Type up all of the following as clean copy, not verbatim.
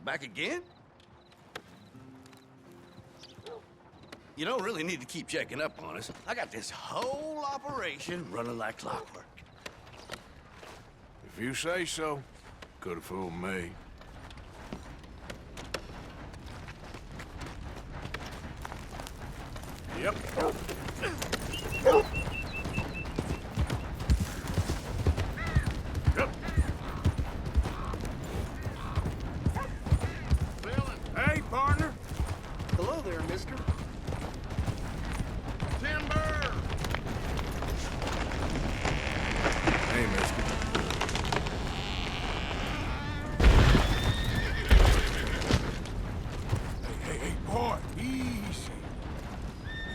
Back again? You don't really need to keep checking up on us. I got this whole operation running like clockwork. If you say so, could have fooled me. Yep. Hey, partner. Hello there, mister. Timber! Hey, mister. Hey, boy, easy.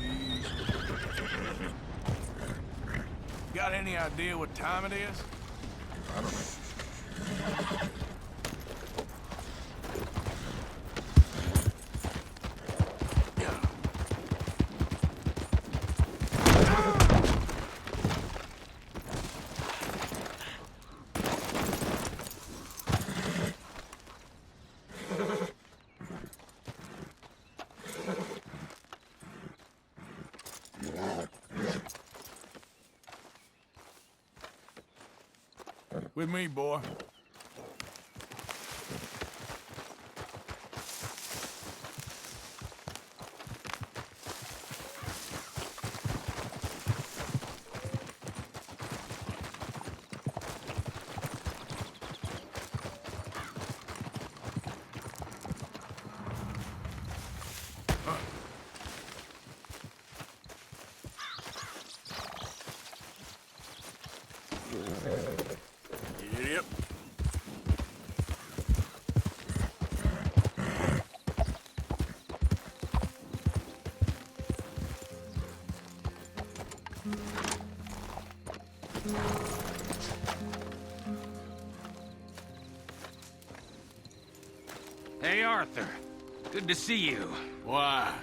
Easy. Got any idea what time it is? I don't know. With me, boy. Yep. Hey, Arthur. Good to see you. Why?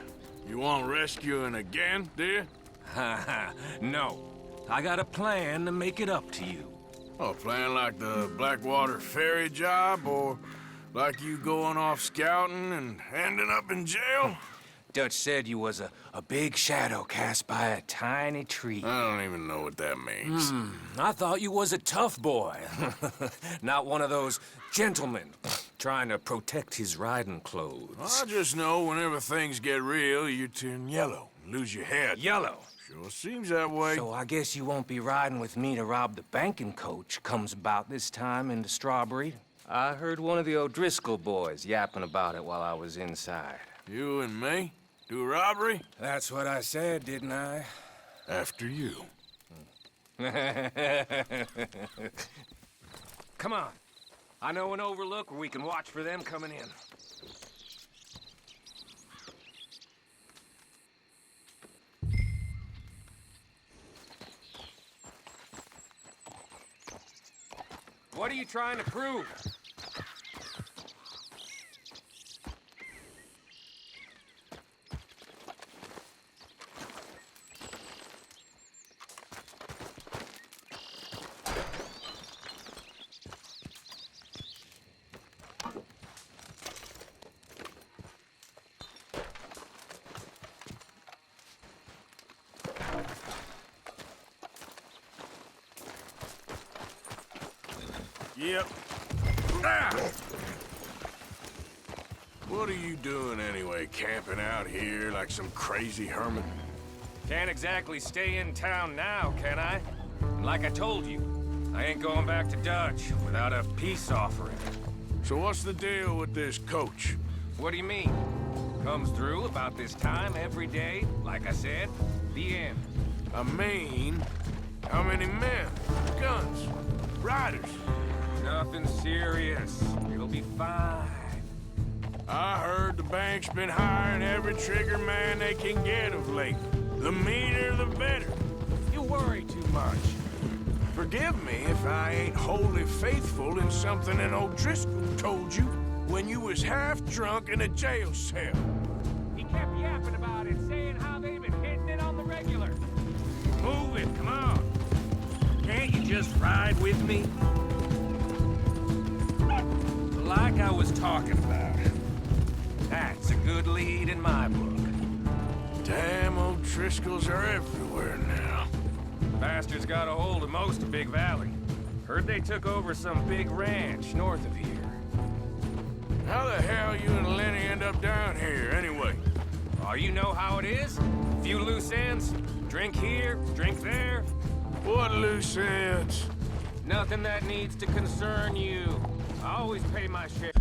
You want rescuing again, do you? Haha, no. I got a plan to make it up to you. Oh, playing like the Blackwater ferry job, or like you going off scouting and ending up in jail? Dutch said you was a big shadow cast by a tiny tree. I don't even know what that means. I thought you was a tough boy. Not one of those gentlemen trying to protect his riding clothes. I just know whenever things get real, you turn yellow and lose your head. Yellow. Sure seems that way. So I guess you won't be riding with me to rob the banking coach comes about this time in the Strawberry. I heard one of the O'Driscoll boys yapping about it while I was inside. You and me? Do a robbery? That's what I said, didn't I? After you. Come on. I know an overlook where we can watch for them coming in. What are you trying to prove? Yep. Ah! What are you doing anyway, camping out here like some crazy hermit? Can't exactly stay in town now, can I? And like I told you, I ain't going back to Dutch without a peace offering. So what's the deal with this coach? What do you mean? Comes through about this time every day, like I said, the end. I mean, how many men? Guns? Riders? Nothing serious. It'll be fine. I heard the bank's been hiring every trigger man they can get of late. The meaner, the better. You worry too much. Forgive me if I ain't wholly faithful in something an O'Driscoll told you when you was half drunk in a jail cell. He kept yapping about it, saying how they've been hitting it on the regular. just ride with me? Like I was talking about. That's a good lead in my book. Damn O'Driscolls are everywhere now. Bastards got a hold of most of Big Valley. Heard they took over some big ranch north of here. How the hell you and Lenny end up down here, anyway? Oh, you know how it is? Few loose ends. Drink here, drink there. What loose ends? Nothing that needs to concern you. I always pay my share.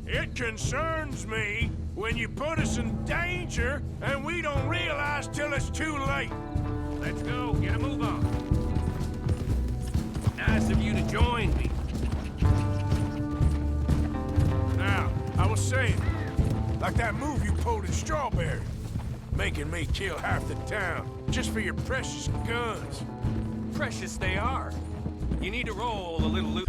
It concerns me when you put us in danger and we don't realize till it's too late. Let's go, get a move on. Nice of you to join me. Now, I was saying, like that move you pulled in Strawberry, making me kill half the town just for your precious guns. Precious they are. You need to roll a little loot.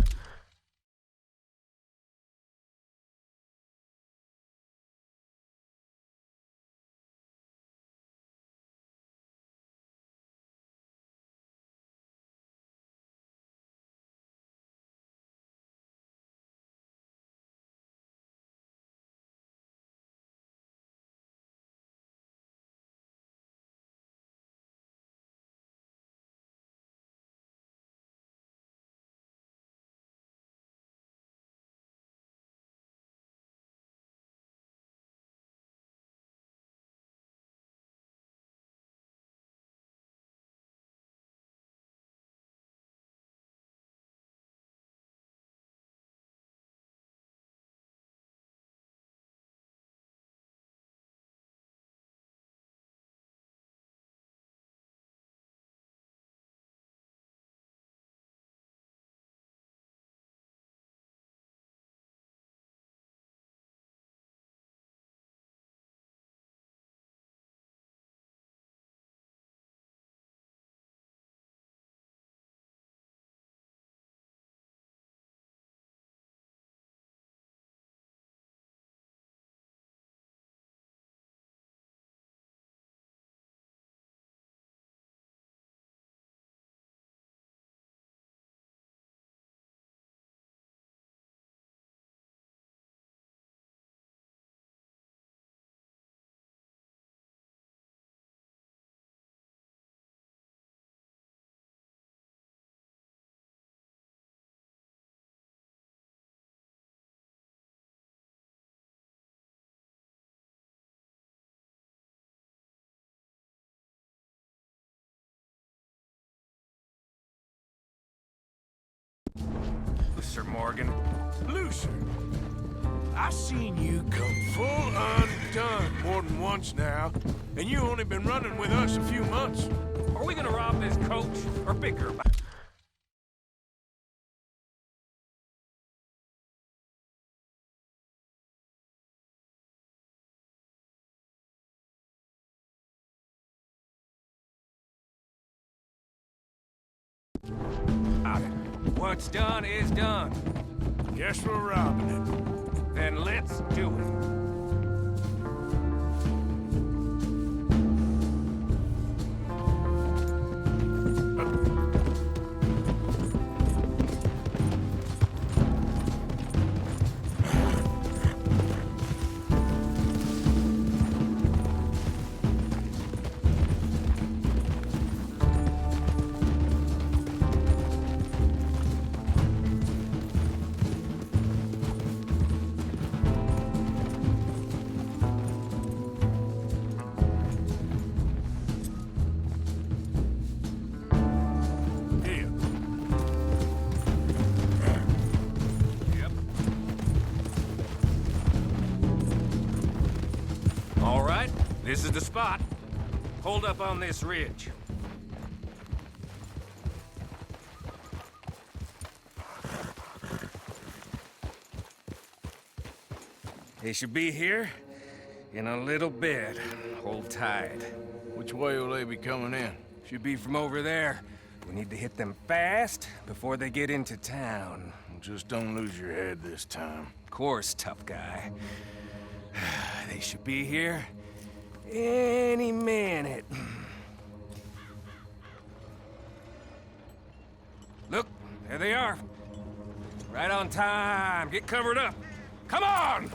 Sir Morgan. Looser, I've seen you come full undone more than once now, and you only been running with us a few months. Are we gonna rob this coach or bicker about it? What's done is done. Guess we're robbing it. Then let's do it. Here. Yep. All right, this is the spot. Hold up on this ridge. They should be here in a little bit. Hold tight. Which way will they be coming in? Should be from over there. We need to hit them fast before they get into town. Just don't lose your head this time. Of course, tough guy. They should be here any minute. Look, there they are. Right on time. Get covered up. Come on!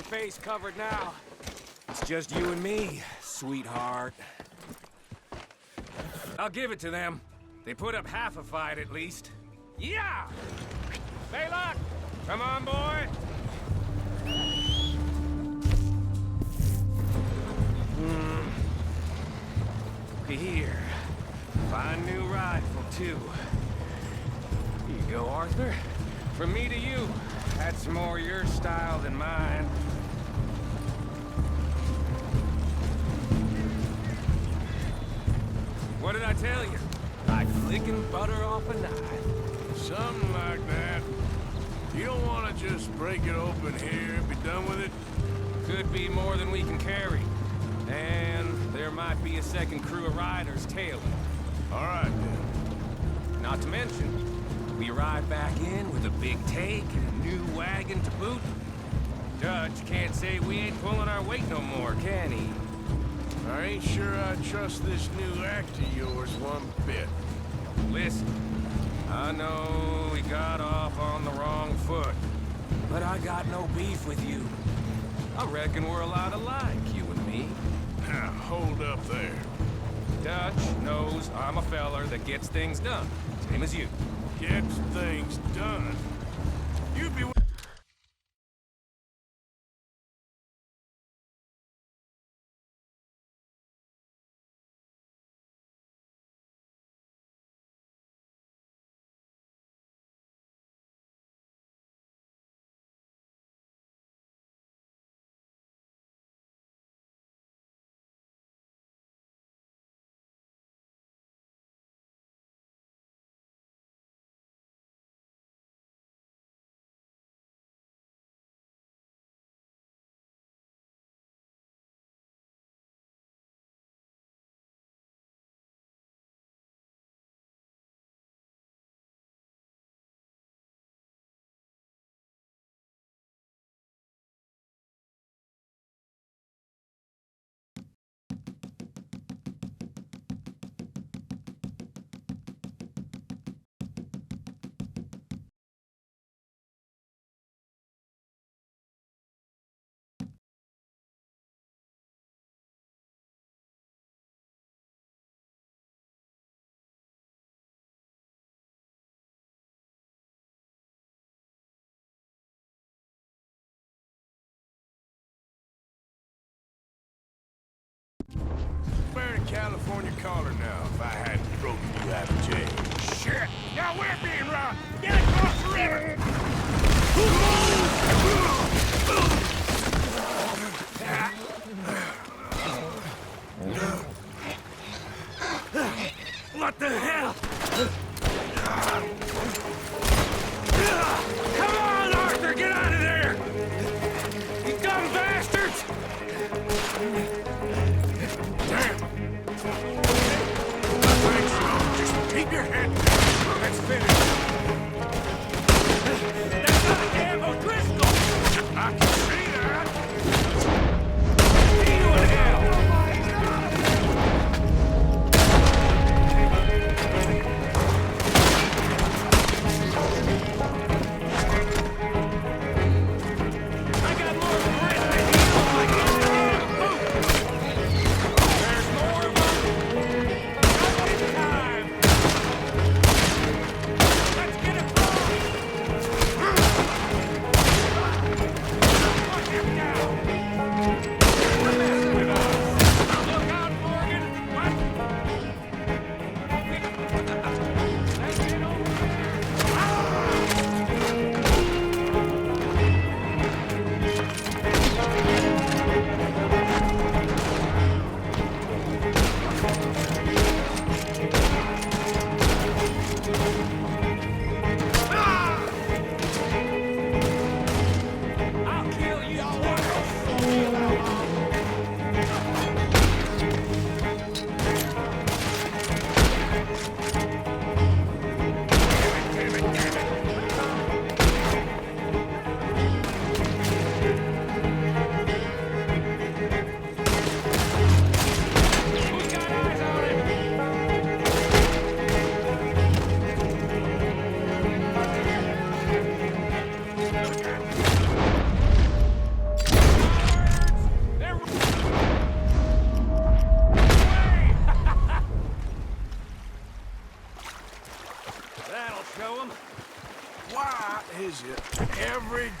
face covered now. It's just you and me, sweetheart. I'll give it to them. They put up half a fight at least. Yeah! Baylock! Come on, boy! Here. Fine new rifle, too. Here you go, Arthur. From me to you. That's more your style than mine. What did I tell you? Like flicking butter off a knife. Something like that. You don't want to just break it open here and be done with it? Could be more than we can carry. And there might be a second crew of riders tailing. All right, then. Not to mention, we arrive back in with a big take and a new wagon to boot. Dutch can't say we ain't pulling our weight no more, can he? I ain't sure I trust this new act of yours one bit. Listen, I know we got off on the wrong foot, but I got no beef with you. I reckon we're a lot alike, you and me. Now, hold up there. Dutch knows I'm a feller that gets things done, same as you. Gets things done. You be... Wear a California collar now if I hadn't broken you out of jail. Shit! Now we're being robbed! Get across the river! What the hell? Come on, Arthur! Get out of there! You dumb bastards! Just keep your head down. Let's finish. That's not a damn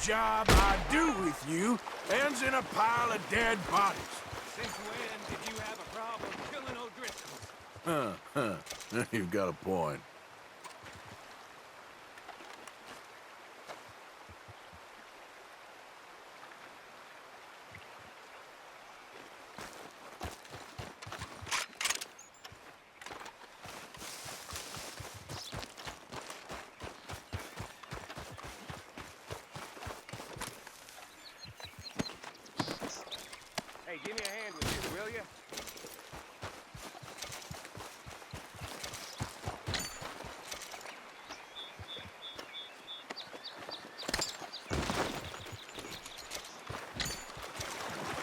job I do with you ends in a pile of dead bodies. Since when did you have a problem killing O'Driscolls? You've got a point. Hey, give me a hand with this, will you?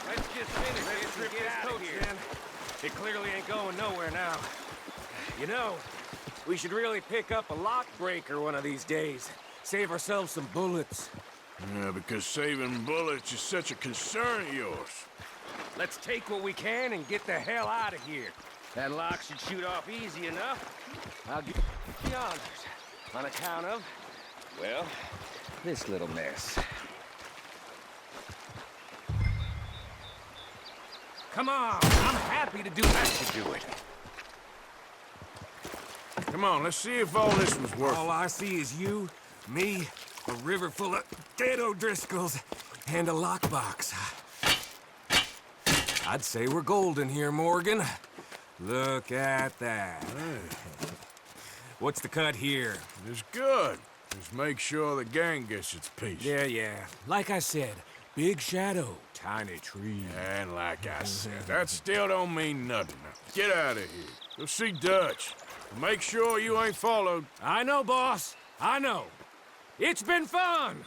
Let's just finish this and get out of here. Then. It clearly ain't going nowhere now. You know, we should really pick up a lock breaker one of these days. Save ourselves some bullets. Yeah, because saving bullets is such a concern of yours. Let's take what we can and get the hell out of here. That lock should shoot off easy enough. I'll give you the honors. On account of, well, this little mess. Come on, I'm happy to do that to do it. Come on, let's see if all this was worth All I see is you, me, a river full of dead O'Driscolls, and a lockbox. I'd say we're golden here, Morgan. Look at that. What's the cut here? It's good. Just make sure the gang gets its piece. Yeah. Like I said, big shadow, tiny tree. And like I said, that still don't mean nothing. Now, get out of here. Go see Dutch. Make sure you ain't followed. I know, boss. I know. It's been fun!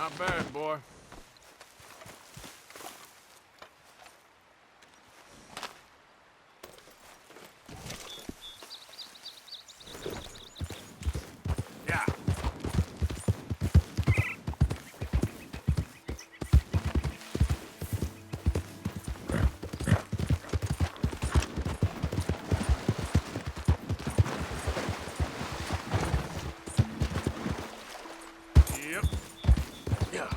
Not bad, boy. Yeah. Yep. Yeah.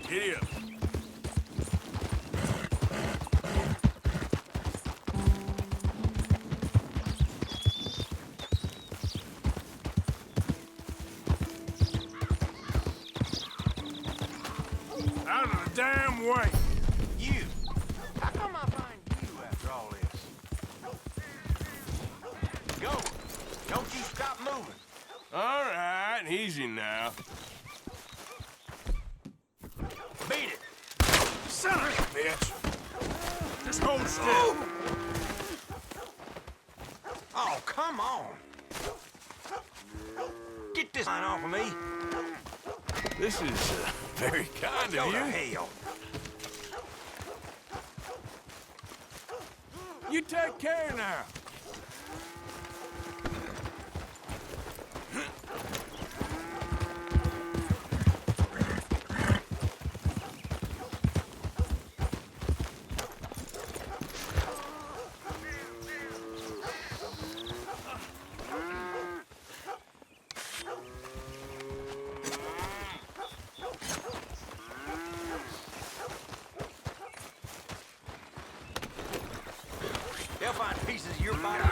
Giddy up. Out of the damn way. You! How come I find you after all this? Go! Don't you stop moving! All right, easy now. Beat it! Son of a bitch. Just hold still. Oh, come on! Get this line off of me! This is very kind Go of to you. hell! You take care now. They'll find pieces of your body.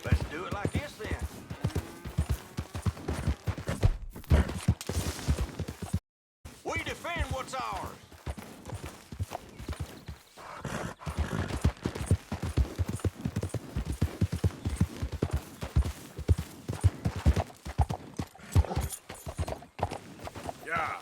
Let's do it like this then. We defend what's ours. Yeah.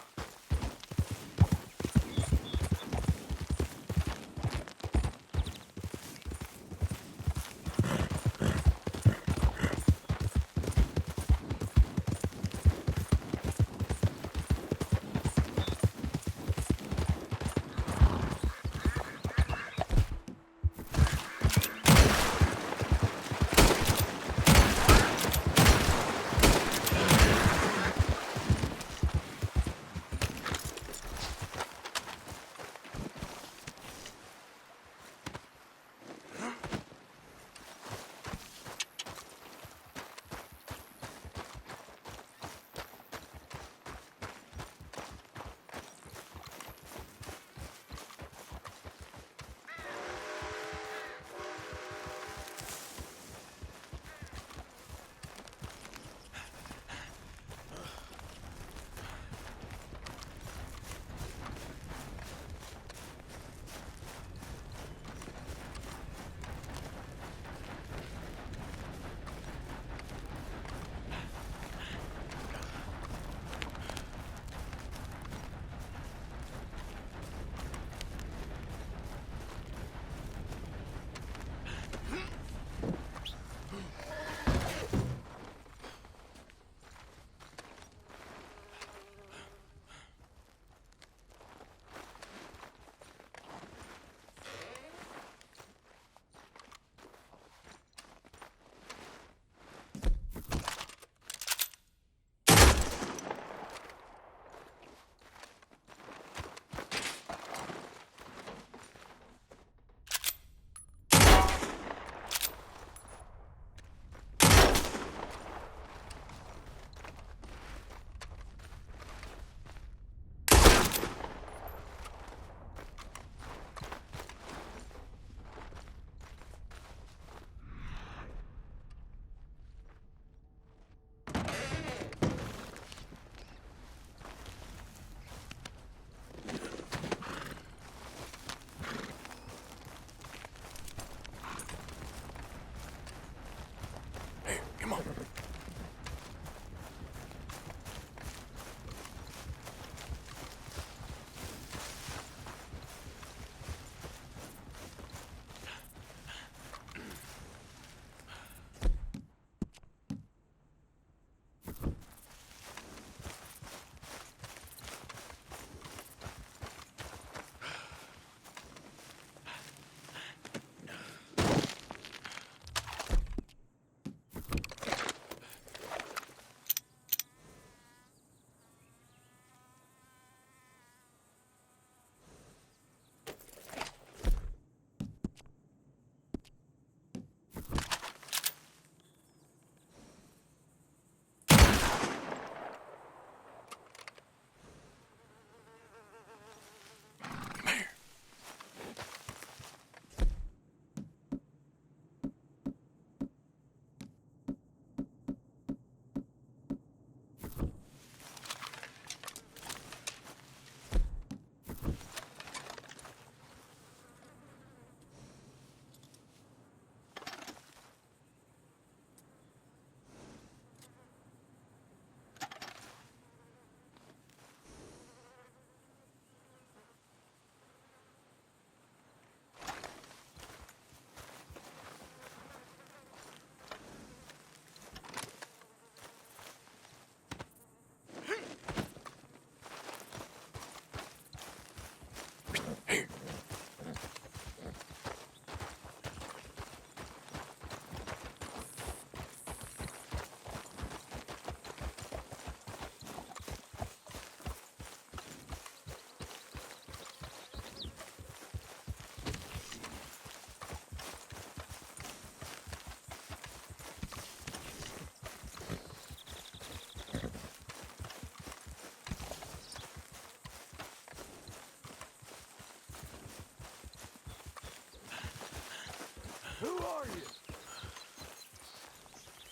are you?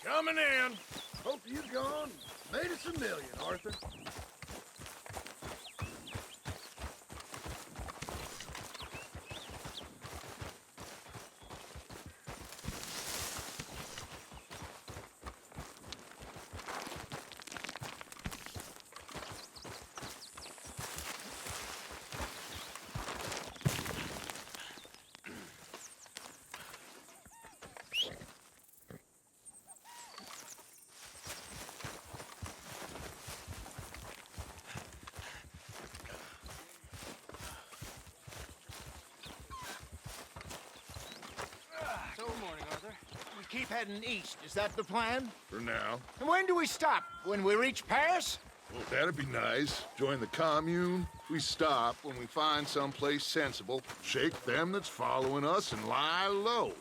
Coming in. Hope you gone. Made us a million, Arthur. So, morning, Arthur. We keep heading east. Is that the plan? For now. And when do we stop? When we reach Paris? Well, that'd be nice. Join the commune. We stop when we find someplace sensible, shake them that's following us, and lie low.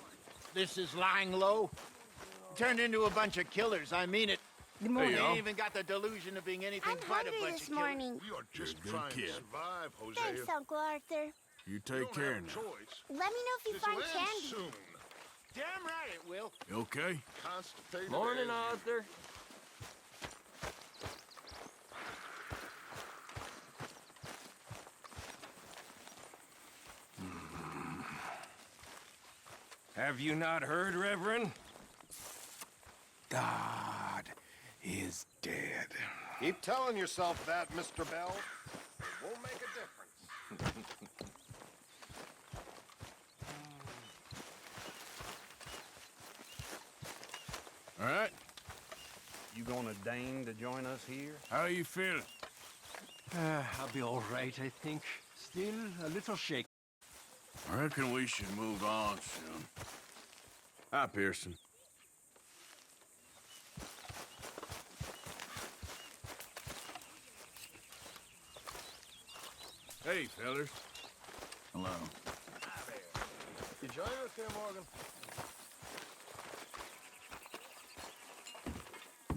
This is lying low. Turned into a bunch of killers. I mean it. Good They morning. ain't even got the delusion of being anything I'm but a hungry bunch this of killers. morning. We are just Good trying kid. to survive, Hosea. Thanks, Uncle Arthur. You We take don't care have a now. choice. Let me know if you This'll find end candy. soon. Damn right it will. You okay? Constipated Morning, as- Arthur. Have you not heard, Reverend? God is dead. Keep telling yourself that, Mr. Bell. It won't make a difference. All right. You gonna deign to join us here? How you feeling? I'll be all right, I think. Still a little shaky. I reckon we should move on soon. Hi, Pearson. Hey, fellers. Hello. You join us here, Morgan?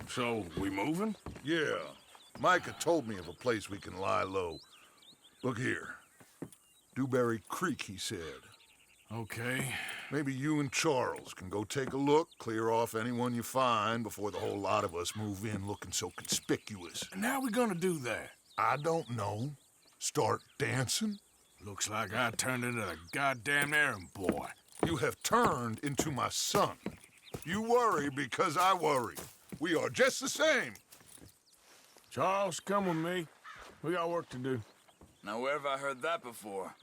So, we moving? Yeah. Micah told me of a place we can lie low. Look here. Dewberry Creek, he said. Okay. Maybe you and Charles can go take a look, clear off anyone you find before the whole lot of us move in looking so conspicuous. And how we gonna do that? I don't know. Start dancing? Looks like I turned into the goddamn errand boy. You have turned into my son. You worry because I worry. We are just the same. Charles, come with me. We got work to do. Now, where have I heard that before?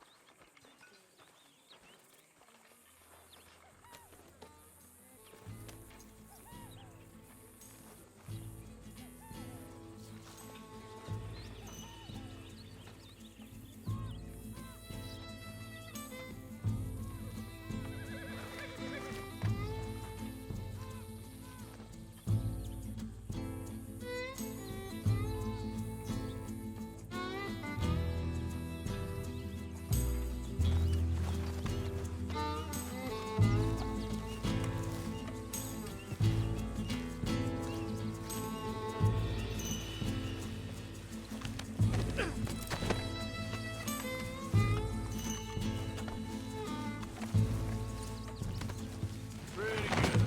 Pretty good.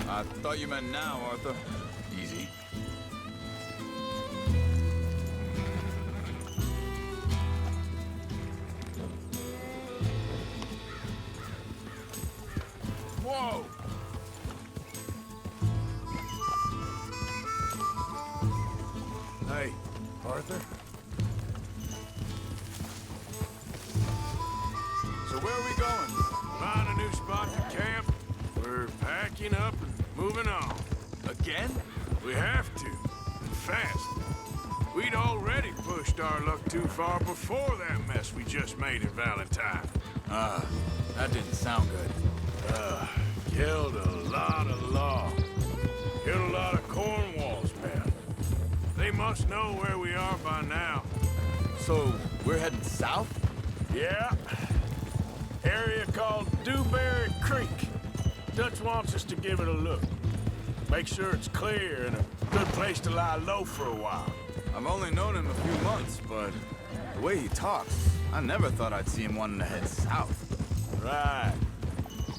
I thought you meant now, Arthur. Easy. Whoa! Hey, Arthur. So where are we going? Find a new spot to camp. We're packing up and moving on. Again? We have to, and fast. We'd already pushed our luck too far before that mess we just made at Valentine. That didn't sound good. Killed a lot of law. Killed a lot of Cornwall's men. They must know where we are by now. So, we're heading south? Yeah. Area called Dewberry Creek. Dutch wants us to give it a look. Make sure it's clear and a good place to lie low for a while. I've only known him a few months, but the way he talks, I never thought I'd see him wanting to head south. Right.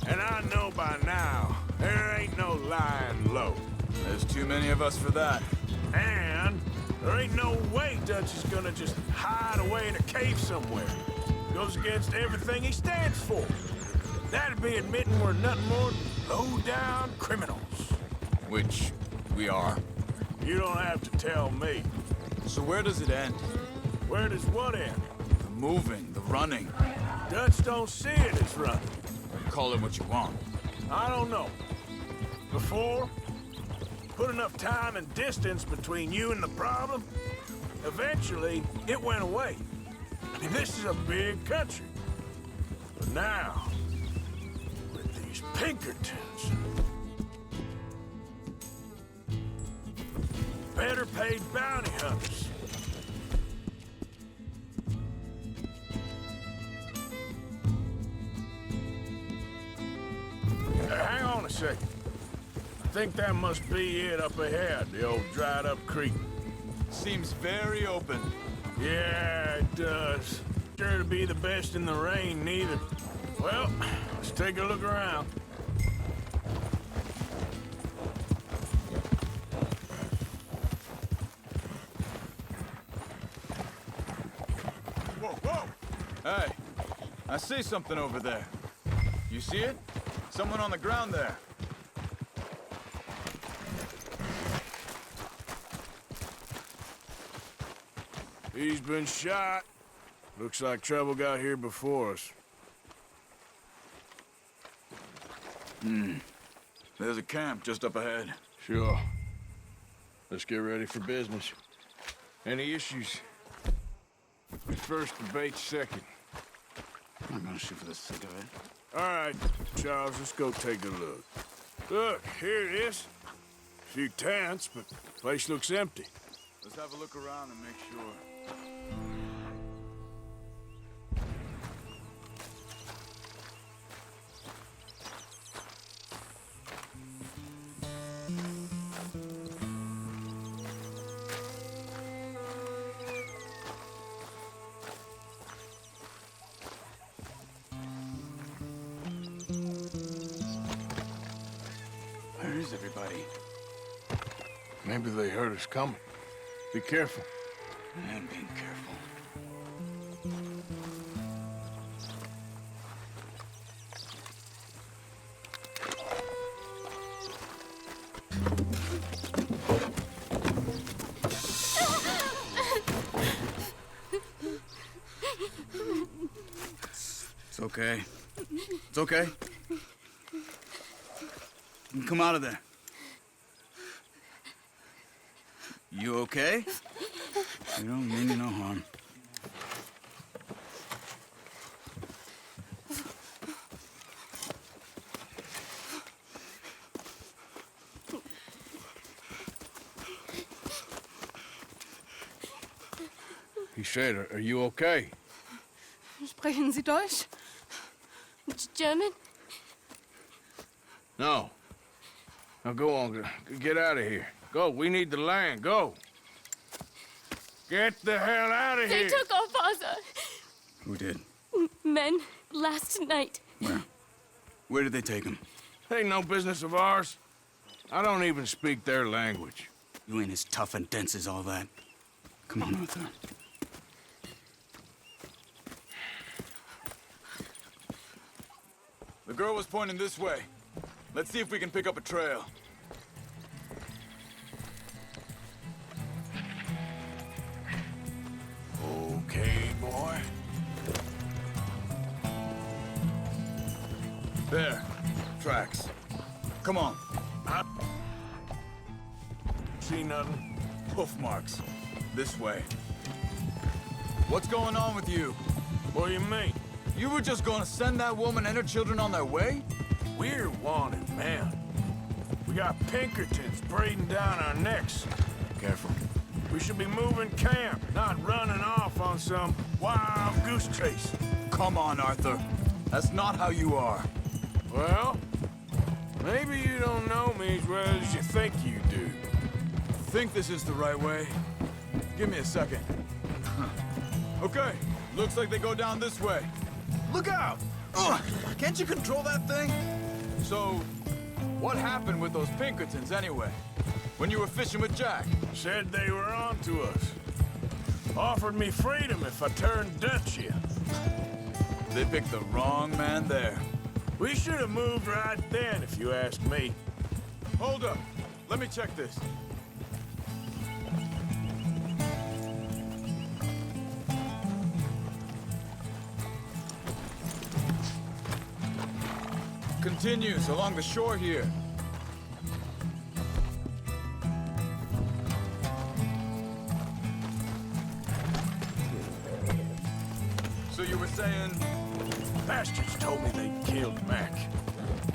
And I know by now, there ain't no lying low. There's too many of us for that. And there ain't no way Dutch is gonna just hide away in a cave somewhere. Goes against everything he stands for. That'd be admitting we're nothing more than low-down criminals. Which we are. You don't have to tell me. So where does it end? Where does what end? The moving, the running. Dutch don't see it as running. Call it what you want. I don't know. Before, put enough time and distance between you and the problem, eventually it went away. I mean, this is a big country. But now, with these Pinkertons, better paid bounty hunters. Hang on a second. I think that must be it up ahead, the old dried-up creek. Seems very open. Yeah, it does. Sure to be the best in the rain, neither. Well, let's take a look around. Whoa, whoa! Hey, I see something over there. You see it? Someone on the ground there. He's been shot. Looks like trouble got here before us. There's a camp just up ahead. Sure. Let's get ready for business. Any issues? First, debate second. I'm gonna shoot for the sake of it. All right, Charles, let's go take a look. Look, here it is. A few tents, but the place looks empty. Let's have a look around and make sure. Where is everybody? Maybe they heard us coming. Be careful. I'm being careful. It's okay. It's okay. You can come out of there. You okay? You don't mean you no harm. He said, are you okay? Sprechen Sie Deutsch? German? No. Now go on, get out of here. Go, we need the land, go. Get the hell out of They here! took off Asa. Who did? Men, last night. Where? Where did they take him? Ain't no business of ours. I don't even speak their language. You ain't as tough and dense as all that. Come on, Arthur. The girl was pointing this way. Let's see if we can pick up a trail. Okay, boy. There. Tracks. Come on. See nothing? Hoof marks. This way. What's going on with you? What do you mean? You were just gonna send that woman and her children on their way? We're wanted, man. We got Pinkertons breathing down our necks. Careful. We should be moving camp, not running off on some wild goose chase. Come on, Arthur. That's not how you are. Well, maybe you don't know me me as well as you think you do. Think this is the right way? Give me a second. Okay, looks like they go down this way. Look out! Ugh, can't you control that thing? So, what happened with those Pinkertons anyway? When you were fishing with Jack? Said they were on to us. Offered me freedom if I turned Dutch. They picked the wrong man there. We should have moved right then, if you ask me. Hold up. Let me check this. Continues along the shore here. So you were saying... Bastards told me they killed Mac.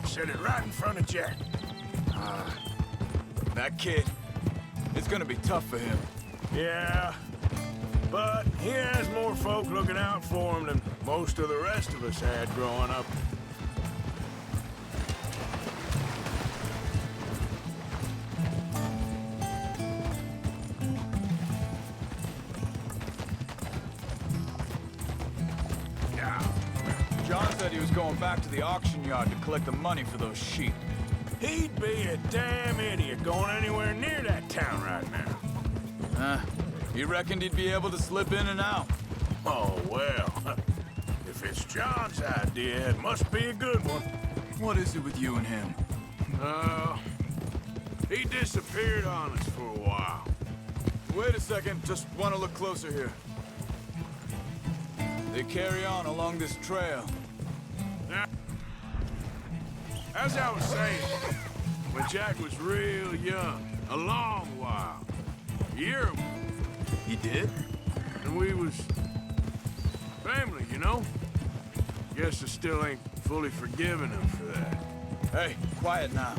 Said it right in front of Jack. That kid, it's gonna be tough for him. Yeah, but he has more folk looking out for him than most of the rest of us had growing up. John said he was going back to the auction yard to collect the money for those sheep. He'd be a damn idiot going anywhere near that town right now. He reckoned he'd be able to slip in and out. Oh, well. If it's John's idea, it must be a good one. What is it with you and him? He disappeared on us for a while. Wait a second, just want to look closer here. They carry on along this trail. Now, as I was saying, when Jack was real young, a long while, a year ago, He did? and we was family, you know? Guess I still ain't fully forgiven him for that. Hey, quiet now.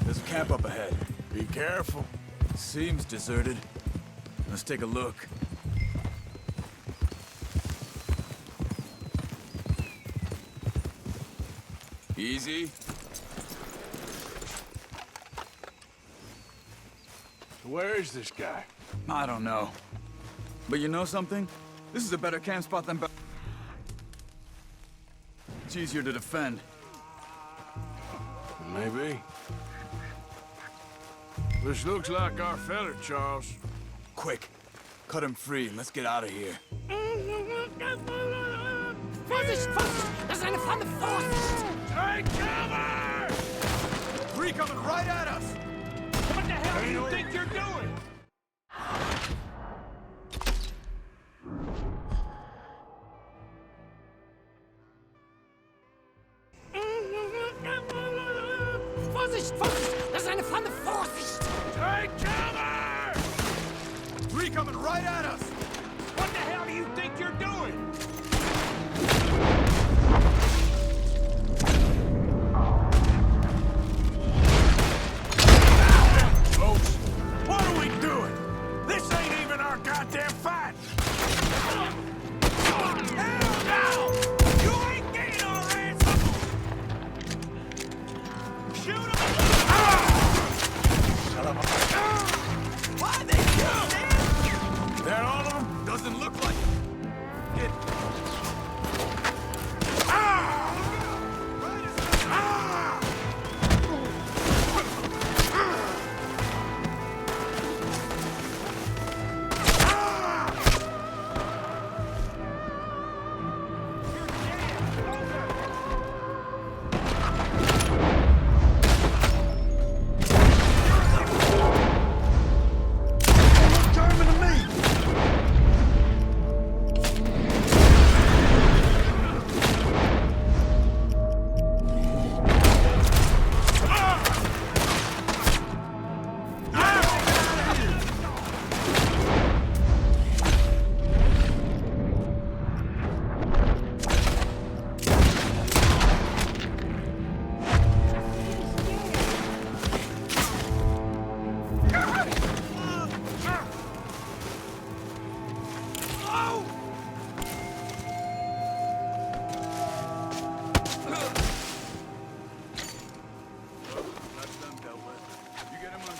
There's a camp up ahead. Be careful. Seems deserted. Let's take a look. Easy. Where is this guy? I don't know. But you know something? This is a better camp spot than... It's easier to defend. Maybe. This looks like our feller, Charles. Quick, cut him free and let's get out of here. Vorsicht, Vorsicht! Das ist eine Falle! Vorsicht! Take cover! Three coming right at us! What the hell do you think you're doing? Vorsicht, Vorsicht! Das ist eine Falle! Vorsicht! Take cover! Three coming right at us! What the hell do you think you're doing? Folks, what are we doing? This ain't even our goddamn fight! Hell no! You ain't getting our ransom! Shoot him! Why they killed him? That all of them? Doesn't look like it. Get...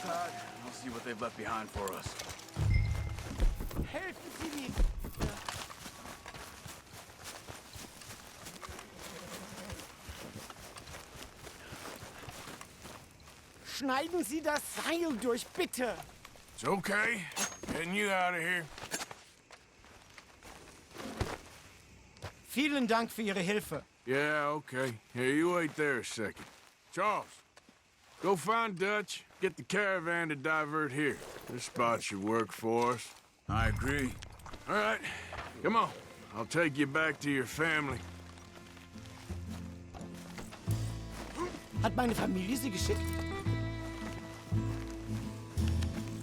pad. I'll see what they've left behind for us. Helfen Sie mir. Schneiden Sie das Seil durch, bitte. It's okay. Getting you out of here. Vielen Dank für Ihre Hilfe. Yeah, okay. Here, you wait there a second. Charles, go find Dutch. Get the caravan to divert here. This spot should work for us. I agree. All right, come on. I'll take you back to your family. Hat meine Familie Sie geschickt?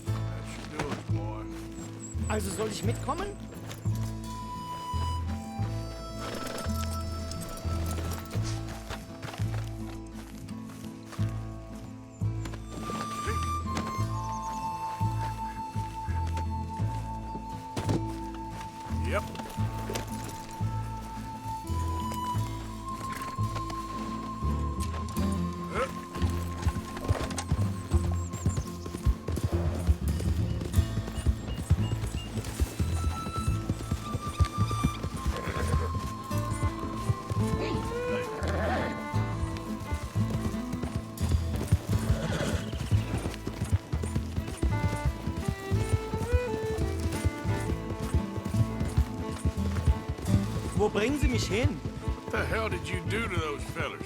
That should do it, boy. Also soll ich mitkommen? Yep. Wo bringen Sie mich hin? What the hell did you do to those fellers?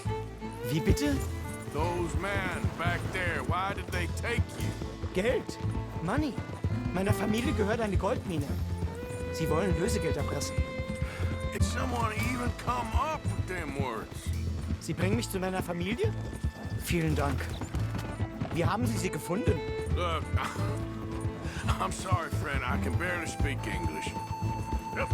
Wie bitte? Those men back there, why did they take you? Geld. Money. Meiner Familie gehört eine Goldmine. Sie wollen Lösegeld erpressen. Did someone even come up with them words? Sie bringen mich zu meiner Familie? Vielen Dank. Wie haben Sie gefunden? Look, I'm sorry, friend. I can barely speak English. Yep.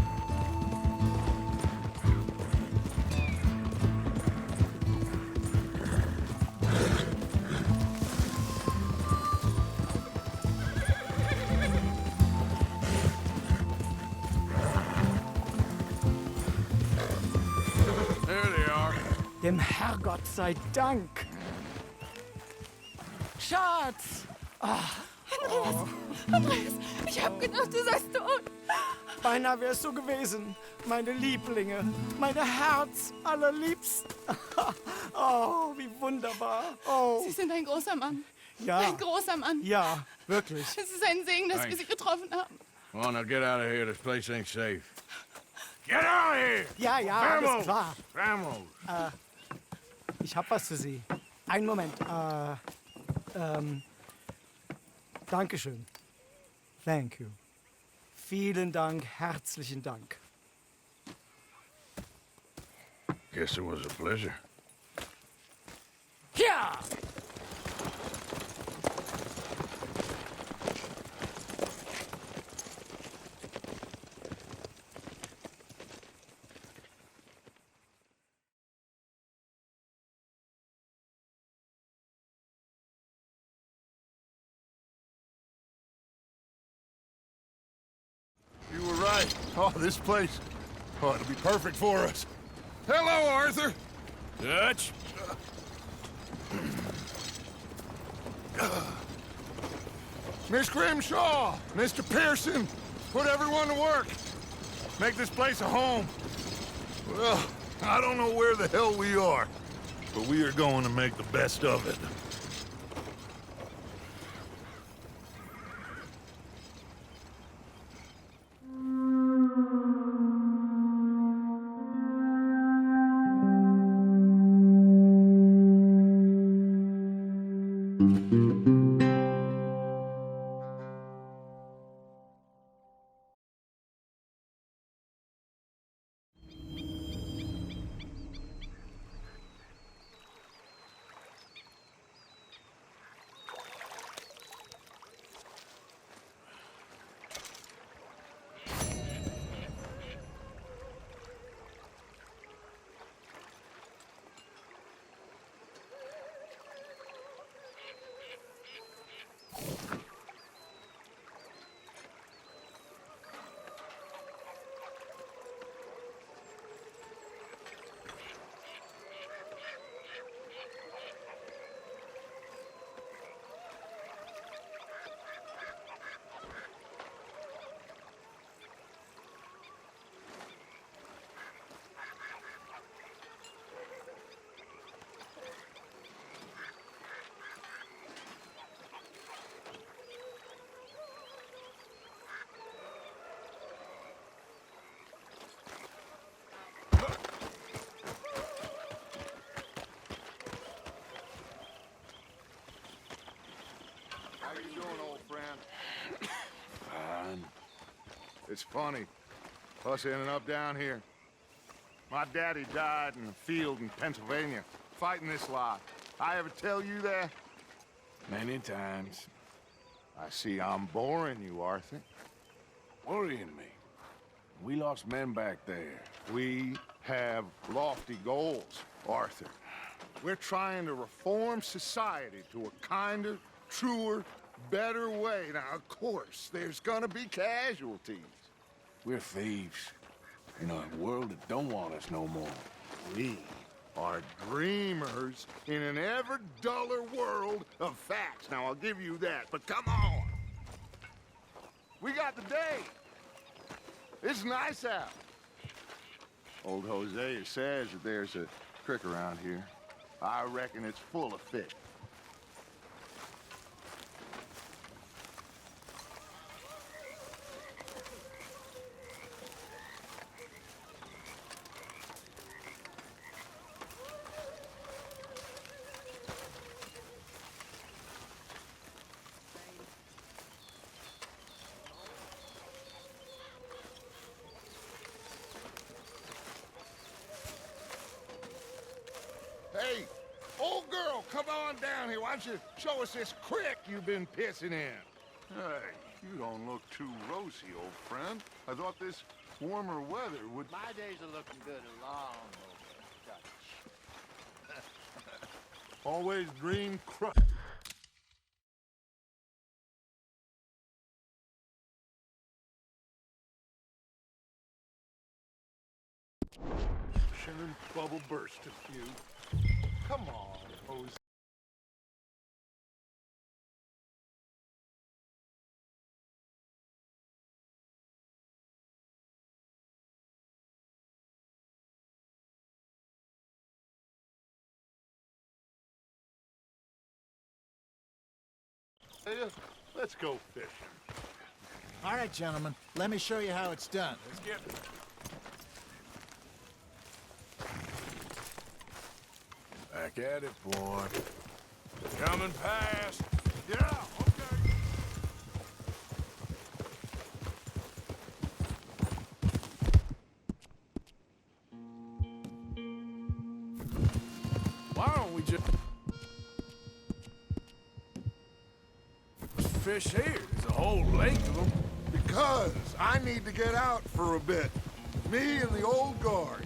There they are. Dem Herrgott sei Dank. Schatz! Andreas, ich hab gedacht, du seist tot. Beinahe wär's so gewesen. Meine Lieblinge, meine Herz allerliebsten. Oh, wie wunderbar. Oh, Sie sind ein großer Mann. ja, Ein großer Mann. ja, wirklich. Es ist ein Segen, dass wir Sie getroffen haben. Well, now get out of here. This place ain't safe. Get out of here! Ja, ja, alles klar. Vamos! Ich hab was für Sie. Einen Moment. Dankeschön. Thank you. Vielen Dank, herzlichen Dank. Guess it was a pleasure. Ja! You were right. Oh, this place. Oh, it'll be perfect for us. Hello, Arthur. Dutch? Miss Grimshaw, Mr. Pearson, put everyone to work. Make this place a home. Well, I don't know where the hell we are, but we are going to make the best of it. How you doing, old friend? Fine. It's funny, us ending up down here. My daddy died in the field in Pennsylvania, fighting this lot. I ever tell you that? Many times. I see I'm boring you, Arthur. Worrying me. We lost men back there. We have lofty goals, Arthur. We're trying to reform society to a kinder, truer, better way. Now, of course, there's gonna be casualties. We're thieves. In a world that don't want us no more. We are dreamers in an ever duller world of facts. Now, I'll give you that, but come on. We got the day. It's nice out. Old Hosea says that there's a creek around here. I reckon it's full of fish. Hey, old girl, come on down here. Why don't you show us this creek you've been pissing in? Hey, you don't look too rosy, old friend. I thought this warmer weather would... My days are looking good along over Always dream crush. Shannon bubble burst a few. Come on, Jose. Let's go fishing. All right, gentlemen. Let me show you how it's done. Let's get it. Back at it, boy. Coming past. Yeah, okay. Why don't we just fish here? There's a whole lake of them. Because I need to get out for a bit. Me and the old guard.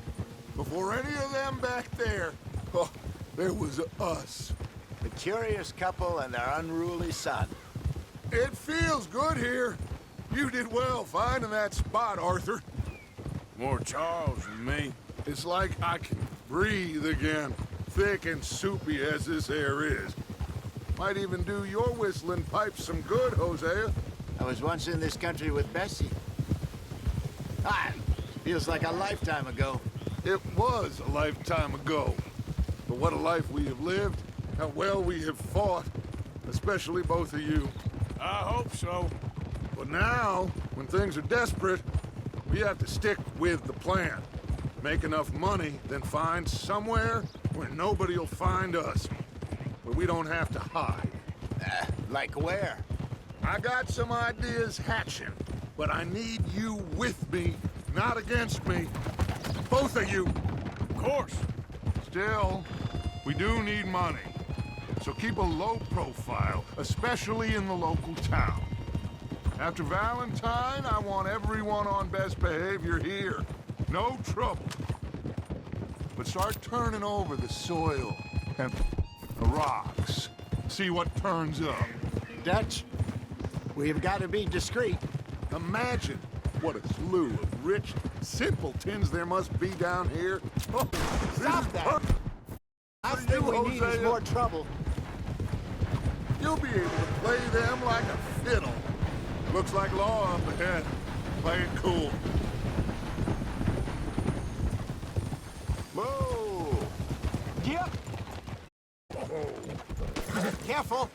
Before any of them back there, oh, there was us. The curious couple and their unruly son. It feels good here. You did well finding that spot, Arthur. More Charles than me. It's like I can breathe again, thick and soupy as this air is. Might even do your whistling pipes some good, Hosea. I was once in this country with Bessie. Feels like a lifetime ago. It was a lifetime ago. But what a life we have lived, how well we have fought, especially both of you. I hope so. But now, when things are desperate, we have to stick with the plan. Make enough money, then find somewhere where nobody will find us. Where we don't have to hide. Like where? I got some ideas hatching, but I need you with me, not against me. Both of you. Of course. Still, we do need money. So keep a low profile, especially in the local town. After Valentine, I want everyone on best behavior here. No trouble. But start turning over the soil and the rocks. See what turns up. Dutch, we've got to be discreet. Imagine what a slew of rich simpletons there must be down here. Oh, Stop that! Last thing we need is more trouble. You'll be able to play them like a fiddle. Looks like law up ahead. Play it cool. Move! Yep. Careful!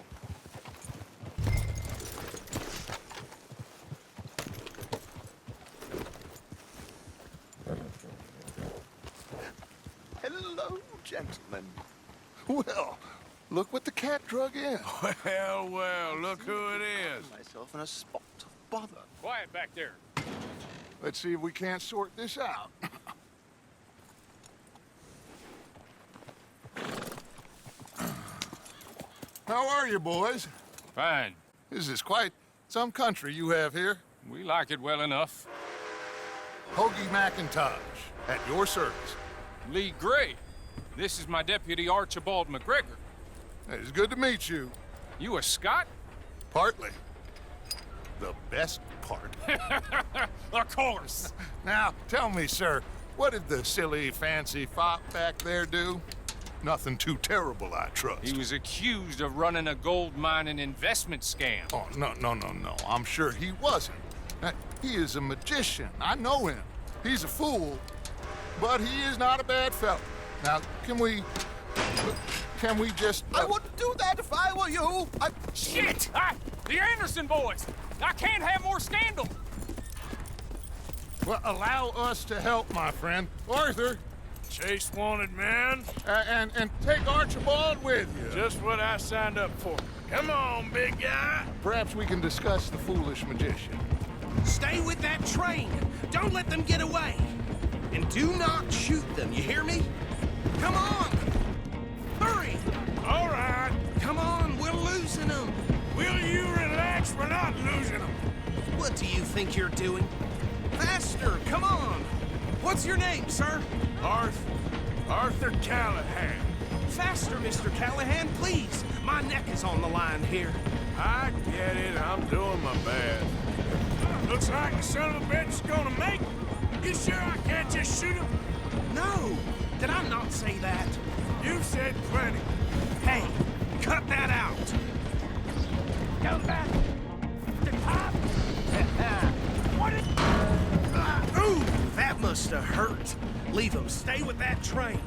Hello, gentlemen. Well, Look what the cat drug in. Well, well, look who it is. Myself in a spot of bother. Quiet back there. Let's see if we can't sort this out. How are you, boys? Fine. This is quite some country you have here. We like it well enough. Hoagie McIntosh, at your service. Lee Gray. This is my deputy, Archibald McGregor. It's good to meet you. You a Scot? Partly. The best part. Of course. Now, tell me, sir, what did the silly, fancy fop back there do? Nothing too terrible, I trust. He was accused of running a gold mining investment scam. Oh, no. I'm sure he wasn't. He is a magician. I know him. He's a fool, but he is not a bad fellow. Now, can we just... I wouldn't do that if I were you. Shit! The Anderson boys! I can't have more scandal! Well, allow us to help, my friend. Arthur, Chase wanted man. and take Archibald with you. Just what I signed up for. Come on, big guy. Perhaps we can discuss the foolish magician. Stay with that train. Don't let them get away. And do not shoot them, you hear me? Come on! Hurry! All right. Come on, we're losing them. Will you relax? We're not losing them. What do you think you're doing? Faster, come on! What's your name, sir? Arthur Callahan. Faster, Mr. Callahan, please. My neck is on the line here. I get it. I'm doing my best. Looks like the son of a bitch is gonna make it. You sure I can't just shoot him? No! Did I not say that? You've said plenty. Hey, cut that out! Come back! The cop! What is... Ooh, that must have hurt. Leave him. Stay with that train.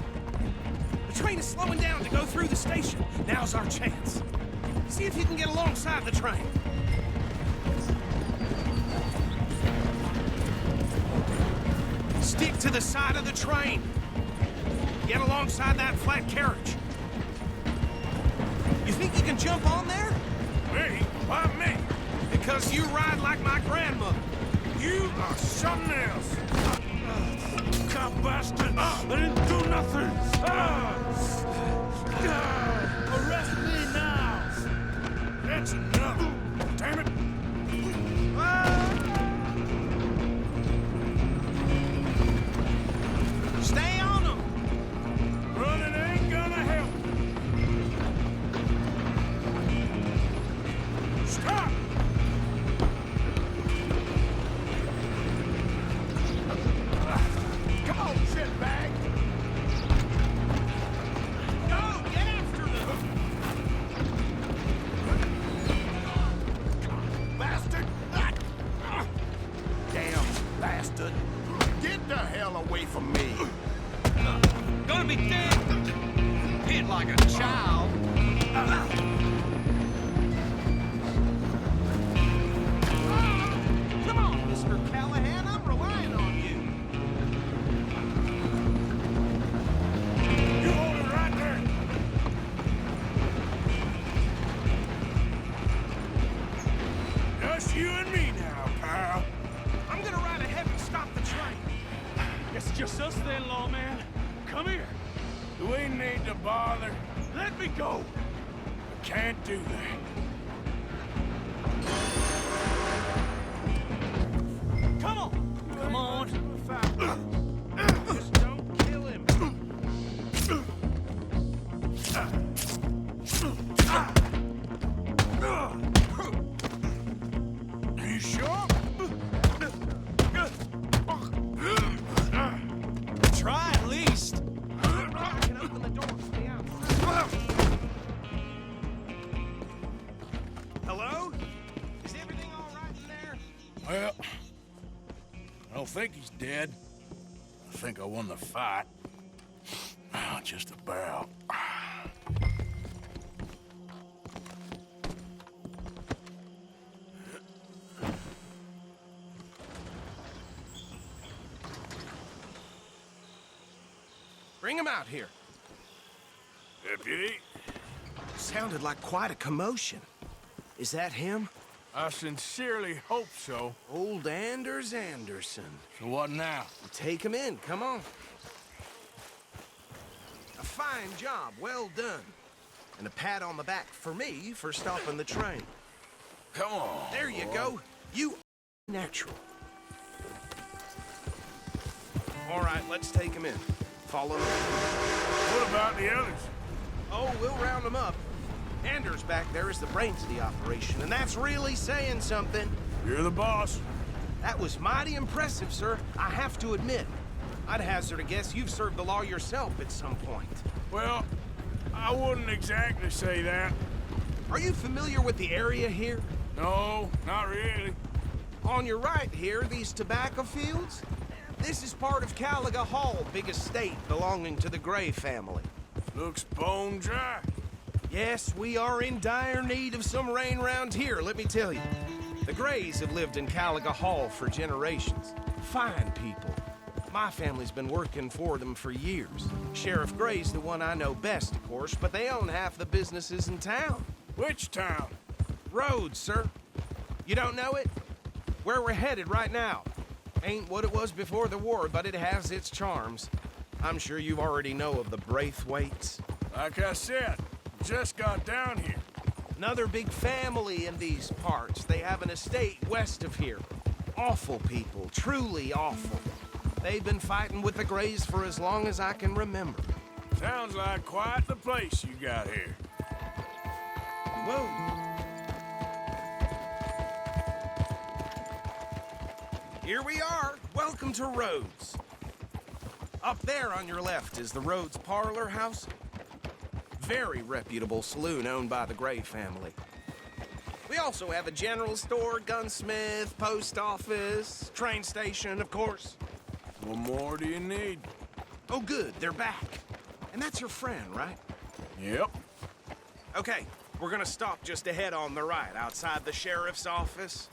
The train is slowing down to go through the station. Now's our chance. See if you can get alongside the train. Stick to the side of the train. Get alongside that flat carriage. You think you can jump on there? Me? Why me? Because you ride like my grandmother. You are something else. Cop bastard! I didn't do nothing! Arrest me now! That's enough! Damn it! Stay on them! Running ain't gonna help! Stop! Come on, shitbag! Go! Get after them! Bastard! Damn bastard! Get the hell away from me! Gonna be dead! Hit like a child! Come on, Mr. Callahan, I'm relying on you. You hold it right there! Just you and me now, pal. I'm gonna ride ahead and stop the train. It's just us then, lawman. Come here. Do we need to bother? Let me go. I can't do that. Come on. Come on. Just don't kill him. You sure? Try at least. I can open the door from the outside. Hello? Is everything all right in there? Well, I don't think he's dead. I think I won the fight. Just about. Bring him out here. Deputy, Sounded like quite a commotion. Is that him? I sincerely hope so. Old Anders Anderson. So what now? Take him in, come on. A fine job, well done. And a pat on the back for me for stopping the train. Come on. There you go. You natural. All right, let's take him in. Follow me. What about the others? Oh, we'll round them up. Anders back there is the brains of the operation, and that's really saying something. You're the boss. That was mighty impressive, sir. I have to admit. I'd hazard a guess you've served the law yourself at some point. Well, I wouldn't exactly say that. Are you familiar with the area here? No, not really. On your right here, these tobacco fields? This is part of Caliga Hall, big estate belonging to the Gray family. Looks bone dry. Yes, we are in dire need of some rain round here, let me tell you. The Grays have lived in Caliga Hall for generations. Fine people. My family's been working for them for years. Sheriff Gray's the one I know best, of course, but they own half the businesses in town. Which town? Rhodes, sir. You don't know it? Where we're headed right now. Ain't what it was before the war, but it has its charms. I'm sure you already know of the Braithwaites. Like I said, just got down here. Another big family in these parts. They have an estate west of here. Awful people, truly awful. They've been fighting with the Grays for as long as I can remember. Sounds like quite the place you got here. Whoa. Here we are. Welcome to Rhodes. Up there on your left is the Rhodes Parlor House. Very reputable saloon owned by the Gray family. We also have a general store, gunsmith, post office, train station, of course. What more do you need? Oh, good, they're back. And that's your friend, right? Yep. Okay, we're gonna stop just ahead on the right, outside the sheriff's office.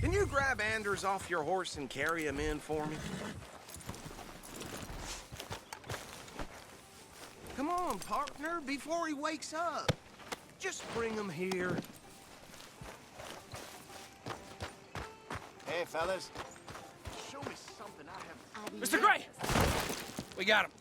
Can you grab Anders off your horse and carry him in for me? Come on, partner, before he wakes up. Just bring him here. Hey, fellas. Show me something I haven't... Mr. Gray! We got him.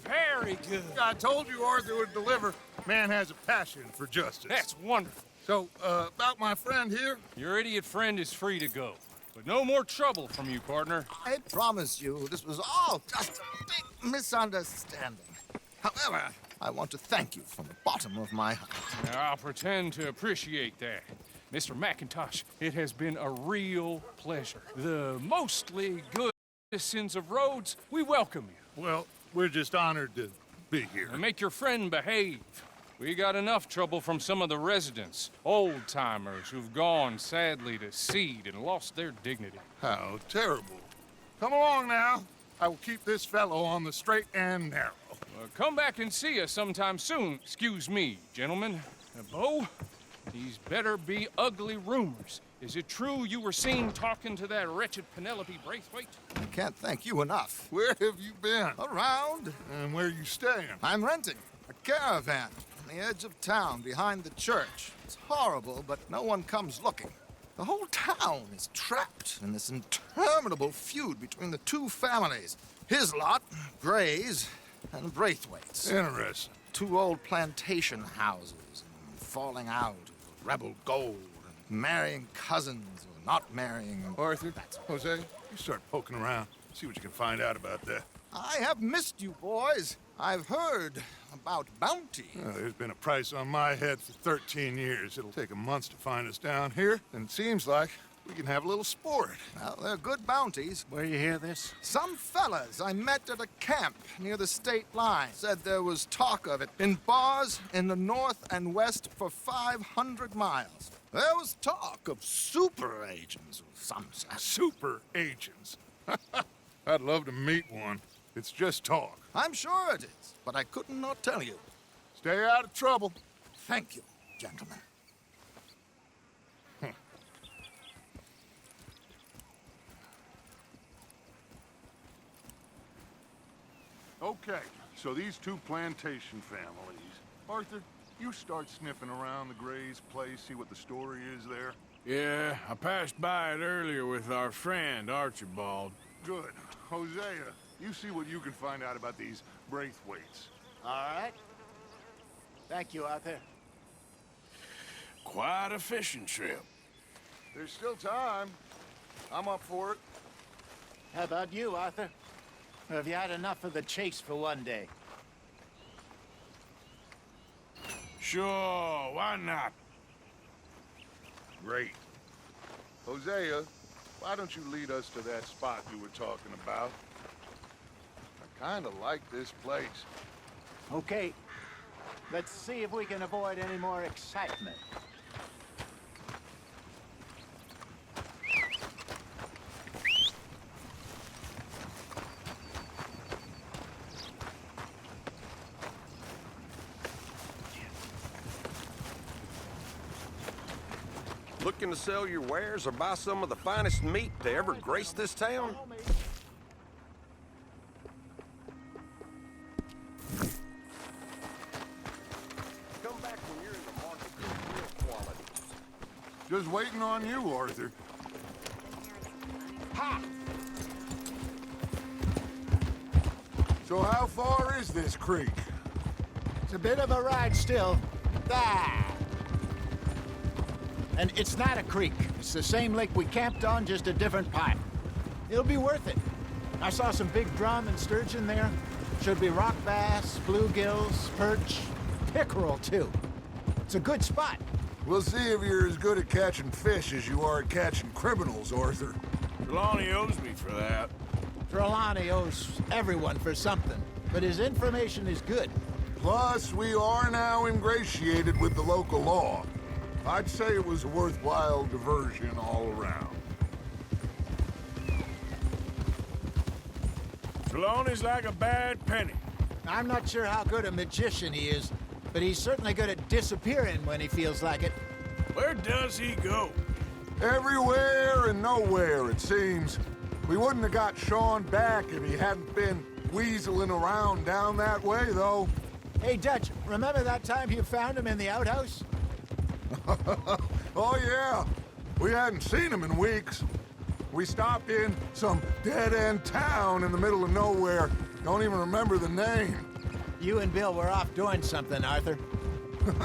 Very good. I told you Arthur would deliver. Man has a passion for justice. That's wonderful. So, about my friend here? Your idiot friend is free to go. But no more trouble from you, partner. I promise you, this was all just a big misunderstanding. However, I want to thank you from the bottom of my heart. Now, I'll pretend to appreciate that. Mr. McIntosh, it has been a real pleasure. The mostly good citizens of Rhodes, we welcome you. Well, we're just honored to be here. And make your friend behave. We got enough trouble from some of the residents, old-timers who've gone, sadly, to seed and lost their dignity. How terrible. Come along now. I will keep this fellow on the straight and narrow. Come back and see us sometime soon. Excuse me, gentlemen. Bo, these better be ugly rumors. Is it true you were seen talking to that wretched Penelope Braithwaite? I can't thank you enough. Where have you been? Around. And where are you staying? I'm renting a caravan on the edge of town behind the church. It's horrible, but no one comes looking. The whole town is trapped in this interminable feud between the two families. His lot, Gray's, and Braithwaite's. Interesting. Two old plantation houses, and falling out of rebel gold, and marrying cousins or not marrying. Arthur, Jose, you start poking around. See what you can find out about that. I have missed you, boys. I've heard about bounty. There's been a price on my head for 13 years. It'll take a month to find us down here, and it seems like we can have a little sport. Well, they're good bounties. Where you hear this? Some fellas I met at a camp near the state line said there was talk of it in bars in the north and west for 500 miles. There was talk of super agents of some sort. Super agents. I'd love to meet one. It's just talk. I'm sure it is, but I could not tell you. Stay out of trouble. Thank you, gentlemen. Okay, so these two plantation families. Arthur, you start sniffing around the Gray's place, see what the story is there? Yeah, I passed by it earlier with our friend, Archibald. Good. Hosea, you see what you can find out about these Braithwaites. All right. Thank you, Arthur. Quite a fishing trip. There's still time. I'm up for it. How about you, Arthur? Or have you had enough of the chase for one day? Sure, why not? Great. Hosea, why don't you lead us to that spot you were talking about? I kinda like this place. Okay. Let's see if we can avoid any more excitement. Looking to sell your wares or buy some of the finest meat to ever grace this town? Come back when you're in the market for real quality. Just waiting on you, Arthur. Ha! So how far is this creek? It's a bit of a ride still. Ah! And it's not a creek. It's the same lake we camped on, just a different pipe. It'll be worth it. I saw some big drum and sturgeon there. Should be rock bass, bluegills, perch, pickerel, too. It's a good spot. We'll see if you're as good at catching fish as you are at catching criminals, Arthur. Trelawney owes me for that. Trelawney owes everyone for something, but his information is good. Plus, we are now ingratiated with the local law. I'd say it was a worthwhile diversion all around. Trelawney's like a bad penny. I'm not sure how good a magician he is, but he's certainly good at disappearing when he feels like it. Where does he go? Everywhere and nowhere, it seems. We wouldn't have got Sean back if he hadn't been weaseling around down that way, though. Hey, Dutch, remember that time you found him in the outhouse? Oh, yeah. We hadn't seen him in weeks. We stopped in some dead-end town in the middle of nowhere. Don't even remember the name. You and Bill were off doing something, Arthur.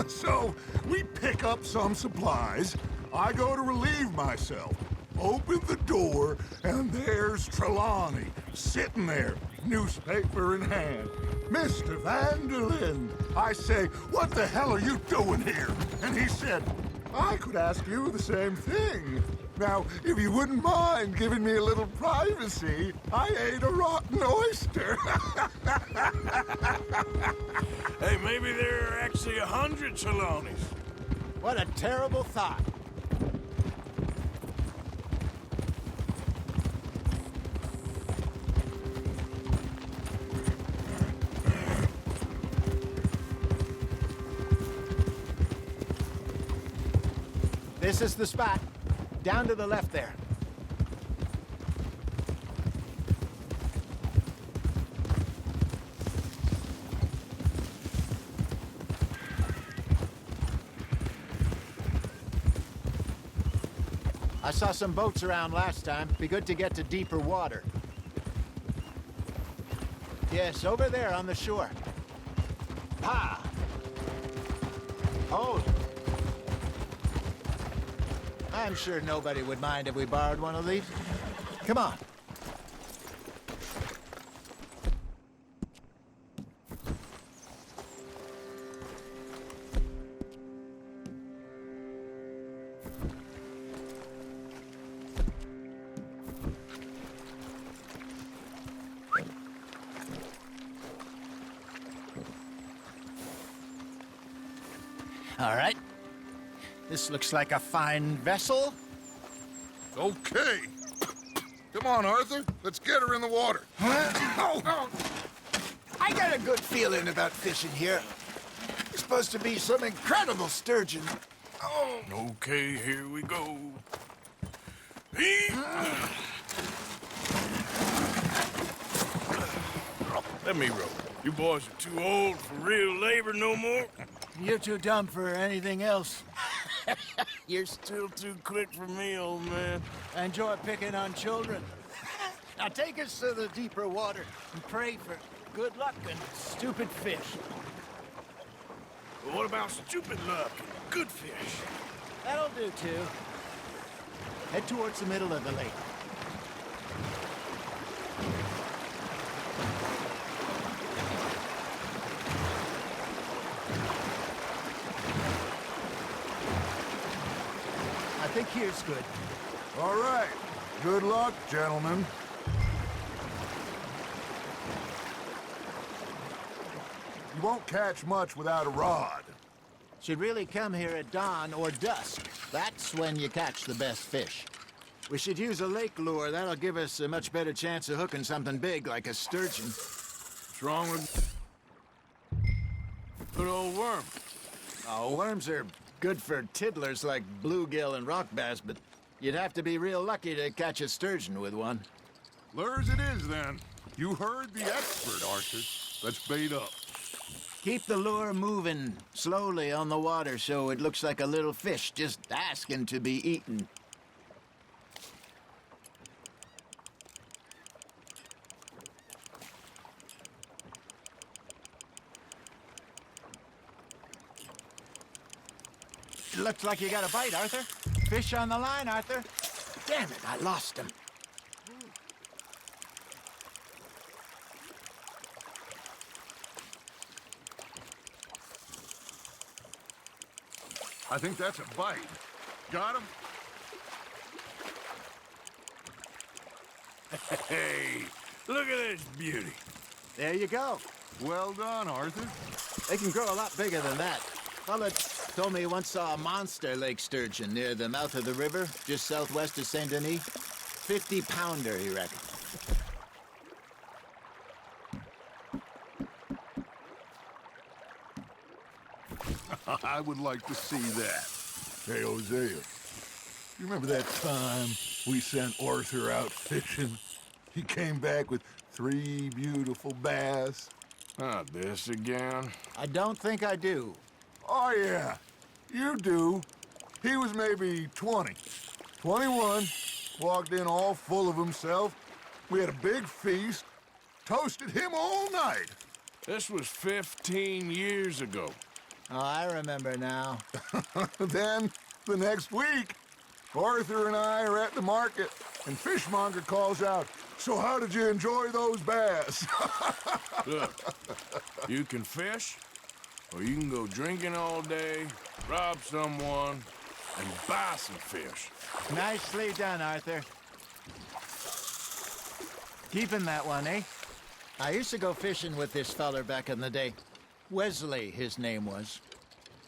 So, we pick up some supplies. I go to relieve myself. Open the door, and there's Trelawney, sitting there, newspaper in hand. Mr. Van der Linde. I say, what the hell are you doing here? And he said, I could ask you the same thing. Now, if you wouldn't mind giving me a little privacy, I ate a rotten oyster. Hey, maybe there are actually 100 Trelawneys. What a terrible thought. This is the spot. Down to the left there. I saw some boats around last time. Be good to get to deeper water. Yes, over there on the shore. Ha! Hold. I'm sure nobody would mind if we borrowed one of these. Come on. All right. This looks like a fine vessel. Okay. Come on, Arthur. Let's get her in the water. Oh. I got a good feeling about fishing here. It's supposed to be some incredible sturgeon. Oh. Okay, here we go. Let me row. You boys are too old for real labor no more. You're too dumb for anything else. You're still too quick for me, old man. Enjoy picking on children. Now take us to the deeper water and pray for good luck and stupid fish. But what about stupid luck and good fish? That'll do, too. Head towards the middle of the lake. I think here's good. All right. Good luck, gentlemen. You won't catch much without a rod. Should really come here at dawn or dusk. That's when you catch the best fish. We should use a lake lure. That'll give us a much better chance of hooking something big like a sturgeon. What's wrong with good old worm? Oh, worms are good for tiddlers like bluegill and rock bass, but you'd have to be real lucky to catch a sturgeon with one. Lures it is, then. You heard the expert, Arthur. Let's bait up. Keep the lure moving slowly on the water so it looks like a little fish just asking to be eaten. Looks like you got a bite, Arthur. Fish on the line, Arthur. Damn it, I lost him. I think that's a bite. Got him? Hey, look at this beauty. There you go. Well done, Arthur. They can grow a lot bigger than that. Fella told me he once saw a monster lake sturgeon near the mouth of the river, just southwest of Saint Denis. 50-pounder, he reckoned. I would like to see that. Hey, Hosea, you remember that time we sent Arthur out fishing? He came back with 3 beautiful bass. Not this again. I don't think I do. Oh, yeah, you do. He was maybe 20. 21, walked in all full of himself. We had a big feast, toasted him all night. This was 15 years ago. Oh, I remember now. Then, the next week, Arthur and I are at the market, and Fishmonger calls out, "So how did you enjoy those bass?" Look, you can fish, or you can go drinking all day, rob someone, and buy some fish. Nicely done, Arthur. Keeping that one, eh? I used to go fishing with this feller back in the day. Wesley, his name was.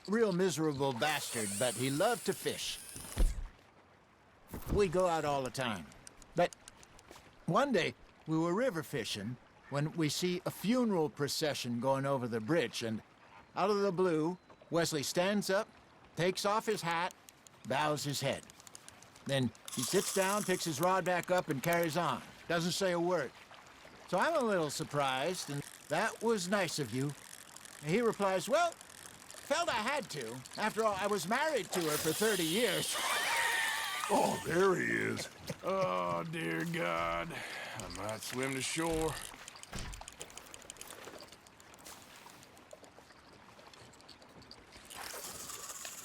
Real miserable bastard, but he loved to fish. We go out all the time. But one day, we were river fishing when we see a funeral procession going over the bridge, and out of the blue, Wesley stands up, takes off his hat, bows his head. Then he sits down, picks his rod back up, and carries on. Doesn't say a word. So I'm a little surprised, and that was nice of you. And he replies, well, felt I had to. After all, I was married to her for 30 years. Oh, there he is. Oh, dear God. I might swim to shore.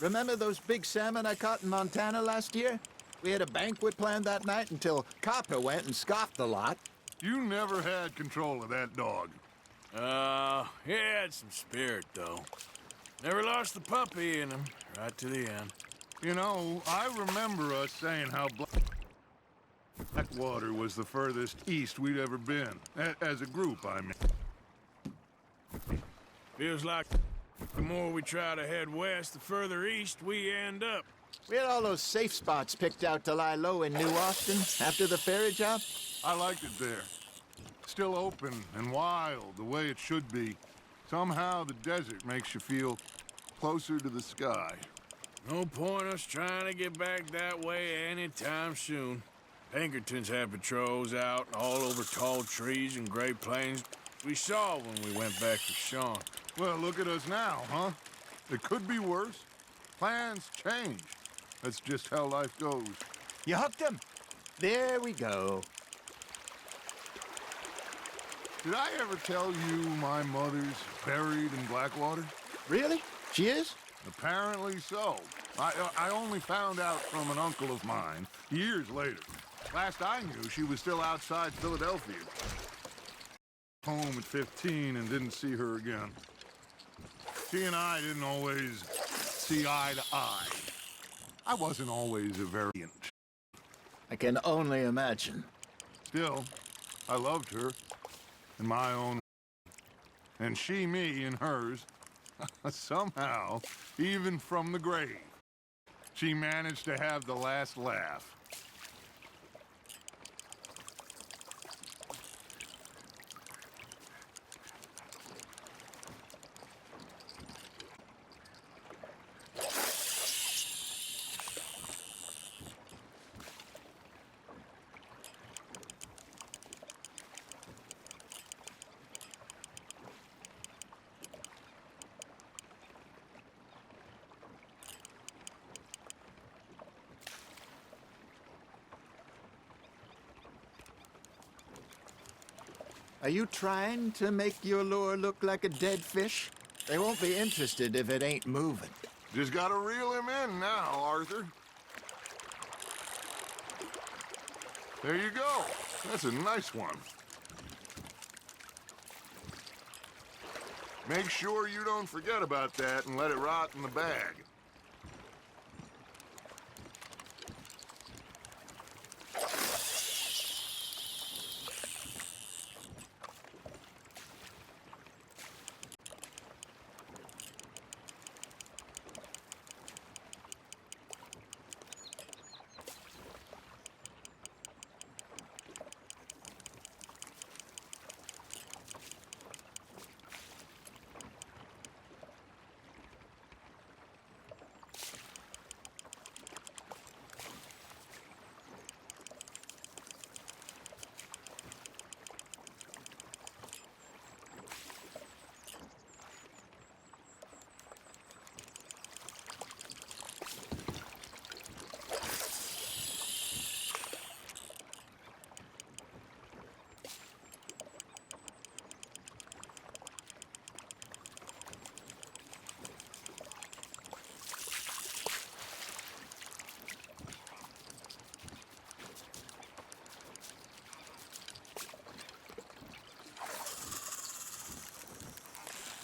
Remember those big salmon I caught in Montana last year? We had a banquet planned that night until Copper went and scoffed the lot. You never had control of that dog. He had some spirit, though. Never lost the puppy in him, right to the end. You know, I remember us saying how Blackwater was the furthest east we'd ever been. As a group, I mean. Feels like the more we try to head west, the further east we end up. We had all those safe spots picked out to lie low in New Austin after the ferry job. I liked it there. Still open and wild, the way it should be. Somehow the desert makes you feel closer to the sky. No point us trying to get back that way anytime soon. Pinkertons had patrols out all over tall trees and Great Plains. We saw when we went back to Sean. Well, look at us now, huh? It could be worse. Plans change. That's just how life goes. You hooked him. There we go. Did I ever tell you my mother's buried in Blackwater? Really? She is? Apparently so. I only found out from an uncle of mine years later. Last I knew, she was still outside Philadelphia. Home at 15 and didn't see her again. She and I didn't always see eye to eye. I wasn't always a very... I can only imagine. Still, I loved her in my own... And she me in hers. Somehow, even from the grave, she managed to have the last laugh. Are you trying to make your lure look like a dead fish? They won't be interested if it ain't moving. Just gotta reel him in now, Arthur. There you go. That's a nice one. Make sure you don't forget about that and let it rot in the bag.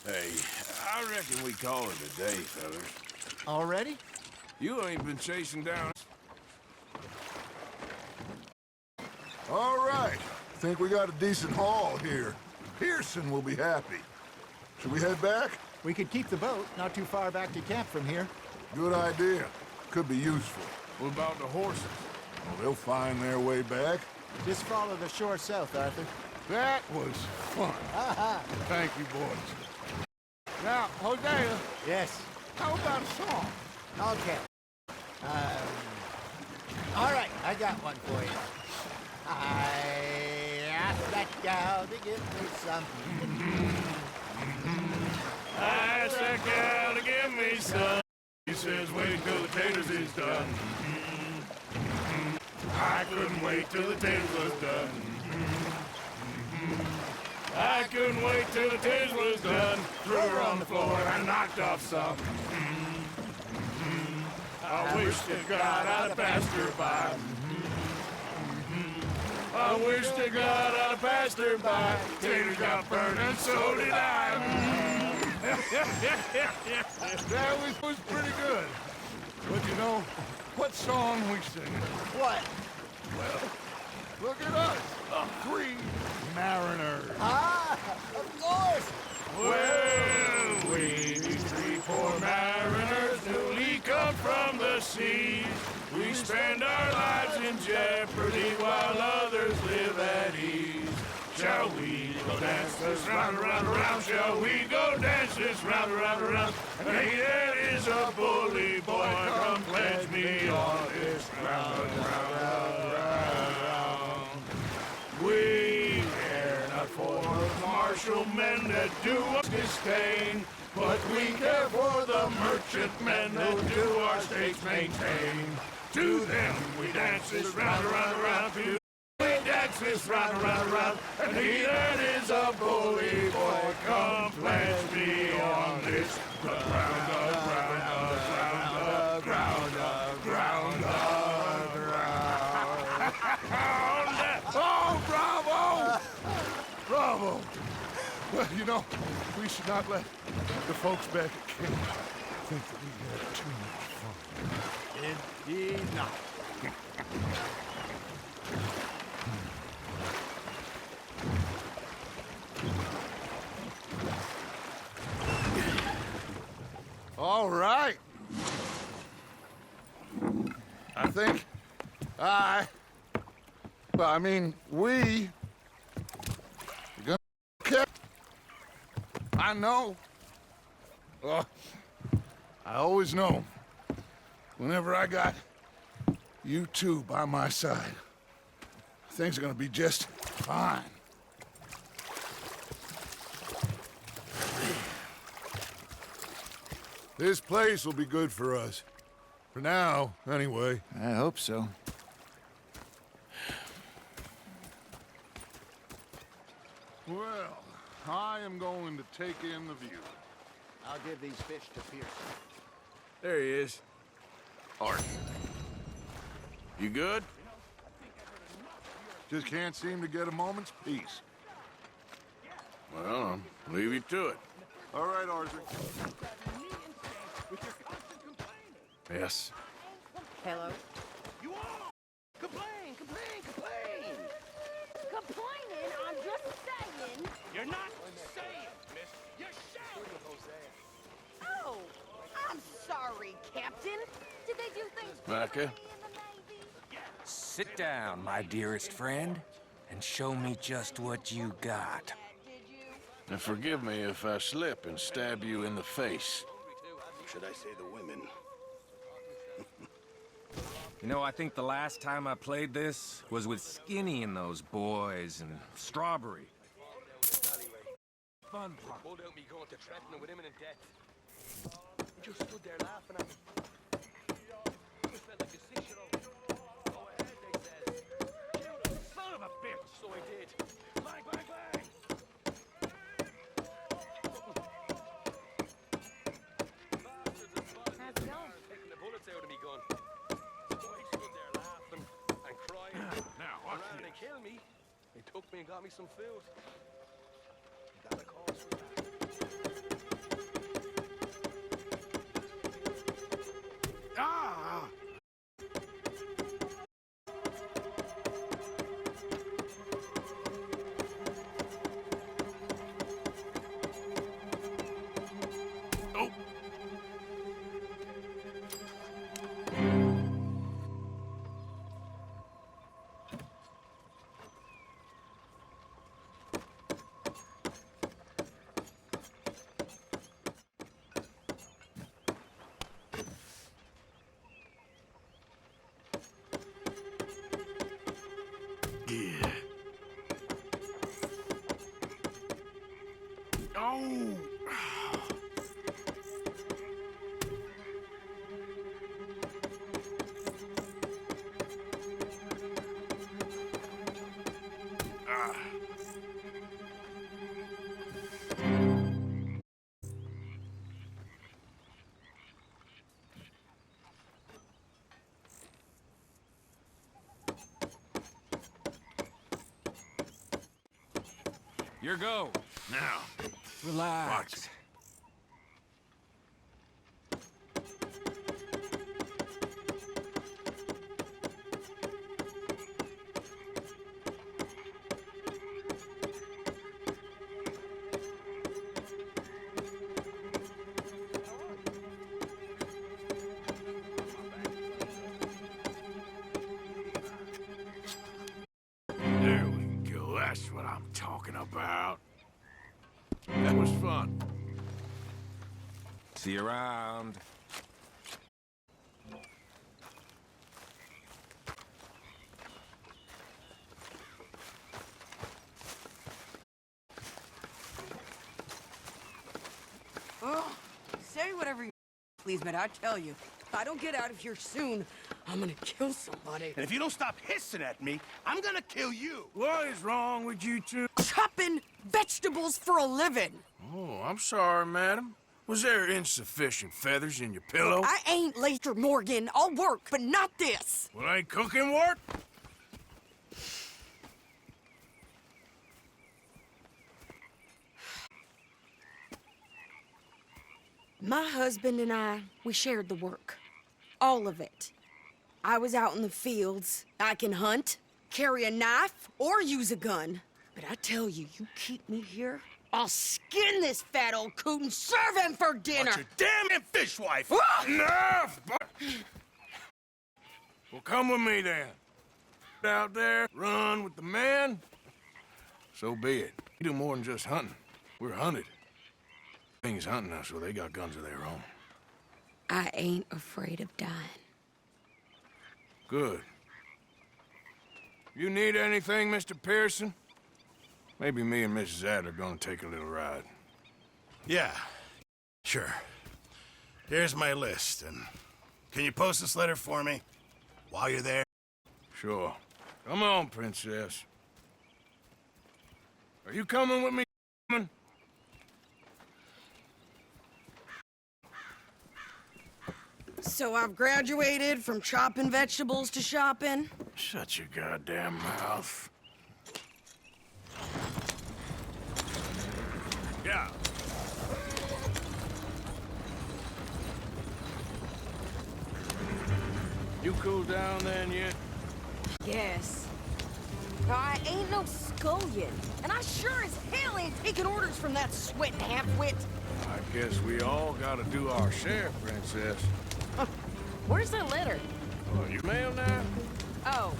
Hey, I reckon we call it a day, fellas. Already? You ain't been chasing down... All right. Think we got a decent haul here. Pearson will be happy. Should we head back? We could keep the boat not too far back to camp from here. Good idea. Could be useful. What about the horses? Well, they'll find their way back. Just follow the shore south, Arthur. That was fun. Thank you, boys. Now, Hosea. Yes. How about a song? Okay. All right, I got one for you. I asked that gal to give me some. I asked that gal to give me some. He says, wait till the taters is done. I couldn't wait till the taters was done. I couldn't wait till the taters was done. Threw her on the floor and I knocked off some. I wish to God I'd have passed her by. I wish to God I'd have passed her by. Taters got burned and so did I. That was pretty good. But you know, what song we singing? What? Well, look at us. 3 mariners. Ah, of course. Well, we be 3 poor mariners newly come from the seas. We spend our lives in jeopardy while others live at ease. Shall we go dance this round, around, around? Shall we go dance this round, around, around? Hey, there is a bully boy, come pledge me on this round, round, round, round. We care not for the martial men that do us disdain, but we care for the the merchantmen who do our states maintain. To them we dance this round, around, around. To we dance this round, around, around. And he that is a bully boy, come pledge me on this ground, ground, ground, ground, ground, ground. Oh, bravo! Bravo! Well, you know, we should not let the folks back at camp think that we had too much fun. Indeed not. All right. I think we are gonna care. I know. I always know. Whenever I got you two by my side, things are gonna be just fine. This place will be good for us. For now, anyway. I hope so. Well, I am going to take in the view. I'll give these fish to Pearson. There he is. Art. You good? Just can't seem to get a moment's peace. Well, I'll leave you to it. All right, Arthur. Yes. Hello? You all! Complain, complain, complain! Complaining? I'm just saying. You're not saying, miss. You're shouting! Oh, I'm sorry, Captain. Did they do things Micah? in the Navy? Sit down, my dearest friend, and show me just what you got. And forgive me if I slip and stab you in the face. Should I say the women? You know, I think the last time I played this was with Skinny and those boys and Strawberry. Fun part. Pulled out me going to threaten him with imminent death. He just stood there laughing at me. It felt like a 6-year-old. Go ahead, they says. Shoot him, son of a bitch! So I did. Bang, bang, bang! Bastards and buzzers taking the bullets out of me gun. So I stood there laughing and crying. Now, Rather than kill me, they took me and got me some food. Got a call for that. Ah! Oh! Yeah. Oh! Ah. Your go. Now, Relax. there we go. That's what I'm talking about. That was fun. See you around. Oh, say whatever you Please, man, I tell you, if I don't get out of here soon, I'm gonna kill somebody. And if you don't stop hissing at me, I'm gonna kill you. What is wrong with you two? Chopping vegetables for a living. Oh, I'm sorry, madam. Was there insufficient feathers in your pillow? I ain't Lester Morgan. I'll work, but not this. Well, ain't cooking work? My husband and I, we shared the work. All of it. I was out in the fields. I can hunt, carry a knife, or use a gun. But I tell you, you keep me here, I'll skin this fat old coot and serve him for dinner. But you damn fishwife! Ah! Enough! Well, come with me then. Out there, run with the men. So be it. We do more than just hunting. We're hunted. Things hunting us, so they got guns of their own. I ain't afraid of dying. Good. You need anything, Mr. Pearson? Maybe me and Mrs. Adler are gonna take a little ride. Yeah, sure. Here's my list, and can you post this letter for me while you're there? Sure. Come on, Princess. Are you coming with me, woman? So I've graduated from chopping vegetables to shopping? Shut your goddamn mouth. Yeah. You cooled down then yet? Yes. Now, I ain't no scullion, and I sure as hell ain't taking orders from that sweating half-wit. I guess we all gotta do our share, Princess. Where's that letter? Oh, you mail now? Oh,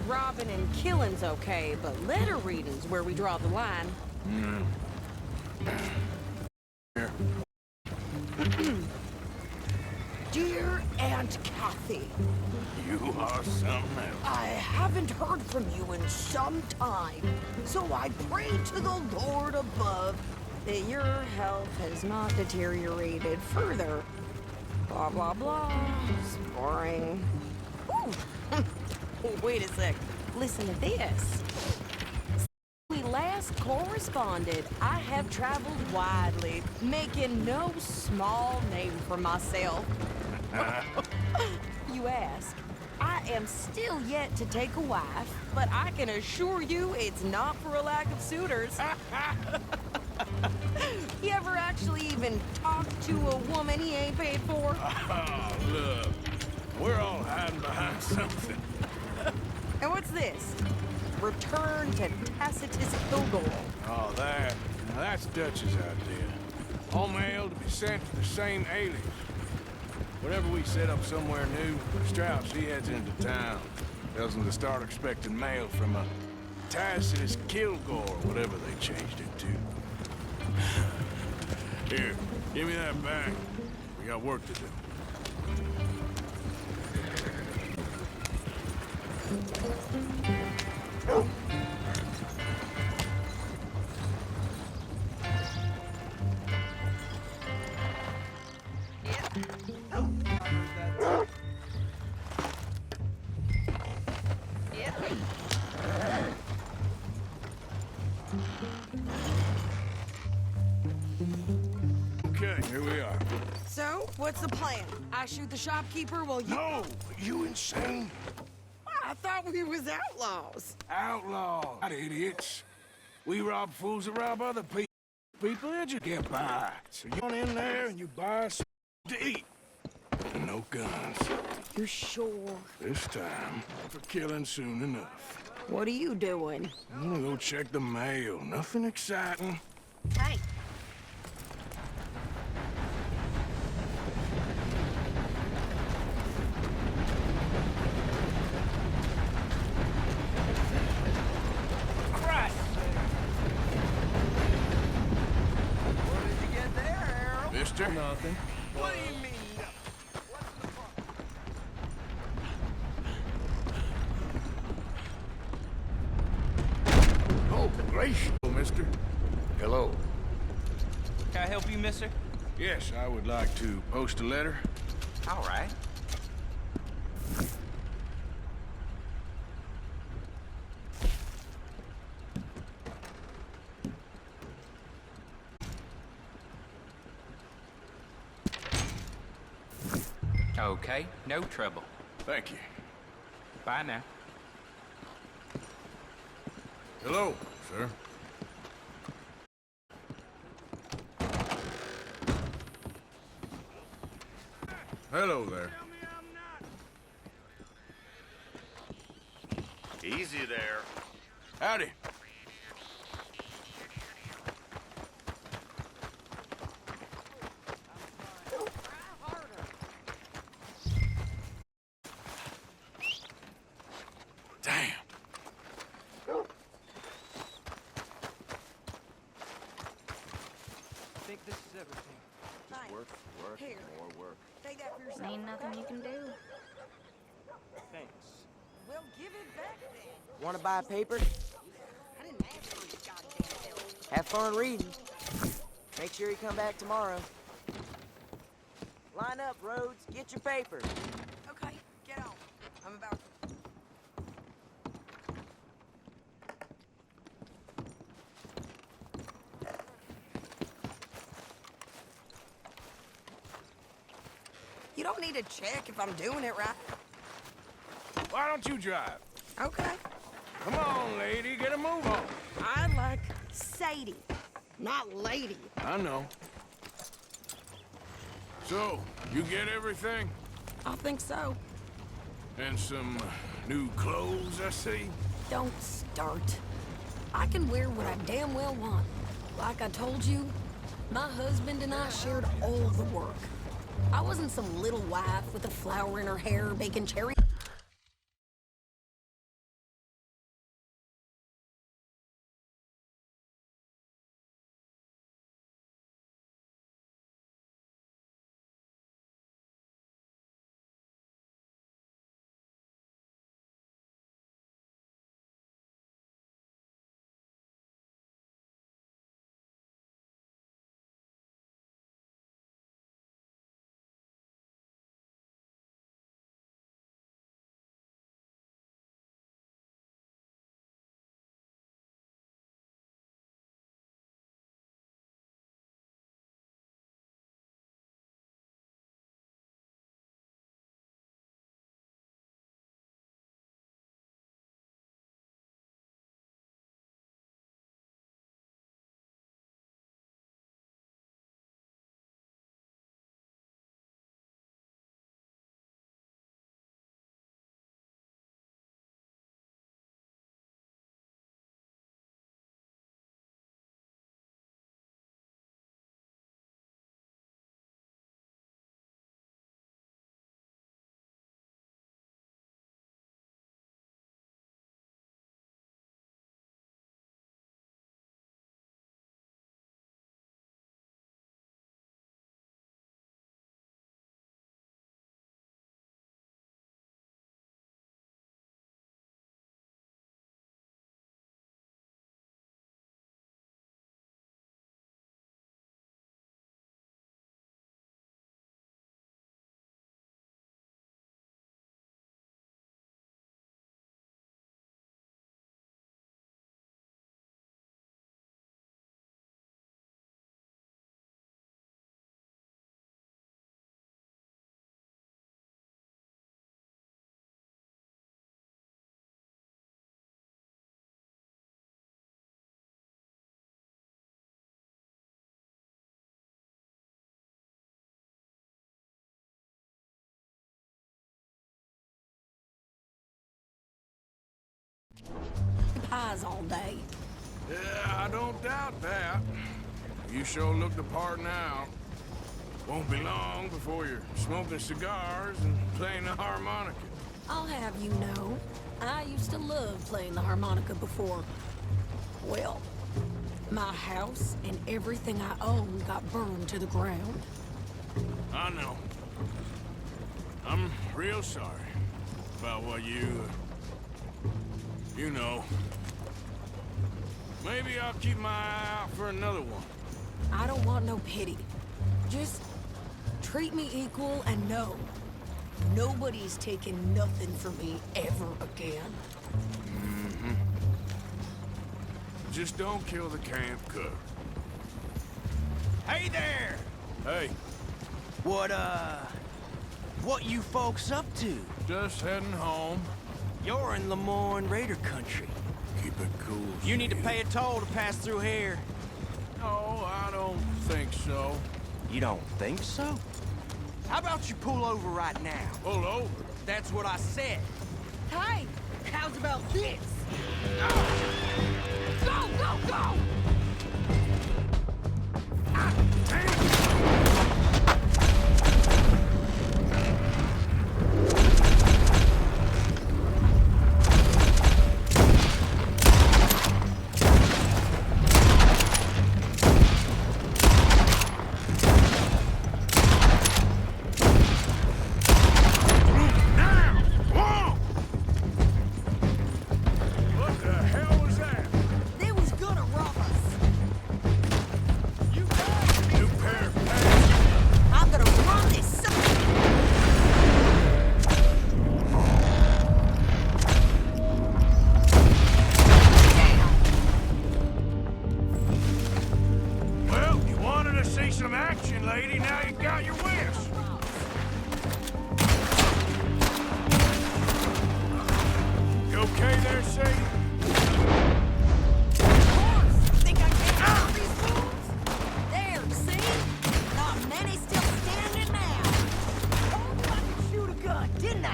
robbing and killing's okay, but letter reading's where we draw the line. Here. Dear Aunt Kathy, You are something else. I haven't heard from you in some time, so I pray to the Lord above that your health has not deteriorated further. Blah, blah, blah. It's boring. Ooh. Wait a sec. Listen to this. Since we last corresponded, I have traveled widely, making no small name for myself. You ask. I am still yet to take a wife, but I can assure you it's not for a lack of suitors. You ever actually even talk to a woman he ain't paid for? Oh, look. We're all hiding behind something. And what's this? Return to Tacitus Kilgore. Oh, that. Now that's Dutch's idea. All mail to be sent to the same alias. Whenever we set up somewhere new, Strauss, he heads into town. Tells them to start expecting mail from a Tacitus Kilgore, whatever they changed it to. Here, give me that back. We got work to do. Okay, here we are. So, what's the plan? I shoot the shopkeeper while you... No! You insane? I thought we was outlaws. Outlaws, not idiots. We rob fools that rob other people. People that just get by. So you run in there and you buy some to eat. And no guns. You sure? This time, for killing soon enough. What are you doing? I'm gonna go check the mail. Nothing exciting. Hey. Mister? Nothing. What do you mean? Oh, gracious, mister. Hello. Can I help you, mister? Yes, I would like to post a letter All right. Okay, no trouble. Thank you. Bye now. Hello, sir. Hello there. Easy there. Howdy. Damn. I think this is everything. Just work, Here. more work. Take that for yourself. Ain't nothing you can do. Thanks. Well, give it back then. Want to buy a paper? I didn't ask for your goddamn help. Have fun reading. Make sure you come back tomorrow. Line up, Rhodes. Get your paper. Okay, get on. I'm about to... You don't need to check if I'm doing it right. Why don't you drive? Okay. Come on, lady, get a move on. I like Sadie, not lady. I know. So, you get everything? I think so. And some new clothes, I see? Don't start. I can wear what I damn well want. Like I told you, my husband and I shared all the work. I wasn't some little wife with a flower in her hair baking cherry. Pies all day. Yeah, I don't doubt that. You sure look the part now. Won't be long before you're smoking cigars and playing the harmonica. I'll have you know, I used to love playing the harmonica before. Well, my house and everything I own got burned to the ground. I know. I'm real sorry about what you know. Maybe I'll keep my eye out for another one. I don't want no pity. Just treat me equal, and no, nobody's taking nothing from me ever again. Just don't kill the camp cook. Hey there! Hey, What you folks up to? just heading home. You're in Lemoyne Raider country. Keep it cool. You need to pay a toll to pass through here. No, I don't think so. You don't think so? How about you pull over right now? Pull over? That's what I said. Hey, how's about this? Go, go, go! What the hell was that? They was gonna rob us. You pair of pants. I'm gonna run this sucker. Well, you wanted to see some action, lady. Now you got your wish. You okay there, Sadie? Think I can't handle these fools? There, see? Not many still standing now. Told you I could shoot a gun, didn't I?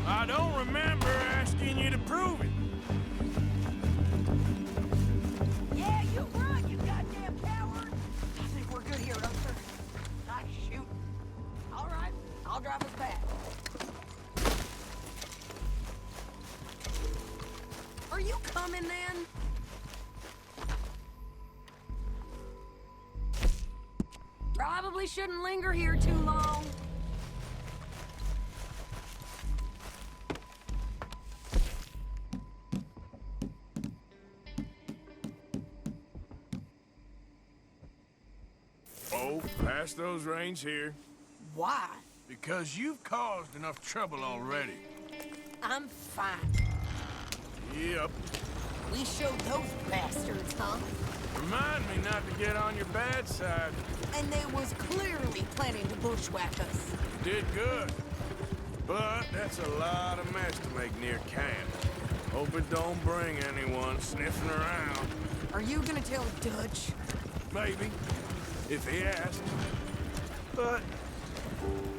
I don't remember asking you to prove it. Yeah, you run, you goddamn coward. I think we're good here, Arthur. Nice shoot. All right, I'll drive us back. Are you coming then? Probably shouldn't linger here too long. Oh, pass those reins here. Why? Because you've caused enough trouble already. I'm fine. Yep. We showed those bastards, huh? Remind me not to get on your bad side. And they was clearly planning to bushwhack us. Did good. But that's a lot of mess to make near camp. Hope it don't bring anyone sniffing around. Are you gonna tell Dutch? Maybe. If he asks. But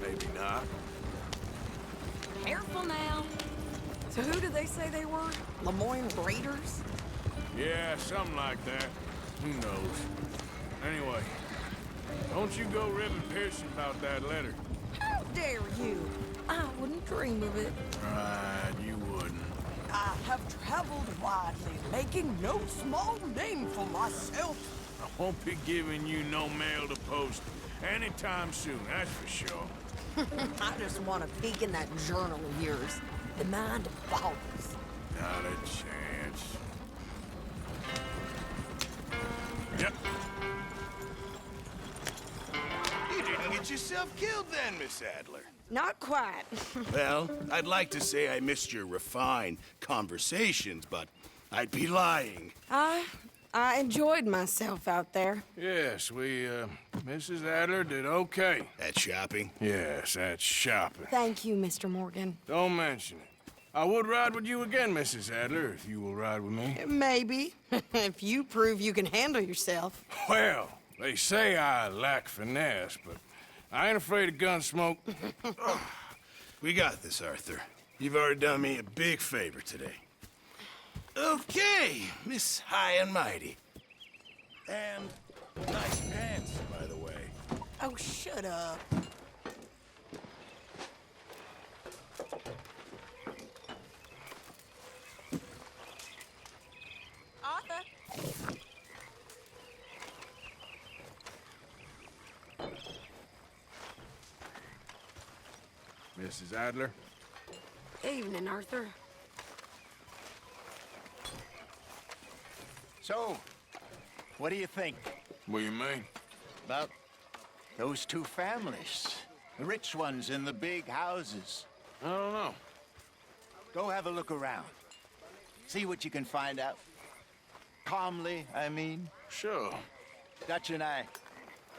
maybe not. Careful now. So who did they say they were? Lemoyne Raiders? Yeah, something like that. Who knows? Anyway, don't you go ribbing Pearson about that letter. How dare you? I wouldn't dream of it. Right, you wouldn't. I have traveled widely, making no small name for myself. I won't be giving you no mail to post anytime soon, that's for sure. I just want to peek in that journal of yours. The mind boggles. Not a chance. Yep. You didn't get yourself killed then, Miss Adler. Not quite. Well, I'd like to say I missed your refined conversations, but I'd be lying. I enjoyed myself out there. Yes, Mrs. Adler did okay. At shopping? Yes, that's shopping. Thank you, Mr. Morgan. Don't mention it. I would ride with you again, Mrs. Adler, if you will ride with me. Maybe. If you prove you can handle yourself. Well, they say I lack finesse, but I ain't afraid of gun smoke. We got this, Arthur. You've already done me a big favor today. Okay, Miss High and Mighty. And nice pants, by the way. Oh, shut up. Arthur. Mrs. Adler? Evening, Arthur. So, what do you think? What do you mean? About those two families? The rich ones in the big houses. I don't know. Go have a look around. See what you can find out. Calmly, I mean. Sure. Dutch and I,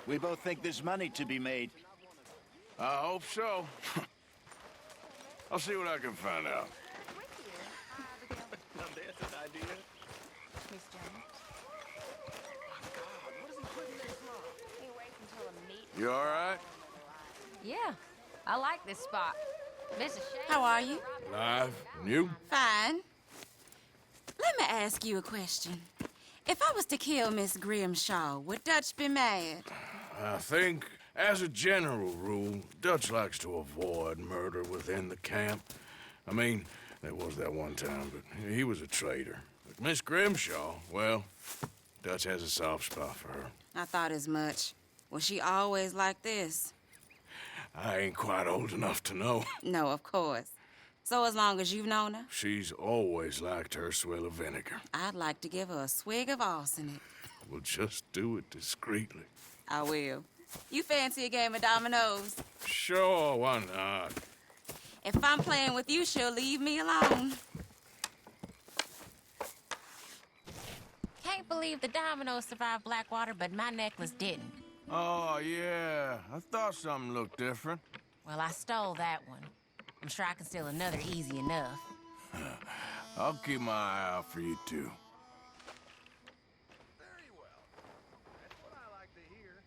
we both think there's money to be made. I hope so. I'll see what I can find out. You all right? Yeah, I like this spot. It's a shame. How are you? Alive. And you? Fine. Let me ask you a question. If I was to kill Miss Grimshaw, would Dutch be mad? I think, as a general rule, Dutch likes to avoid murder within the camp. I mean, there was that one time, but he was a traitor. But Miss Grimshaw, well, Dutch has a soft spot for her. I thought as much. Was she always like this? I ain't quite old enough to know. No, of course. So as long as you've known her? She's always liked her swill of vinegar. I'd like to give her a swig of arsenic. We'll just do it discreetly. I will. You fancy a game of dominoes? Sure, why not? If I'm playing with you, she'll leave me alone. Can't believe the dominoes survived Blackwater, but my necklace didn't. Oh, yeah. I thought something looked different. Well, I stole that one. I'm sure I can steal another easy enough. I'll keep my eye out for you, too. Very well. That's what I like to hear.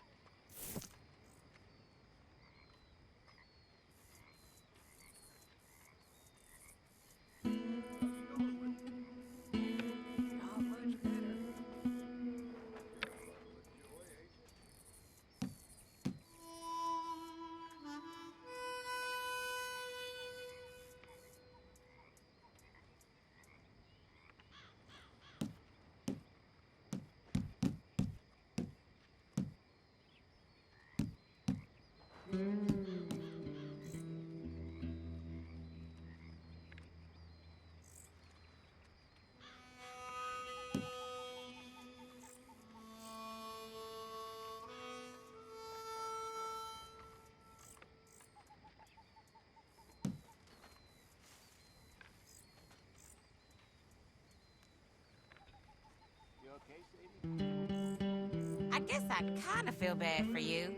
I guess I kind of feel bad for you.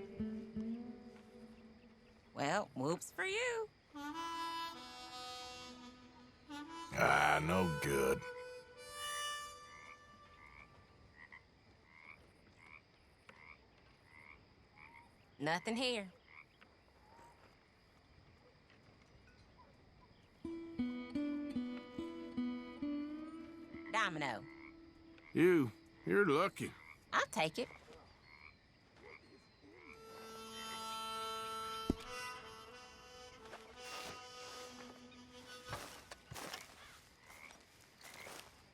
Well, whoops for you. Ah, no good. Nothing here. Domino. You're lucky. I'll take it.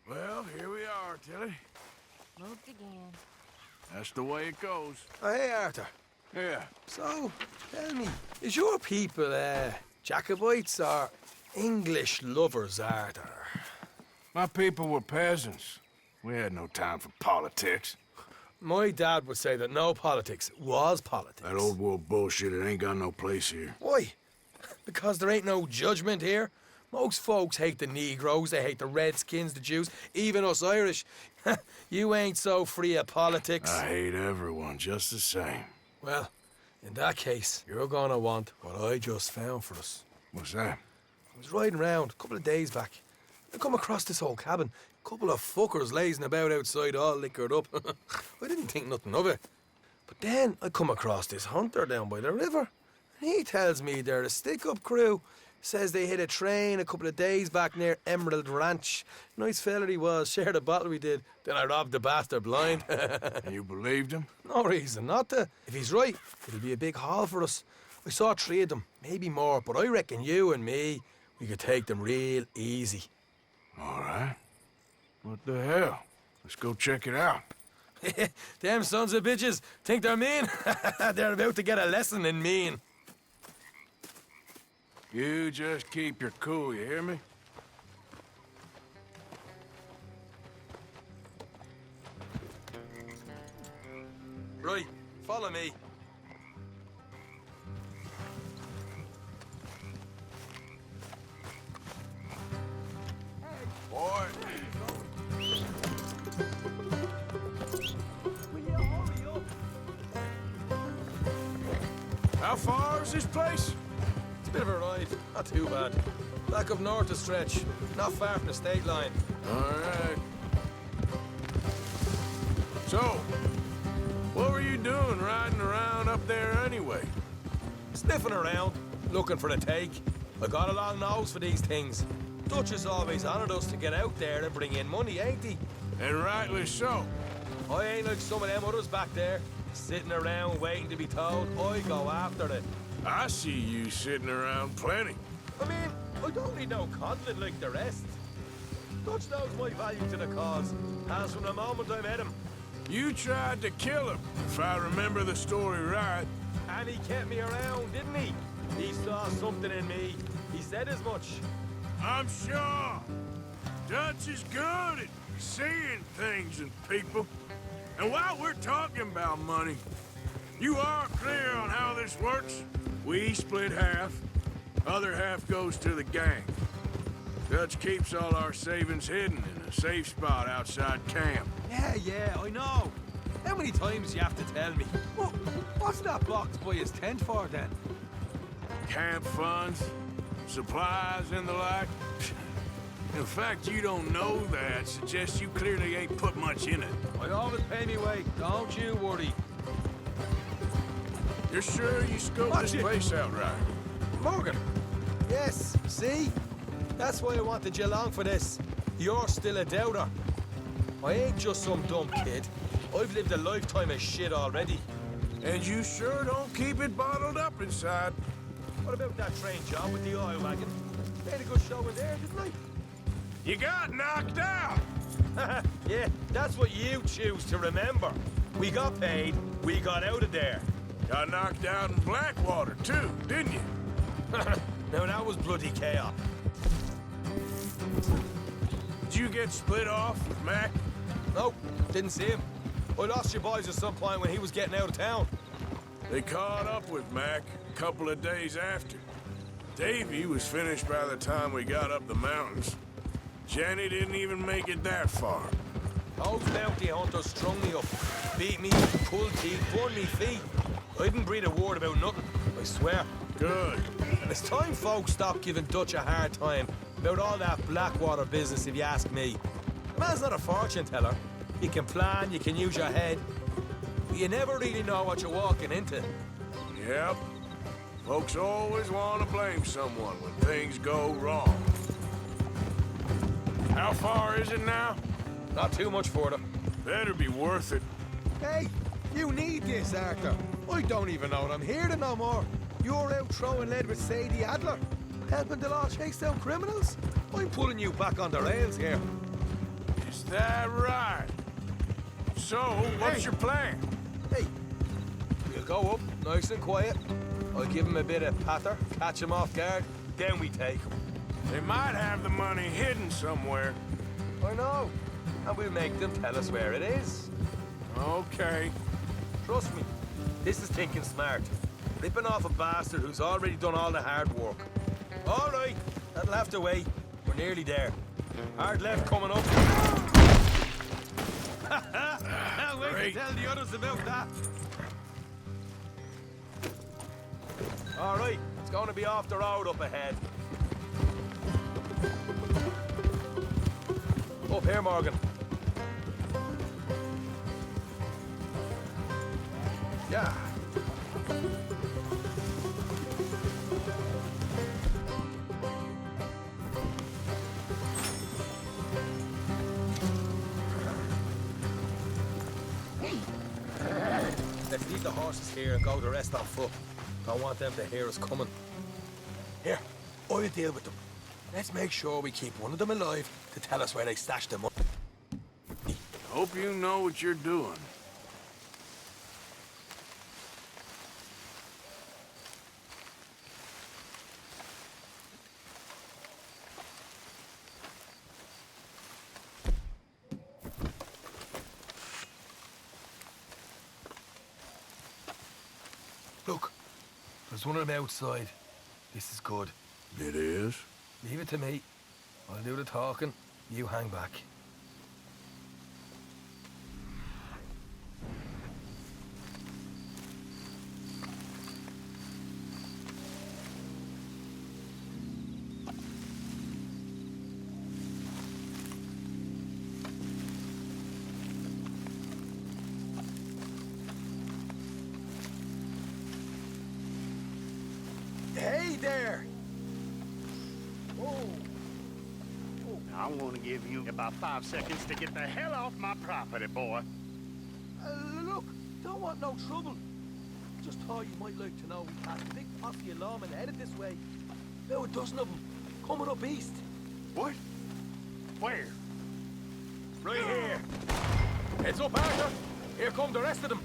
Well, here we are, Tilly. Moved again. That's the way it goes. Oh, hey, Arthur. Yeah. So, tell me, is your people, Jacobites or English lovers, Arthur? My people were peasants. We had no time for politics. My dad would say that no politics was politics. That old world bullshit, it ain't got no place here. Why? Because there ain't no judgment here? Most folks hate the Negroes, they hate the Redskins, the Jews, even us Irish. You ain't so free of politics. I hate everyone just the same. Well, in that case, you're gonna want what I just found for us. What's that? I was riding around a couple of days back. I come across this old cabin. A couple of fuckers lazing about outside all liquored up. I didn't think nothing of it. But then I come across this hunter down by the river. And he tells me they're a stick-up crew. Says they hit a train a couple of days back near Emerald Ranch. Nice fella he was, shared a bottle we did. Then I robbed the bastard blind. And you believed him? No reason not to. If he's right, it'll be a big haul for us. I saw 3 of them, maybe more, but I reckon you and me, we could take them real easy. All right. What the hell? Let's go check it out. Them sons of bitches think they're mean. They're about to get a lesson in mean. You just keep your cool, you hear me? Right, follow me. How's this place? It's a bit of a ride. Not too bad. Back up north a stretch. Not far from the state line. All right. So, what were you doing riding around up there anyway? Sniffing around, looking for a take. I got a long nose for these things. Dutch has always honored us to get out there and bring in money, ain't he? And rightly so. I ain't like some of them others back there, sitting around waiting to be told. I go after it. I see you sitting around plenty. I mean, I don't need no coddling like the rest. Dutch knows my value to the cause, as from the moment I met him. You tried to kill him, if I remember the story right. And he kept me around, didn't he? He saw something in me. He said as much. I'm sure. Dutch is good at seeing things in people. And while we're talking about money, you are clear on how this works? We split half. Other half goes to the gang. Dutch keeps all our savings hidden in a safe spot outside camp. Yeah, I know. How many times do you have to tell me? What's that box by his tent for, then? Camp funds, supplies, and the like. In fact, you don't know that suggests you clearly ain't put much in it. I always pay me way. Don't you worry. You're sure you scoped this place out right? Morgan. Yes, see? That's why I wanted you along for this. You're still a doubter. I ain't just some dumb kid. I've lived a lifetime of shit already. And you sure don't keep it bottled up inside. What about that train job with the oil wagon? Made a good show in there, didn't I? You got knocked out. Yeah, that's what you choose to remember. We got paid, we got out of there. Got knocked out in Blackwater, too, didn't you? Now, that was bloody chaos. Did you get split off with Mac? Nope, didn't see him. I lost your boys at some point when he was getting out of town. They caught up with Mac a couple of days after. Davy was finished by the time we got up the mountains. Jenny didn't even make it that far. Those bounty hunters strung me up, beat me, pulled teeth, burned me feet. I didn't breathe a word about nothing, I swear. Good. And it's time folks stop giving Dutch a hard time about all that Blackwater business, if you ask me. The man's not a fortune teller. You can plan, you can use your head, but you never really know what you're walking into. Yep. Folks always want to blame someone when things go wrong. How far is it now? Not too much further. Better be worth it. Hey, you need this, Arthur. I don't even know I'm here no more. You're out throwing lead with Sadie Adler, helping the law chase down criminals. I'm pulling you back on the rails here. Is that right? So, what's your plan? Hey, we'll go up, nice and quiet. I'll give him a bit of patter, catch him off guard, then we take him. They might have the money hidden somewhere. I know. And we'll make them tell us where it is. Okay. Trust me, this is thinking smart. Ripping off a bastard who's already done all the hard work. All right, that'll have to wait. We're nearly there. Hard left coming up. Can't wait to tell the others about that. All right, it's going to be off the road up ahead. Up here, Morgan. Yeah. Let's leave the horses here and go the rest on foot. Don't want them to hear us coming. Here, I'll deal with them. Let's make sure we keep one of them alive to tell us where they stashed the money. Hope you know what you're doing. Look, there's one of them outside. This is good. It is? Leave it to me. I'll do the talking. You hang back. I want to give you about 5 seconds to get the hell off my property, boy. Look, don't want no trouble. Just thought you might like to know we passed a big posse of lawmen headed this way. About a dozen of them, coming up east. What? Where? Right here. Heads up, Arthur. Here come the rest of them.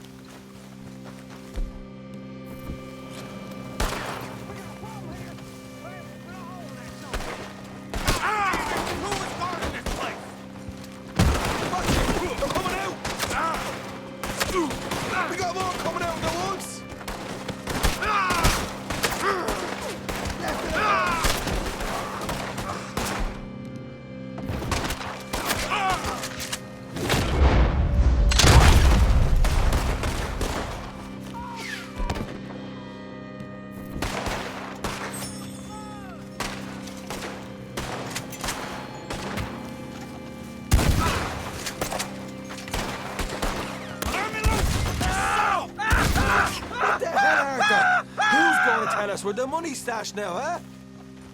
We got more coming out at once! Where the money's stashed now, huh?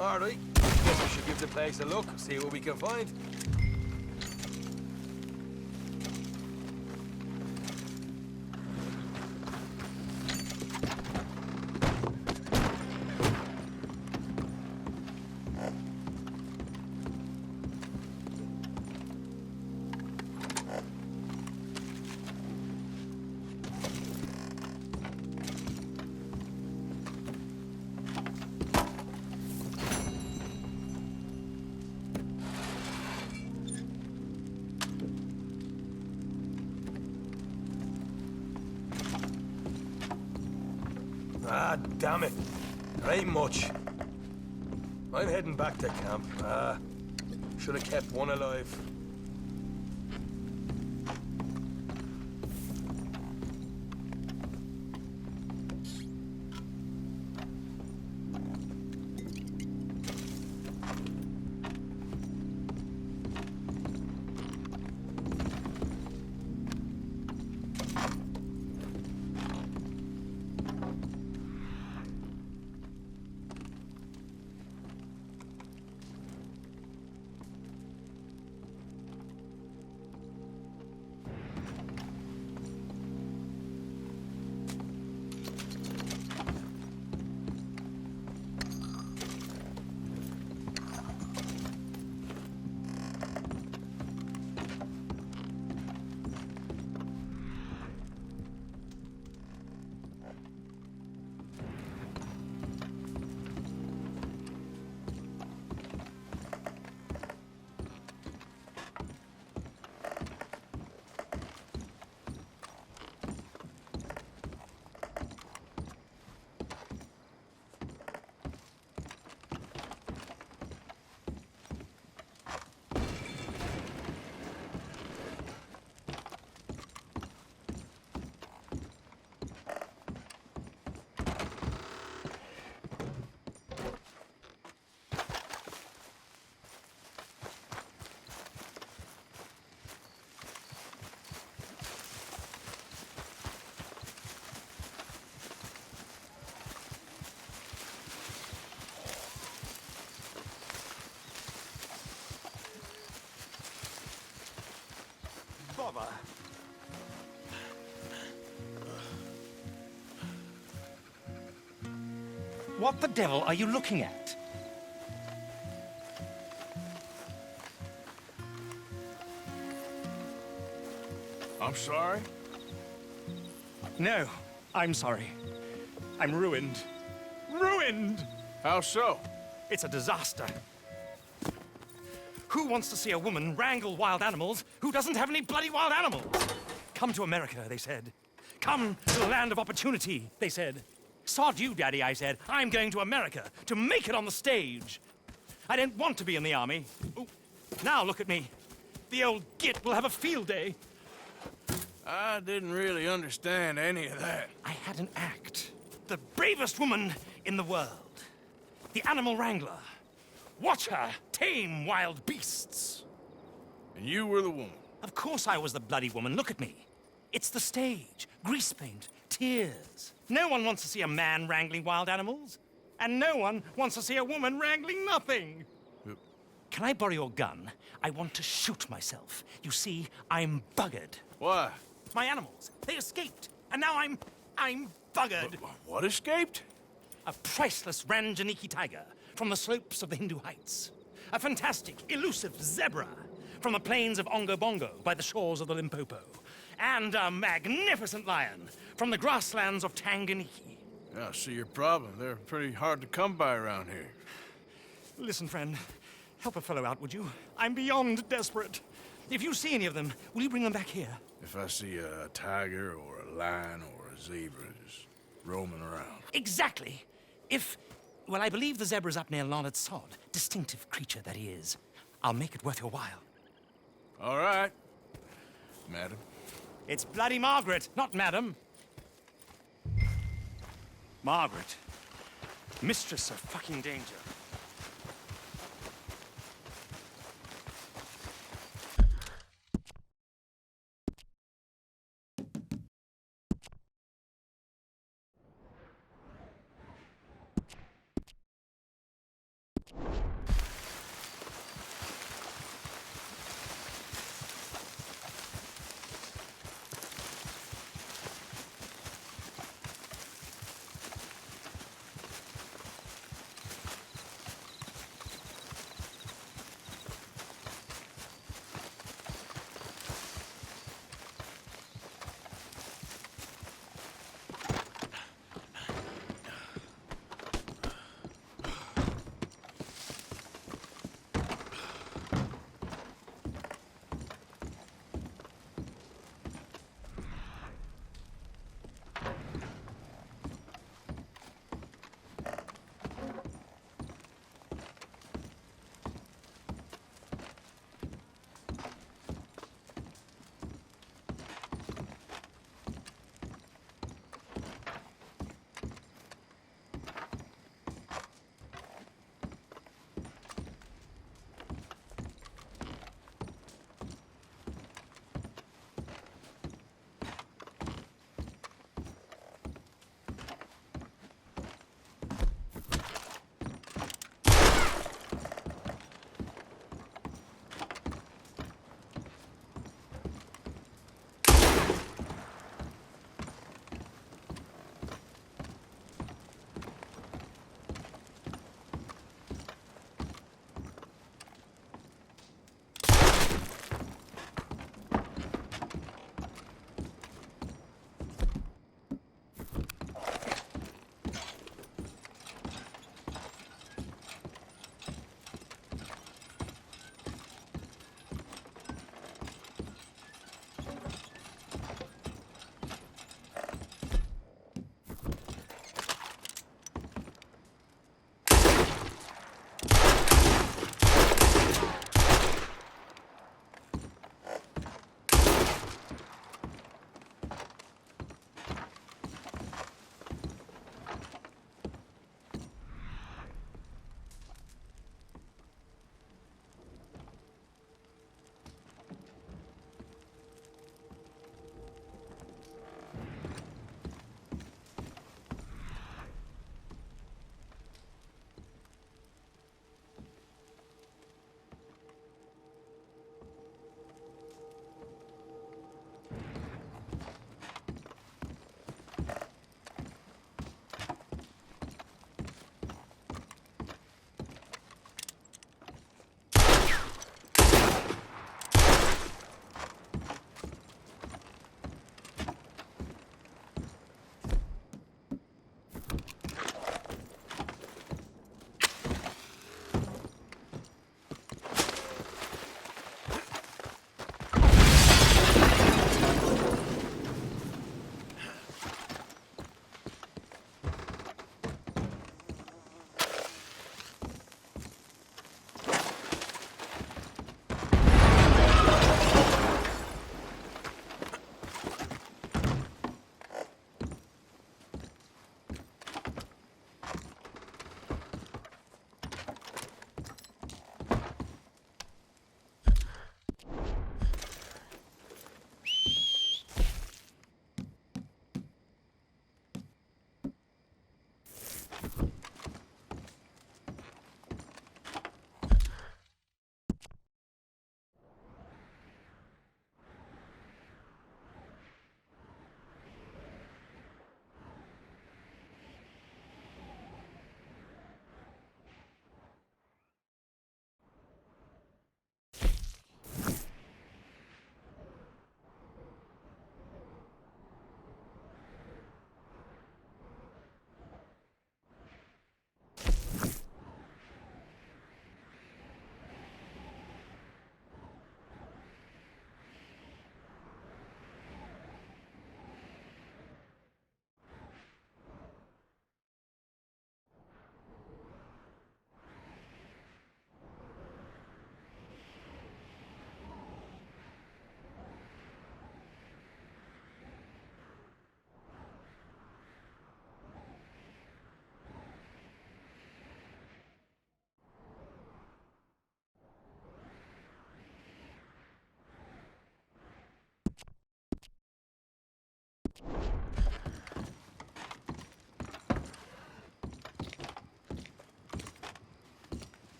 All right. Guess we should give the place a look, see what we can find. Ah, damn it. There ain't much. I'm heading back to camp. Should have kept one alive. Bother. What the devil are you looking at? I'm sorry? No, I'm sorry. I'm ruined. Ruined! How so? It's a disaster. Who wants to see a woman wrangle wild animals who doesn't have any bloody wild animals? Come to America, they said. Come to the land of opportunity, they said. Sod you, Daddy, I said. I'm going to America to make it on the stage. I don't want to be in the army. Ooh. Now look at me. The old git will have a field day. I didn't really understand any of that. I had an act. The bravest woman in the world. The animal wrangler. Watch her tame wild beasts. And you were the woman? Of course I was the bloody woman. Look at me. It's the stage. Grease paint. Tears. No one wants to see a man wrangling wild animals. And no one wants to see a woman wrangling nothing. Can I borrow your gun? I want to shoot myself. You see, I'm buggered. What? My animals, they escaped. And now I'm buggered. What escaped? A priceless Ranjaniki tiger from the slopes of the Hindu Heights. A fantastic, elusive zebra from the plains of Ongo Bongo by the shores of the Limpopo. And a magnificent lion from the grasslands of Tanganiki. Yeah, I see your problem. They're pretty hard to come by around here. Listen, friend, help a fellow out, would you? I'm beyond desperate. If you see any of them, will you bring them back here? If I see a tiger or a lion or a zebra just roaming around. Exactly. Well, I believe the zebra's up near Larned Sod. Distinctive creature that he is. I'll make it worth your while. All right, madam. It's bloody Margaret, not madam. Margaret. Mistress of fucking danger.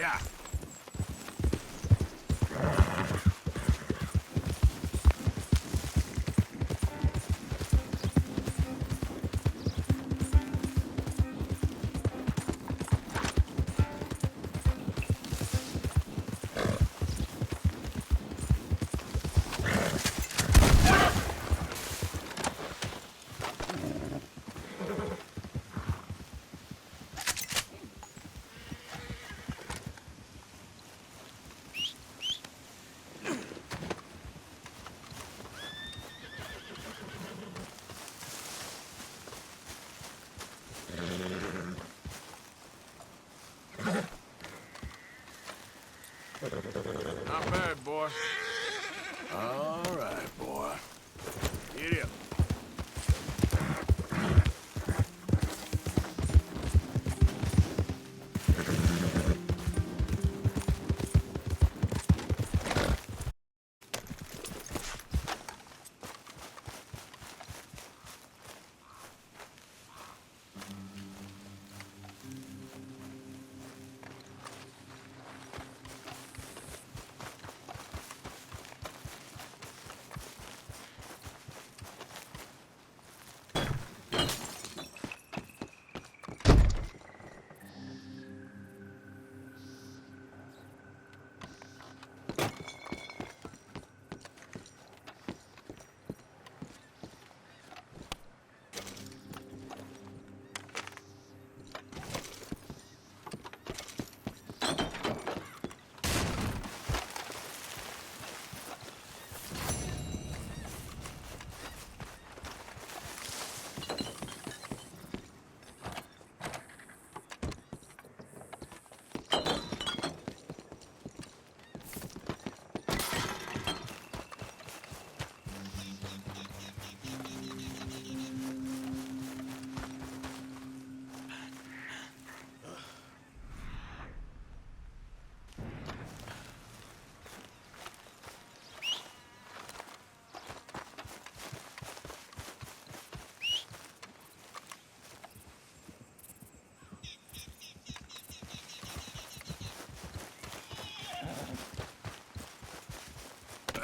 Yeah. Not bad, boy. All right, boy. Giddy up.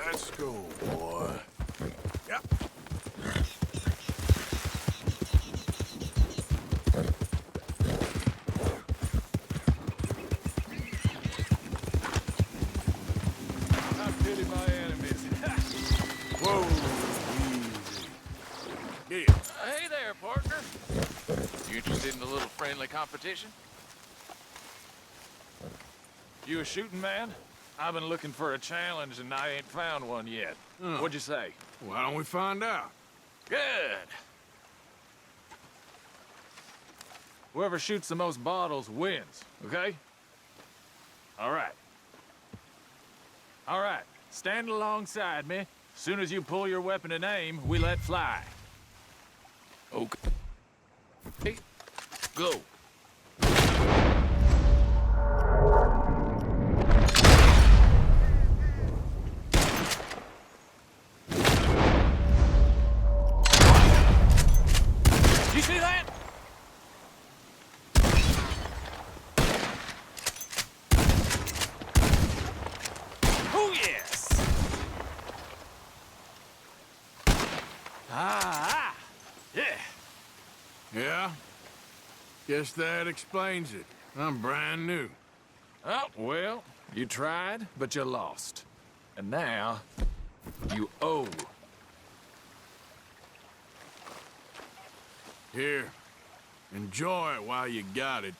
Let's go, boy. Yep. I pity my enemies. Whoa, easy. Get it. Hey there, partner. You interested in a little friendly competition? You a shooting man? I've been looking for a challenge and I ain't found one yet. What'd you say? Why don't we find out? Good. Whoever shoots the most bottles wins, okay? All right. All right, stand alongside me. Soon as you pull your weapon and aim, we let fly. Okay. Hey, go. You see that? Oh, yes! Yeah. Yeah? Guess that explains it. I'm brand new. Oh, well, you tried, but you lost. And now, you owe. Here, enjoy it while you got it.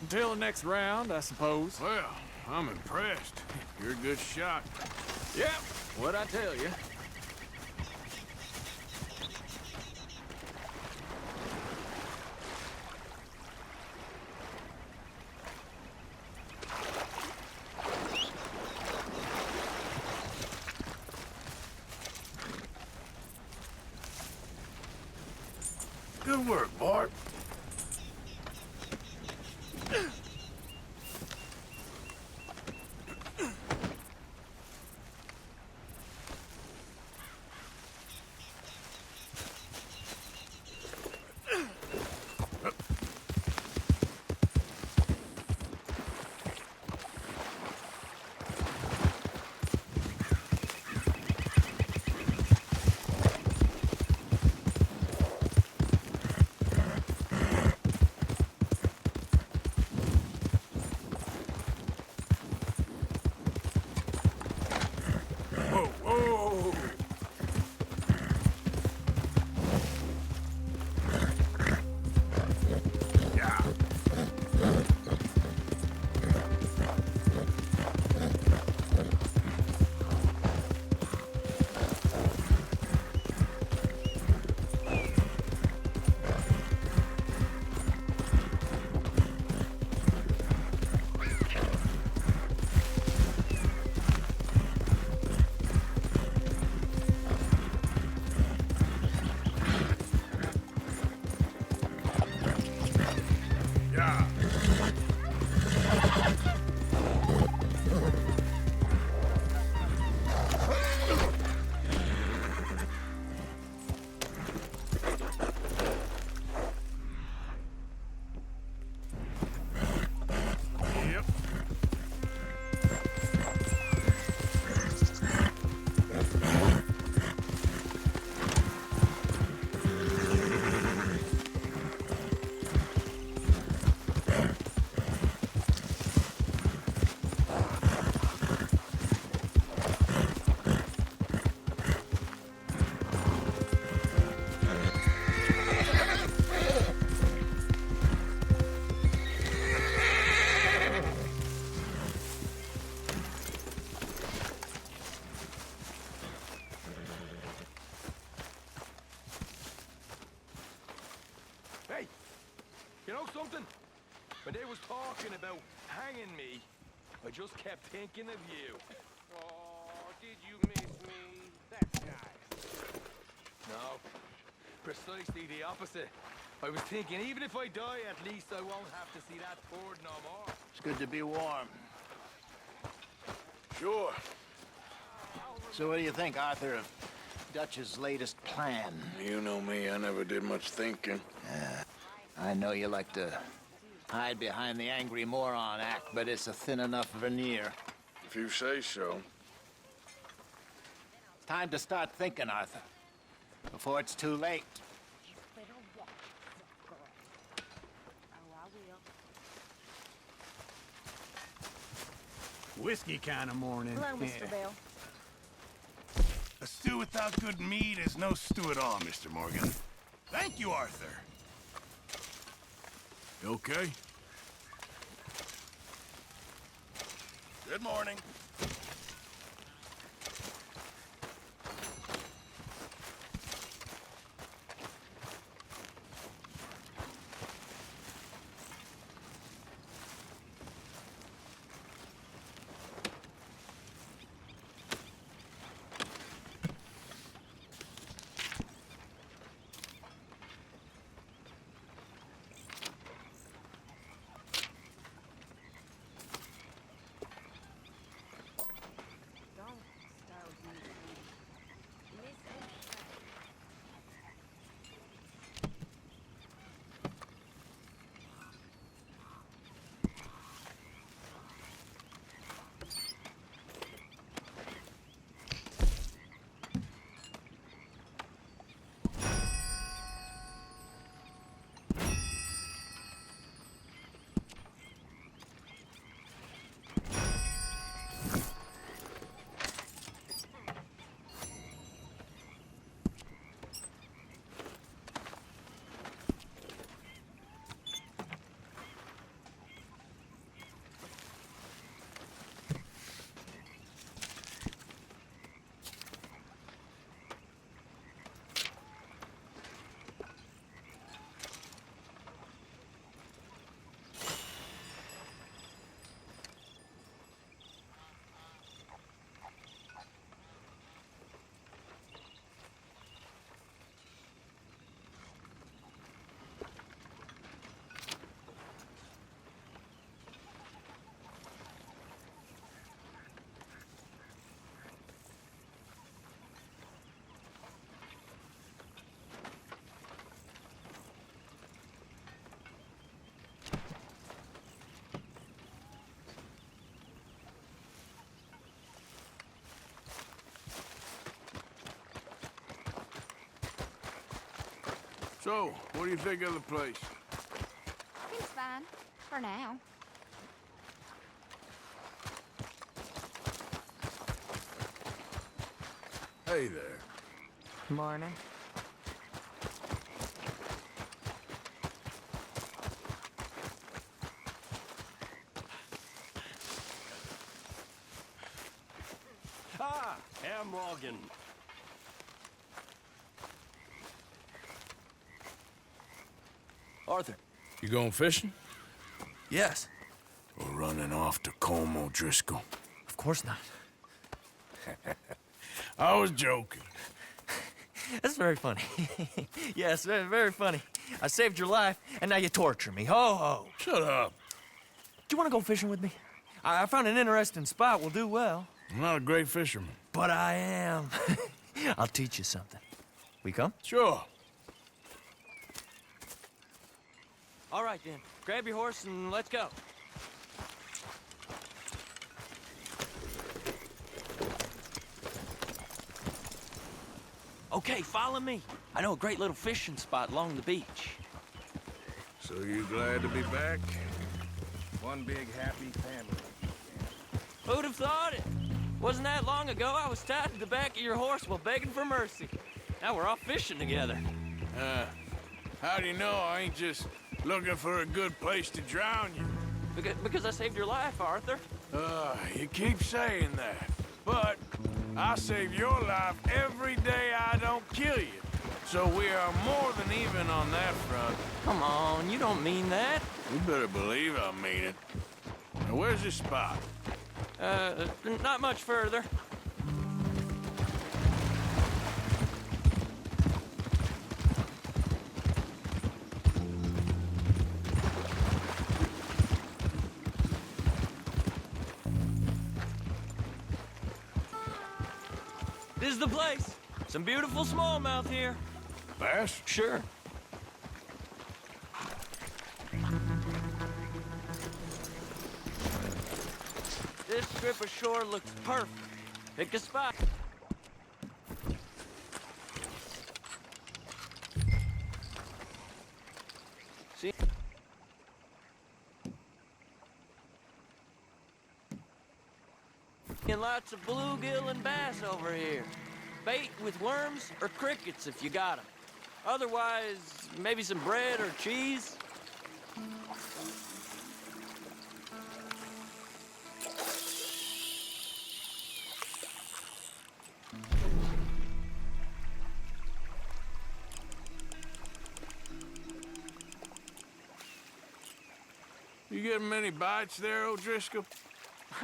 Until the next round, I suppose. Well, I'm impressed. You're a good shot. Yep, what'd I tell you? Good work, Bart. You know something? When they was talking about hanging me, I just kept thinking of you. Oh, did you miss me? That's nice. No, precisely the opposite. I was thinking, even if I die, at least I won't have to see that ford no more. It's good to be warm. Sure. So what do you think, Arthur, of Dutch's latest plan? You know me, I never did much thinking. I know you like to hide behind the angry moron act, but it's a thin enough veneer. If you say so. It's time to start thinking, Arthur, before it's too late. Whiskey kind of morning. Hello, Mr. Bell. A stew without good meat is no stew at all, Mr. Morgan. Thank you, Arthur. You okay? Good morning. So, what do you think of the place? Seems fine. For now. Hey there. Morning. Ah, Herr Morgan. Arthur. You going fishing? Yes. Or running off to Colm O'Driscoll? Of course not. I was joking. That's very funny. Yes, very funny. I saved your life, and now you torture me. Ho, ho. Shut up. Do you want to go fishing with me? I found an interesting spot. We'll do well. I'm not a great fisherman. But I am. I'll teach you something. We come? Sure. All right, then. Grab your horse and let's go. Okay, follow me. I know a great little fishing spot along the beach. So you glad to be back? One big happy family. Who'd have thought it? Wasn't that long ago I was tied to the back of your horse while begging for mercy. Now we're off fishing together. How do you know I ain't just looking for a good place to drown you? Because I saved your life, Arthur. You keep saying that. But I save your life every day I don't kill you. So we are more than even on on that front. Come on, you don't mean that. You better believe I mean it. Now, where's this spot? Not much further. This is the place. Some beautiful smallmouth here. Bass? Sure. This strip of shore looks perfect. Pick a spot. See? And lots of bluegill and bass over here. Bait with worms or crickets if you got them. Otherwise, maybe some bread or cheese. You getting many bites there, O'Driscoll?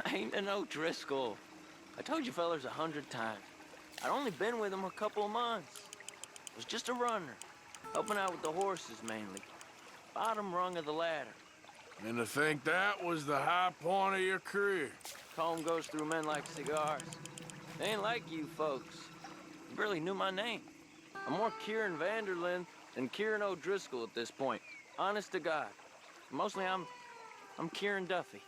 I ain't an O'Driscoll. I told you fellers 100 times. I'd only been with him a couple of months. Was just a runner, helping out with the horses mainly. Bottom rung of the ladder. And to think that was the high point of your career. Comb goes through men like cigars. They ain't like you folks. You barely knew my name. I'm more Kieran Vanderlyn than Kieran O'Driscoll at this point. Honest to God. Mostly I'm Kieran Duffy.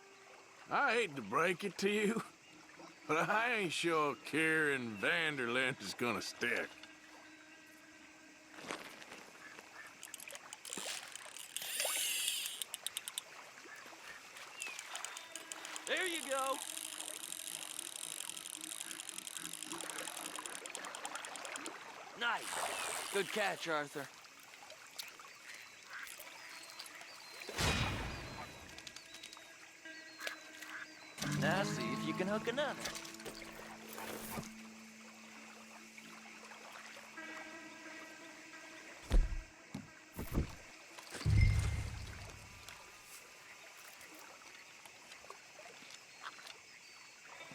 I hate to break it to you, but I ain't sure Kieran Vanderlyn is gonna stick. There you go. Nice. Good catch, Arthur. Now see if you can hook another.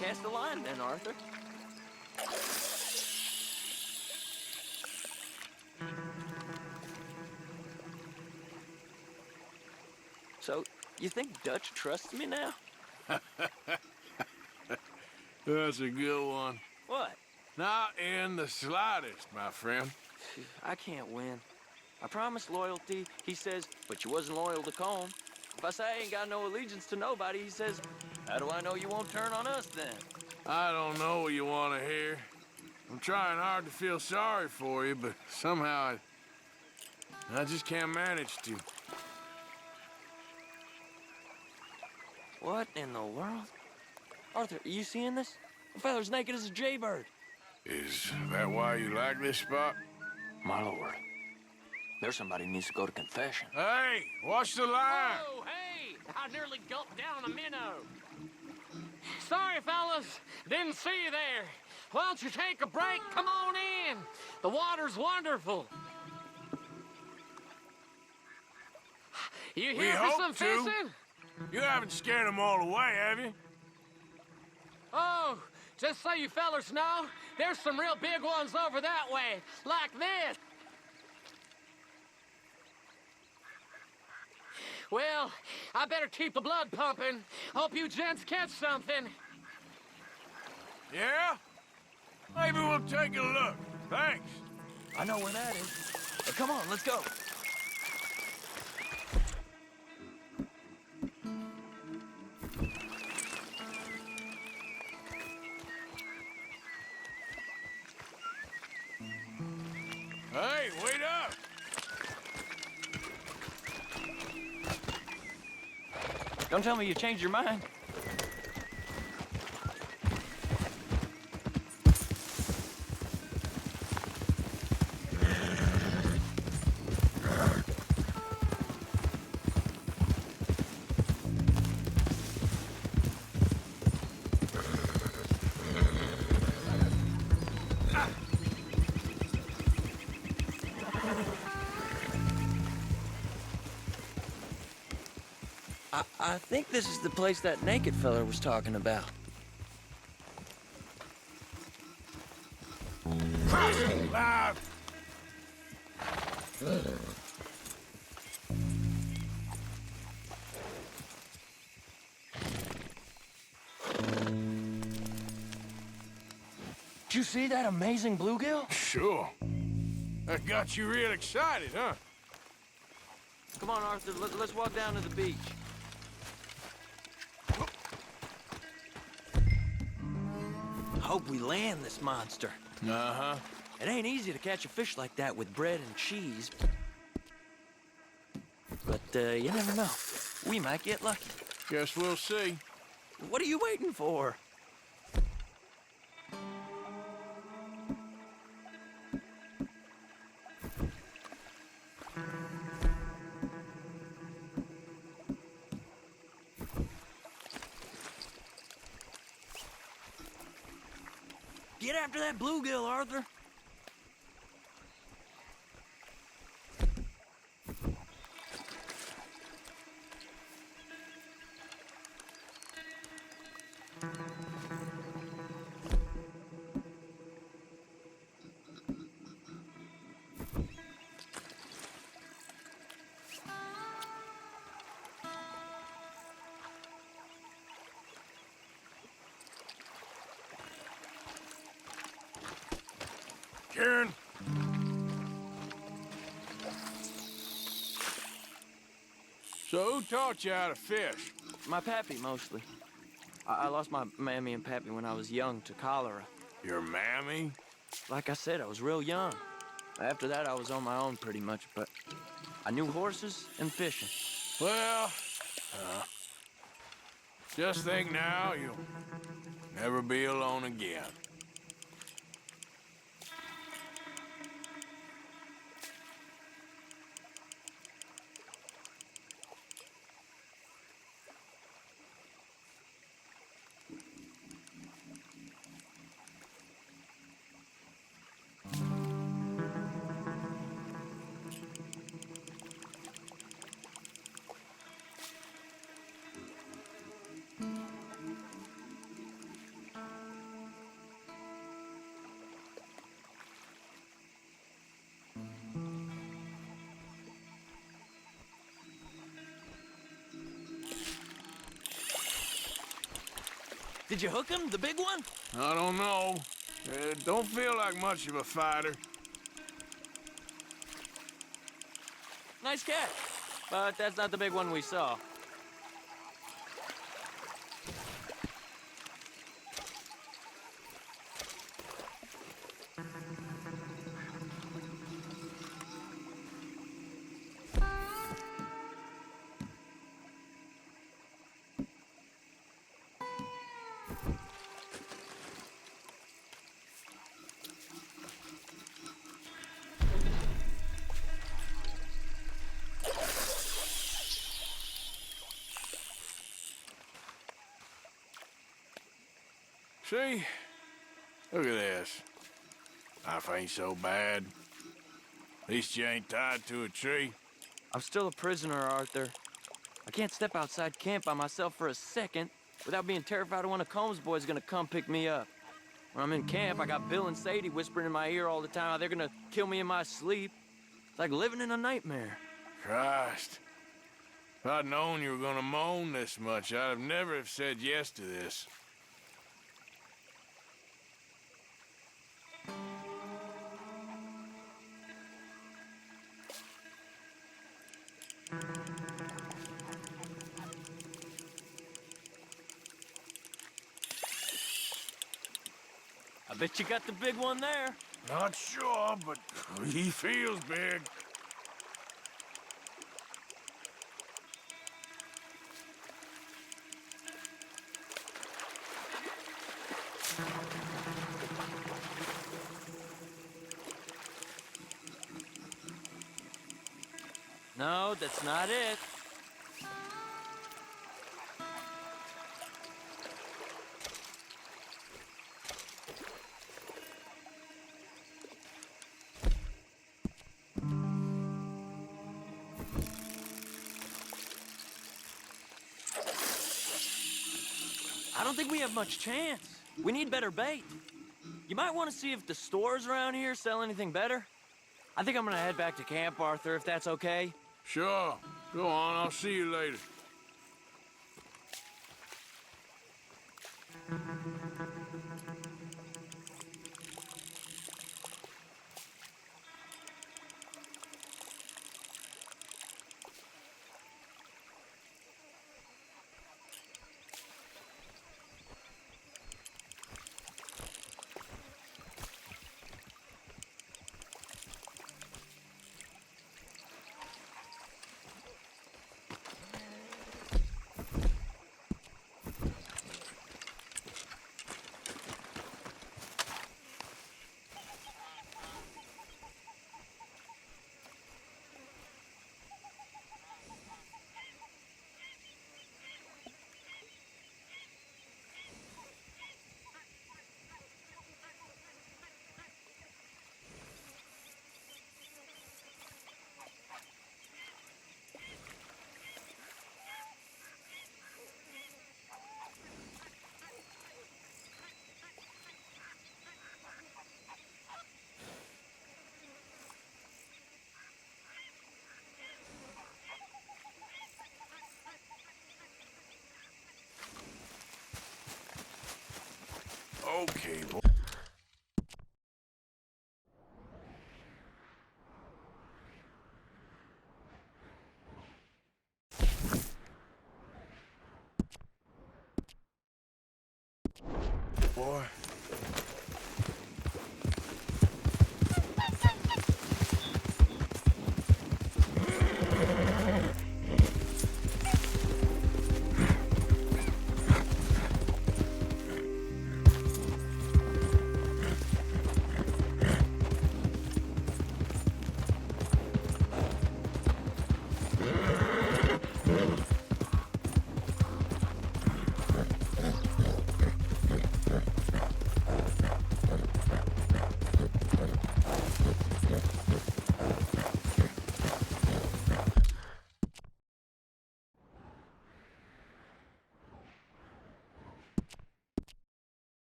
Cast the line then, Arthur. So, you think Dutch trusts me now? That's a good one. What? Not in the slightest, my friend. I can't win. I promised loyalty, he says, but you wasn't loyal to Colm. If I say I ain't got no allegiance to nobody, he says, how do I know you won't turn on us then? I don't know what you want to hear. I'm trying hard to feel sorry for you, but somehow I just can't manage to. What in the world? Arthur, are you seeing this? The fella's naked as a jaybird. Is that why you like this spot? My lord. There's somebody who needs to go to confession. Hey, watch the line! Oh, hey! I nearly gulped down a minnow. Sorry, fellas. Didn't see you there. Why don't you take a break? Come on in. The water's wonderful. You here for some fishing? You haven't scared them all away, have you? Oh, just so you fellers know, there's some real big ones over that way, like this. Well, I better keep the blood pumping. Hope you gents catch something. Yeah? Maybe we'll take a look. Thanks. I know where that is. Hey, come on, let's go. Hey, wait up! Don't tell me you changed your mind. I think this is the place that naked fella was talking about. Crossing live! Did you see that amazing bluegill? Sure. That got you real excited, huh? Come on, Arthur, let's walk down to the beach. Hope we land this monster. Uh-huh. It ain't easy to catch a fish like that with bread and cheese. But you never know. We might get lucky. Guess we'll see. What are you waiting for? Get after that bluegill, Arthur. Karen. So who taught you how to fish? My pappy, mostly. I lost my mammy and pappy when I was young to cholera. Your mammy? Like I said, I was real young. After that, I was on my own pretty much, but I knew horses and fishing. Well, just think now, you'll never be alone again. Did you hook him, the big one? I don't know. Don't feel like much of a fighter. Nice catch. But that's not the big one we saw. See? Look at this. Life ain't so bad. At least you ain't tied to a tree. I'm still a prisoner, Arthur. I can't step outside camp by myself for a second without being terrified of one of Combs' boys gonna come pick me up. When I'm in camp, I got Bill and Sadie whispering in my ear all the time how they're gonna kill me in my sleep. It's like living in a nightmare. Christ. If I'd known you were gonna moan this much, I'd have never have said yes to this. I bet you got the big one there. Not sure, but he feels big. No, that's not it. I don't think we have much chance. We need better bait. You might want to see if the stores around here sell anything better. I think I'm gonna head back to camp, Arthur, if that's okay. Sure. Go on, I'll see you later. Okay, boy. Boy.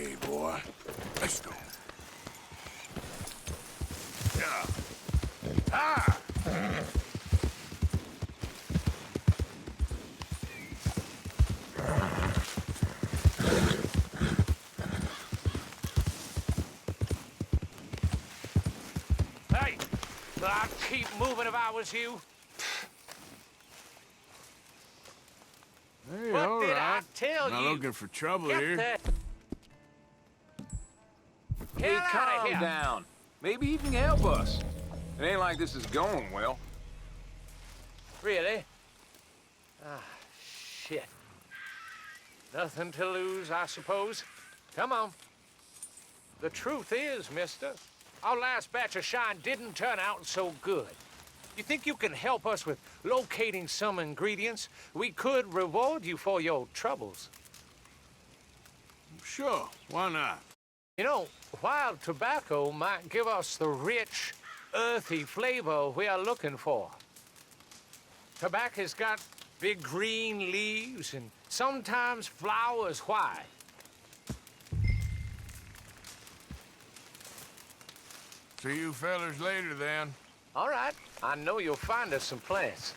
Okay, boy. Let's go. Yeah. Ah! Hey, I'd keep moving if I was you. Hey, What all did I right. tell Not you? looking for trouble Get here. that Hey, hell outta calm here. down. Maybe you can help us. It ain't like this is going well. Really? Ah, shit. Nothing to lose, I suppose. Come on. The truth is, mister, our last batch of shine didn't turn out so good. You think you can help us with locating some ingredients? We could reward you for your troubles. Sure, why not? You know, wild tobacco might give us the rich, earthy flavor we are looking for. Tobacco's got big green leaves and sometimes flowers white. See you fellers later, then. All right, I know you'll find us some plants.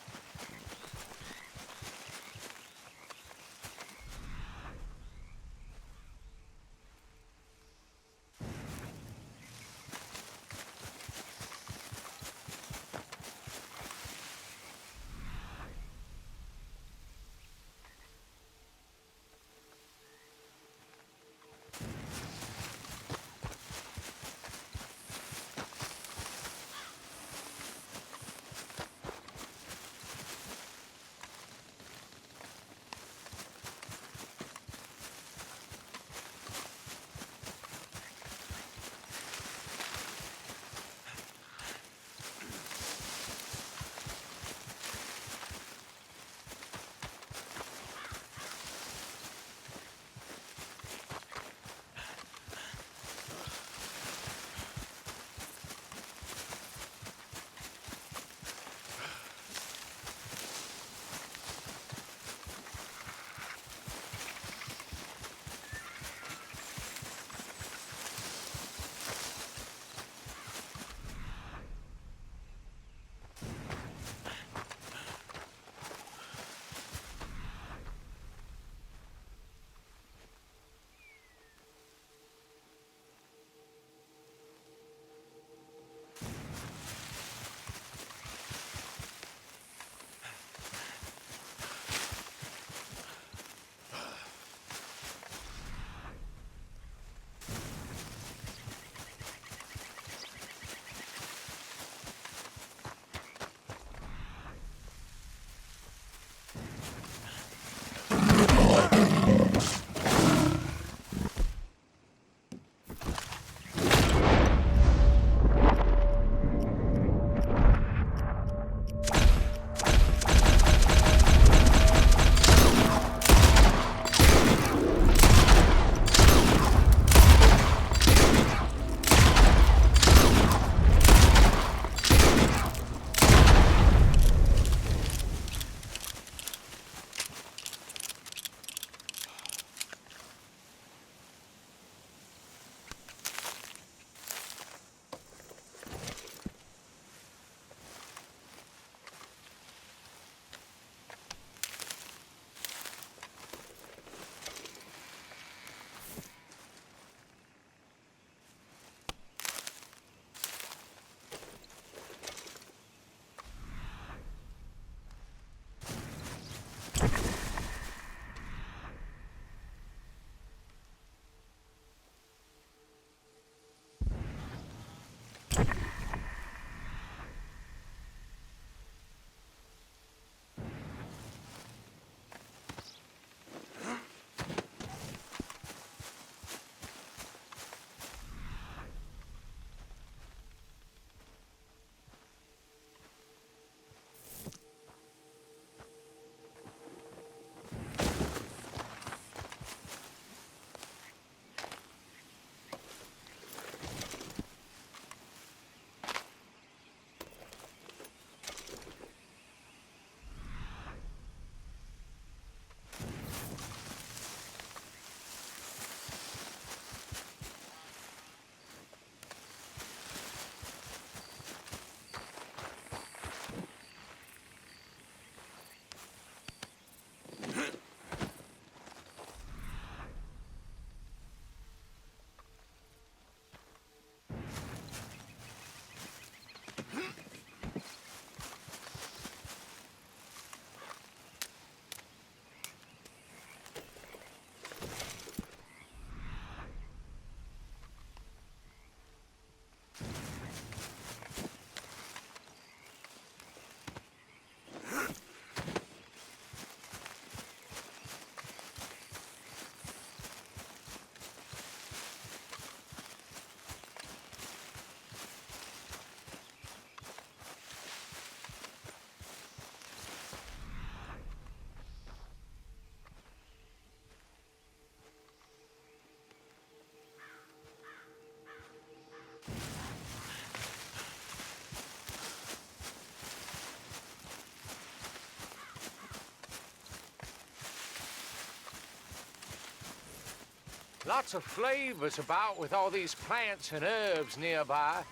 Lots of flavors about with all these plants and herbs nearby.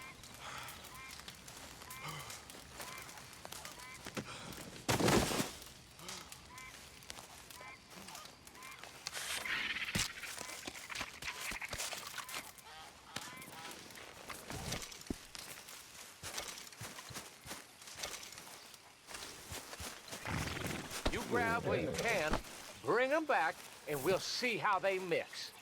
You grab what you can, bring them back, and we'll see how they mix.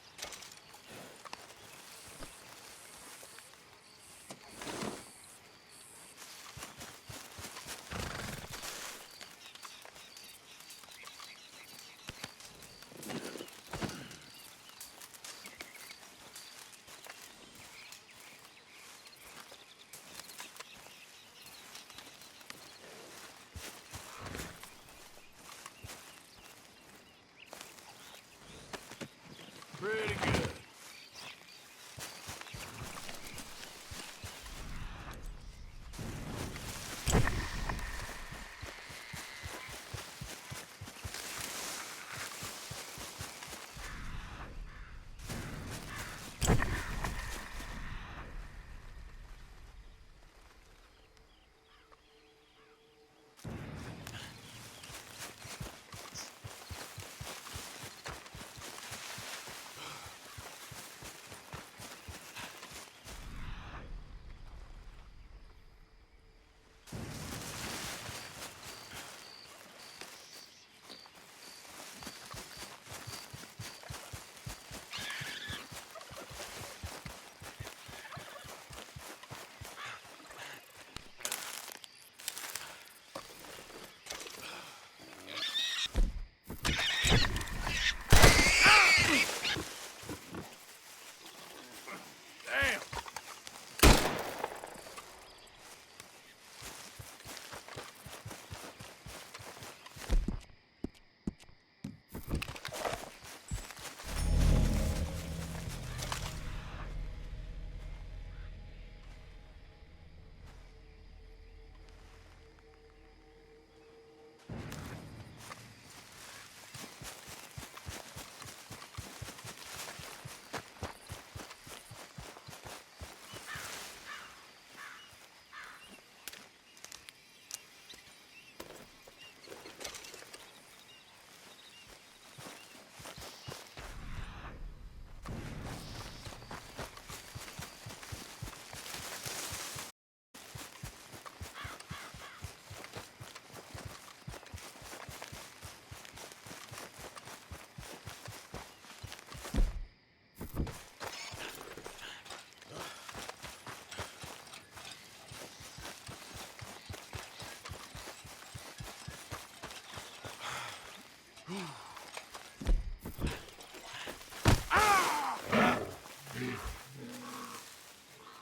Pretty good.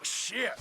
Shit!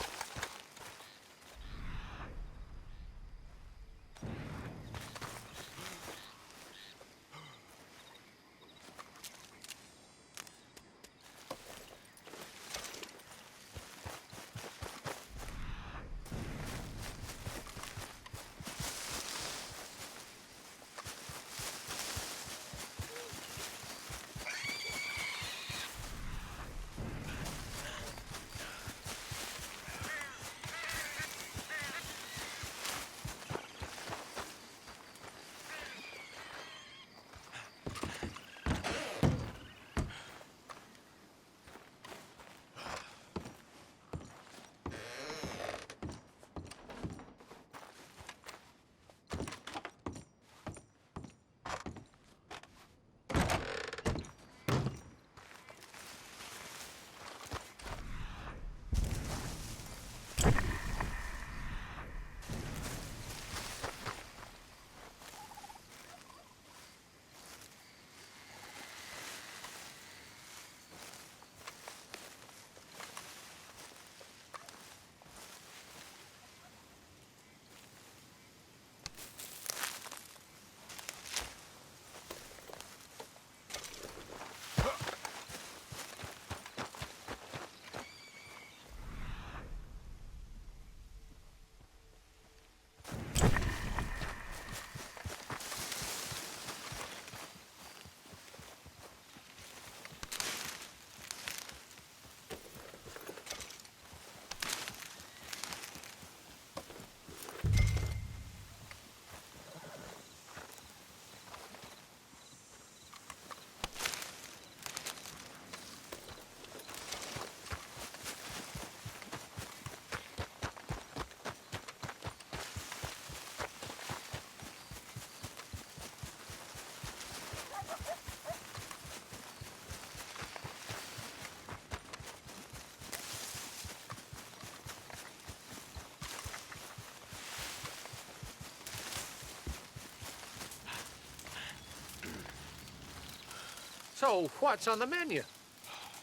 So, what's on the menu?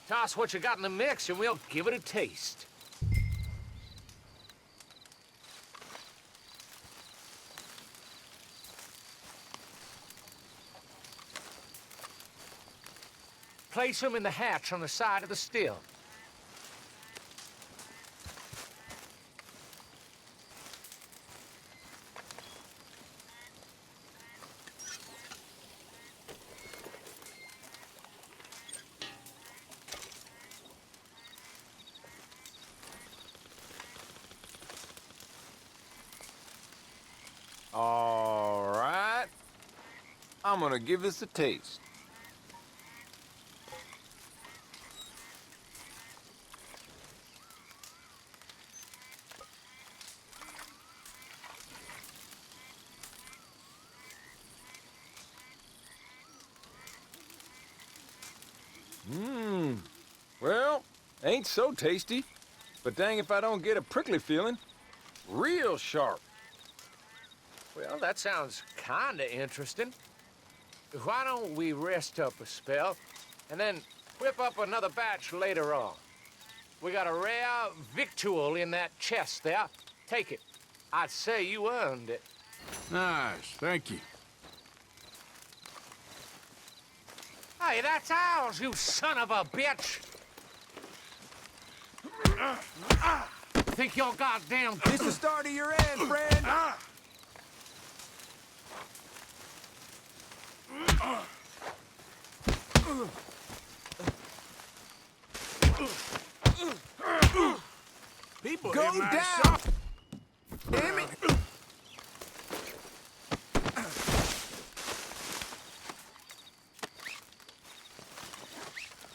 Toss what you got in the mix and we'll give it a taste. Place them in the hatch on the side of the still. All right. I'm gonna give this a taste. Well, ain't so tasty. But dang if I don't get a prickly feeling. Real sharp. Well, that sounds kinda interesting. Why don't we rest up a spell, and then whip up another batch later on? We got a rare victual in that chest there. Take it. I'd say you earned it. Nice, thank you. Hey, that's ours, you son of a bitch! Think you're goddamn... It's the start of your end, friend! People Go in my down! shop. Damn it!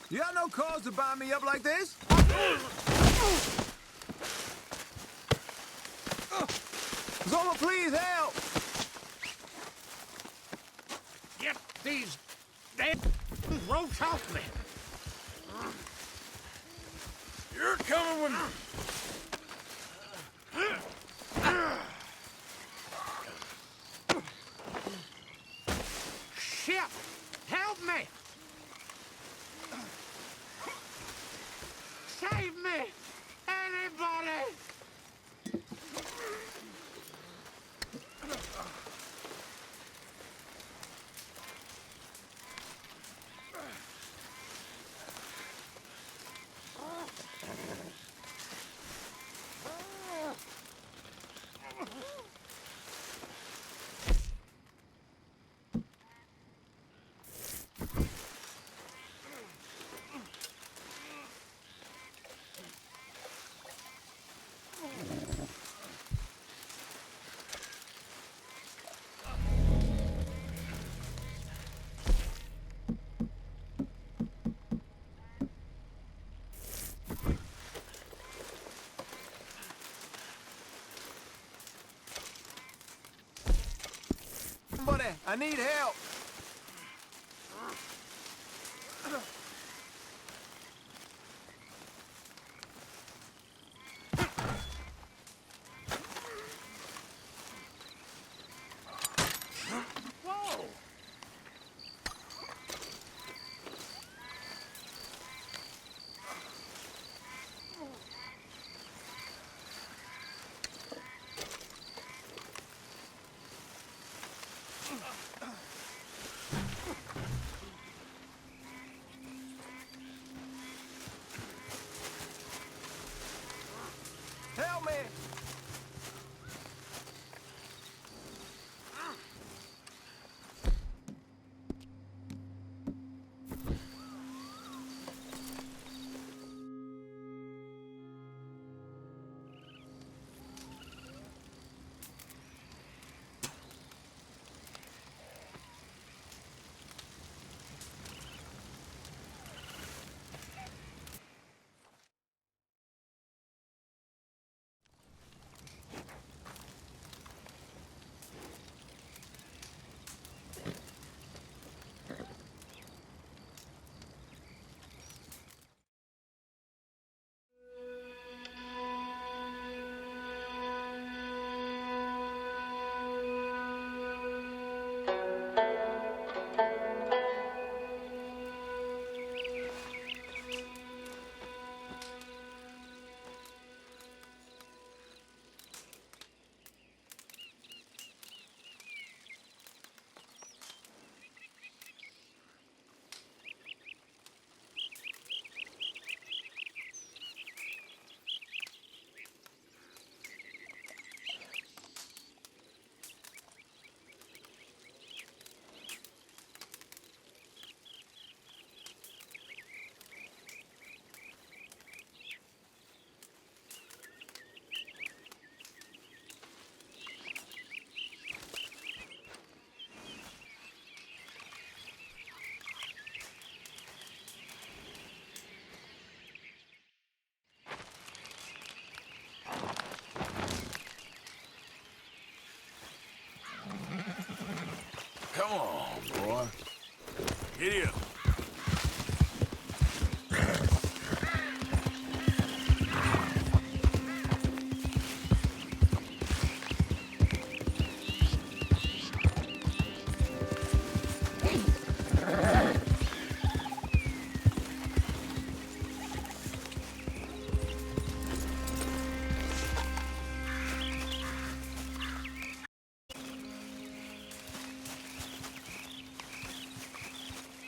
You got no cause to bind me up like this? Someone please help! Get these damn ropes off me! You're coming with me! Shit! Help me! Save me! Anybody! Somebody, I need help! Whoa! Help me! Giddy up.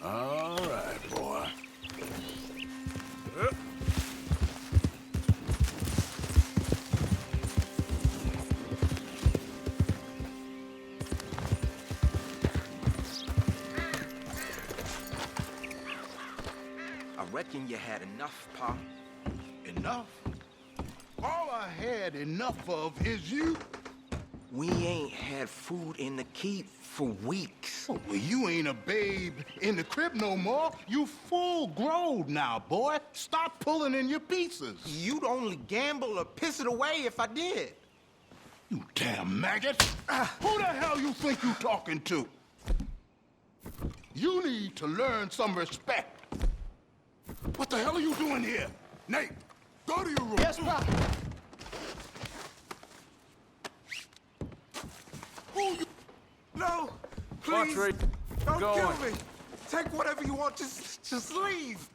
All right, boy. I reckon you had enough, Pa. Enough? All I had enough of is you. We ain't had food in the keep for weeks. Oh, well, you ain't a babe in the crib no more. You full grown now, boy. Stop pulling in your pieces. You'd only gamble or piss it away if I did. You damn maggot. Who the hell you think you talking to? You need to learn some respect. What the hell are you doing here? Nate, go to your room. Yes, Pa. Who you... No, please, don't kill me. Take whatever you want, just leave.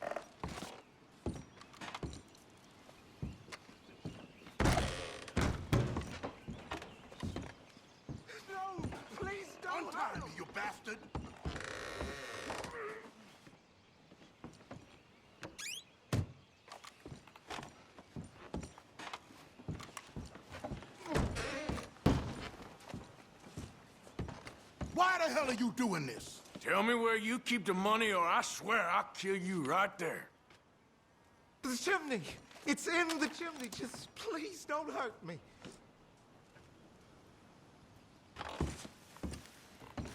No, please don't. Untie me, you bastard. Why the hell are you doing this? Tell me where you keep the money or I swear I'll kill you right there. The chimney. It's in the chimney. Just please don't hurt me.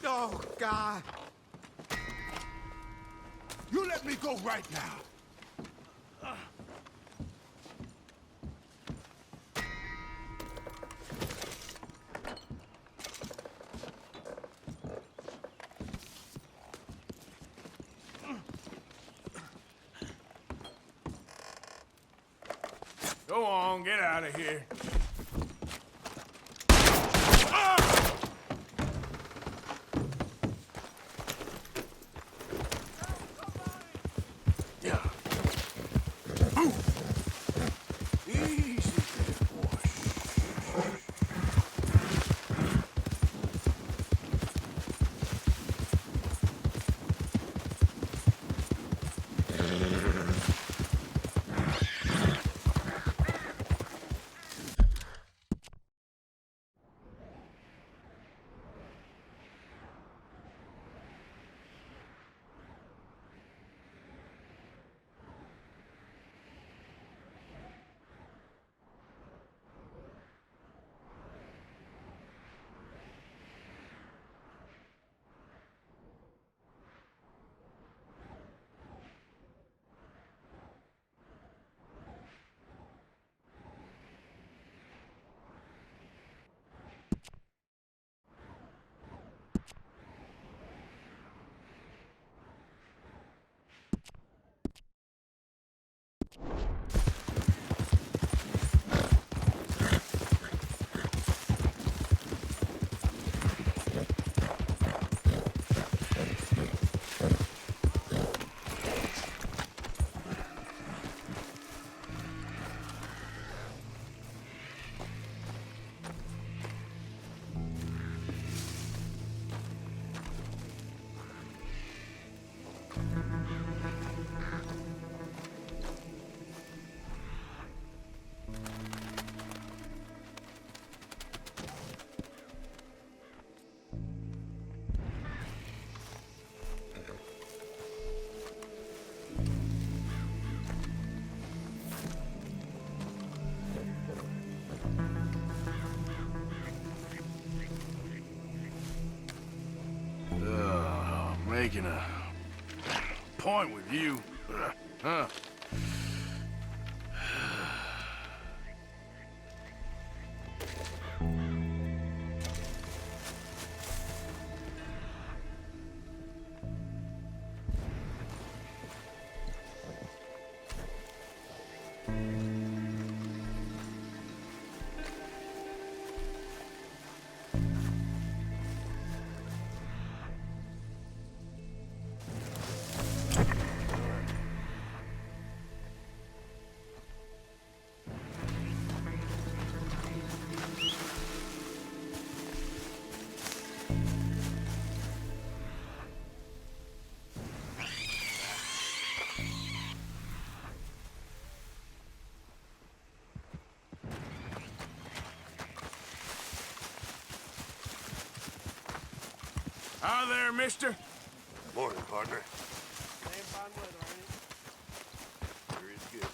Oh, God. You let me go right now. Go on, get out of here. Yeah. Easy there, boy. Making a point with you, huh? Hi there, mister. Morning, partner. Same fine weather, ain't it? Sure is good.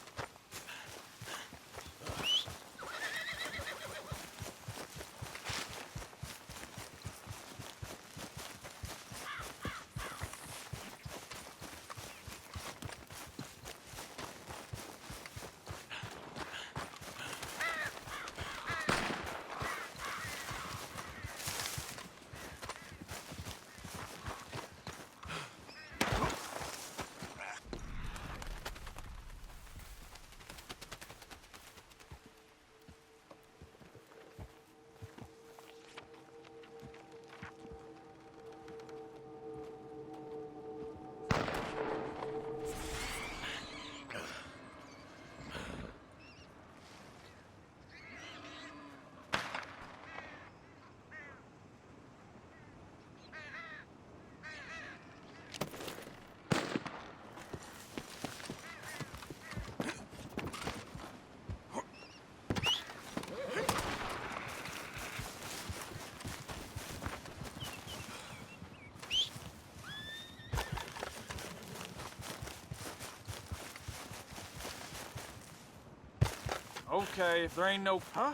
Okay, if there ain't no... Huh?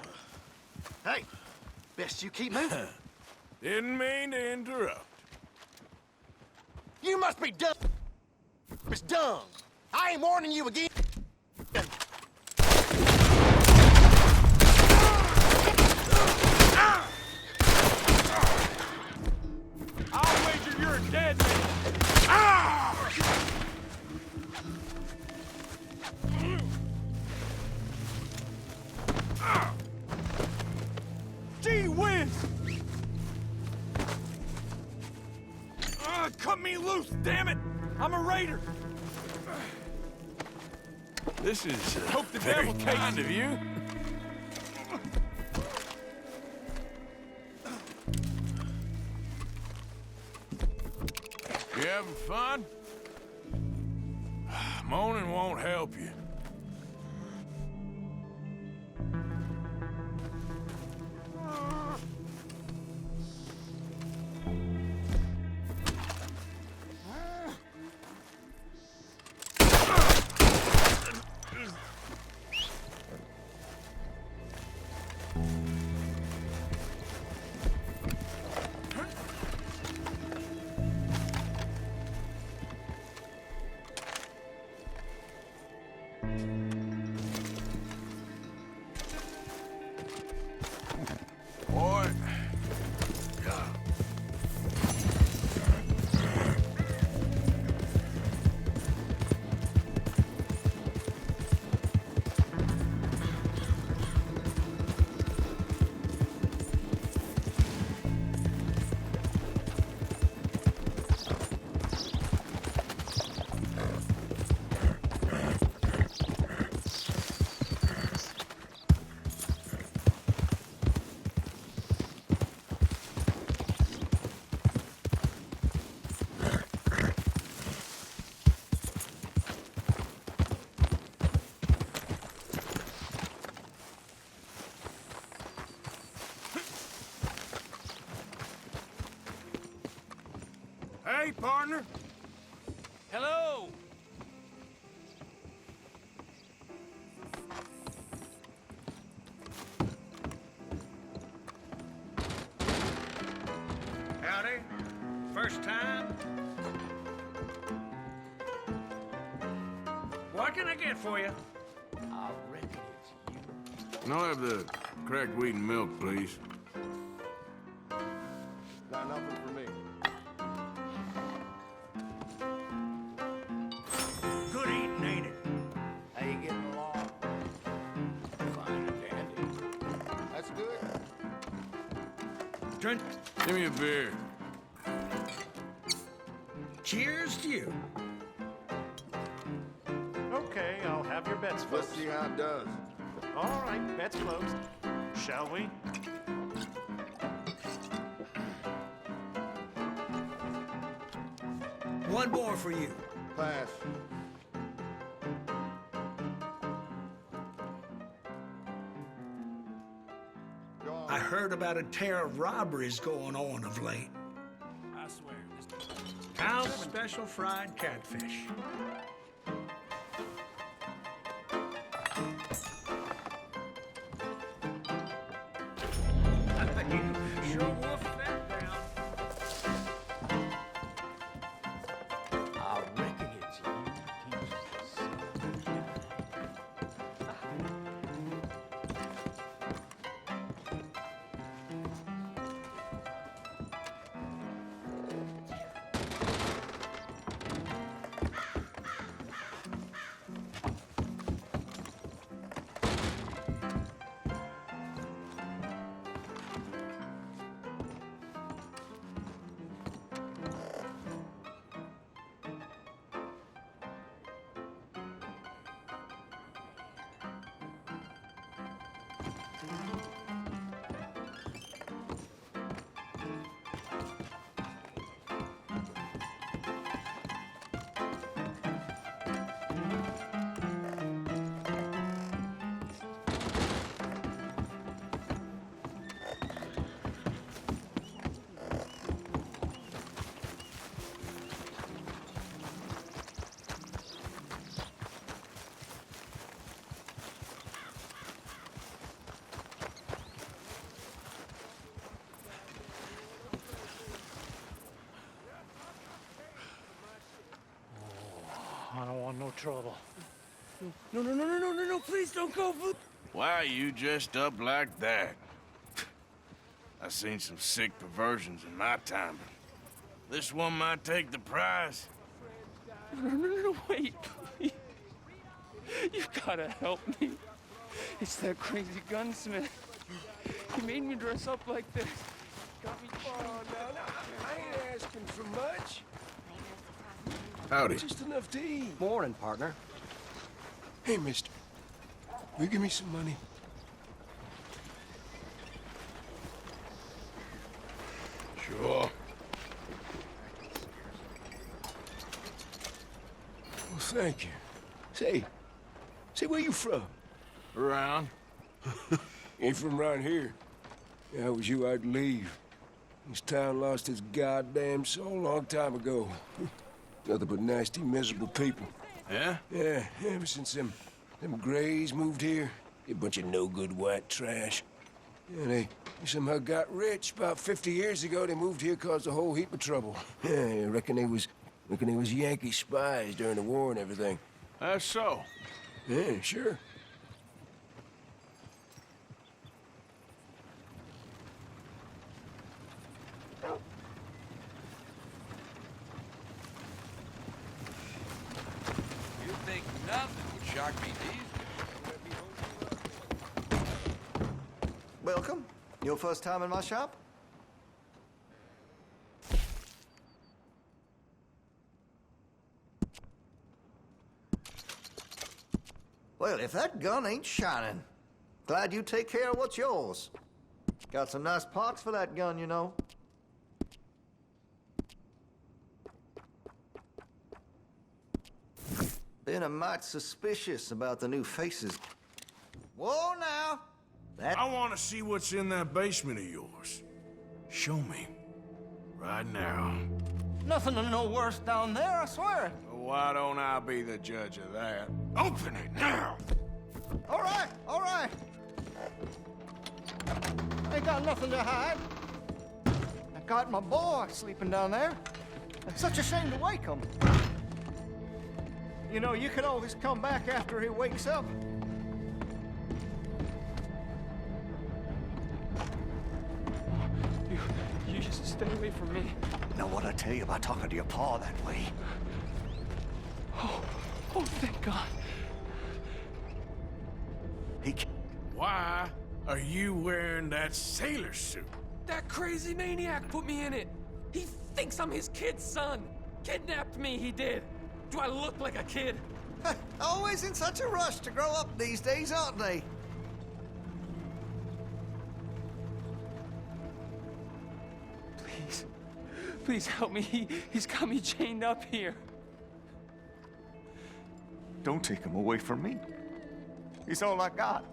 Hey, best you keep moving. Didn't mean to interrupt. You must be dumb. It's dumb. I ain't warning you again. I'll wager you're a dead man. Gee whiz! Cut me loose, damn it! I'm a raider. This is Hope the very devil takes kind you. of you. You having fun? Moaning won't help you. Boy. Hey, partner. Hello! Howdy. First time? What can I get for you? I reckon it's you. And I'll have the cracked wheat and milk, please. Got nothing for me. Good eating, ain't it? How you getting along? Trent. Give me a beer. Cheers to you. Okay, I'll have your bets, Let's folks. see how it does. All right, bets closed. Shall we? One more for you. Pass. I heard about a tear of robberies going on of late. I swear. Al's special fried catfish. Sure wolfed that down. I reckon it's you. I don't want no trouble. No, please don't go. Why are you dressed up like that? I've seen some sick perversions in my time, but this one might take the prize. No, wait, please. You gotta help me. It's that crazy gunsmith. He made me dress up like this. Got me. Oh, no, I ain't asking for much. Howdy. Just enough to eat. Morning, partner. Hey, mister. Will you give me some money? Sure. Well, thank you. Say, where you from? Around. Ain't from around here. Yeah, it was you I'd leave. This town lost its goddamn soul a long time ago. Nothing but nasty, miserable people. Yeah? Yeah, ever since them Grays moved here, a bunch of no-good white trash. Yeah, they somehow got rich. About 50 years ago, they moved here, caused a whole heap of trouble. Yeah, I reckon they was Yankee spies during the war and everything. That's so. Yeah, sure. You'd think nothing would shock me these. Welcome. Your first time in my shop? Well, if that gun ain't shining, glad you take care of what's yours. Got some nice parts for that gun, you know. Been a mite suspicious about the new faces. Whoa, now! I want to see what's in that basement of yours. Show me. Right now. Nothing no worse down there, I swear. Why don't I be the judge of that? Open it now! All right, all right. Ain't got nothing to hide. I got my boy sleeping down there. It's such a shame to wake him. You know, you could always come back after he wakes up. You just stay away from me. Know what I tell you about talking to your pa that way? Oh, thank God. Why are you wearing that sailor suit? That crazy maniac put me in it. He thinks I'm his kid's son. Kidnapped me, he did. Do I look like a kid? Always in such a rush to grow up these days, aren't they? Please. Please help me. He's got me chained up here. Don't take him away from me. He's all I got.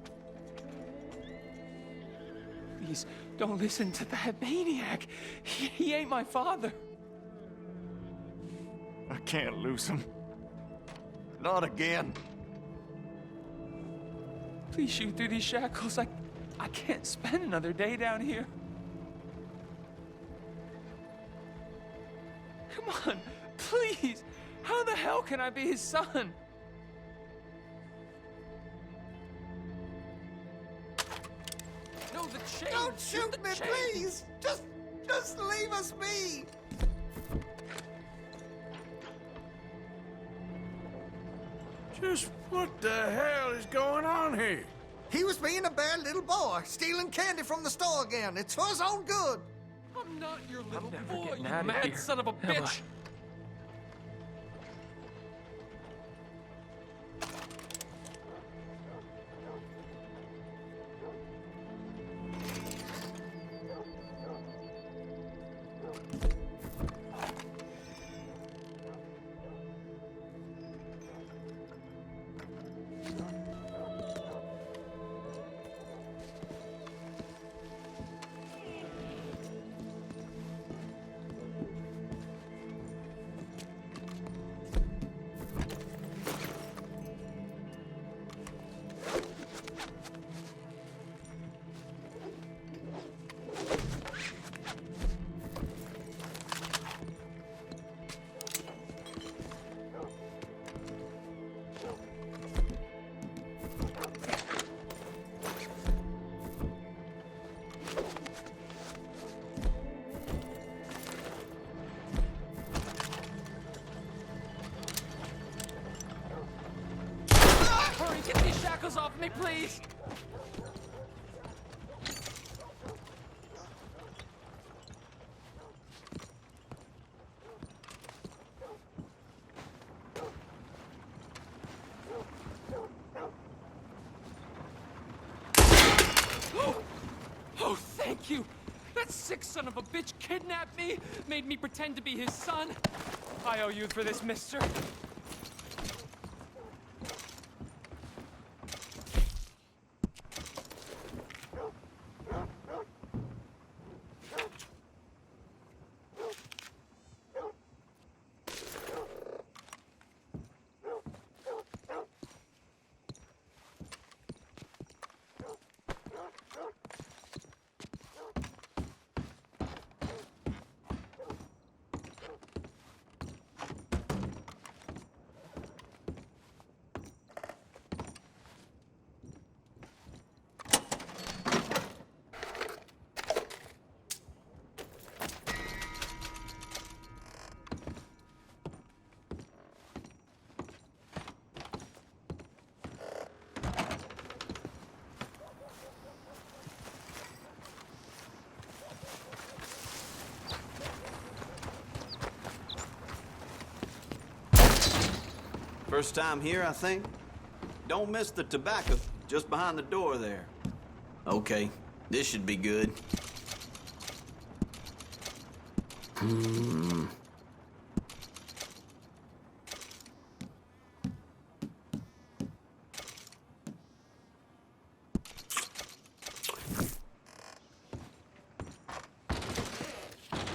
Please, don't listen to that maniac. He ain't my father. I can't lose him. Not again. Please shoot through these shackles. I can't spend another day down here. Come on, please. How the hell can I be his son? No, the chain. Don't shoot me, please. Just leave us be. Just what the hell is going on here? He was being a bad little boy, stealing candy from the store again. It's for his own good. I'm not your little boy, getting you out of mad here. son of a Am I? bitch. Hurry, get these shackles off me, please! Oh, thank you! That sick son of a bitch kidnapped me, made me pretend to be his son. I owe you for this, mister. First time here, I think. Don't miss the tobacco, just behind the door there. Okay, this should be good.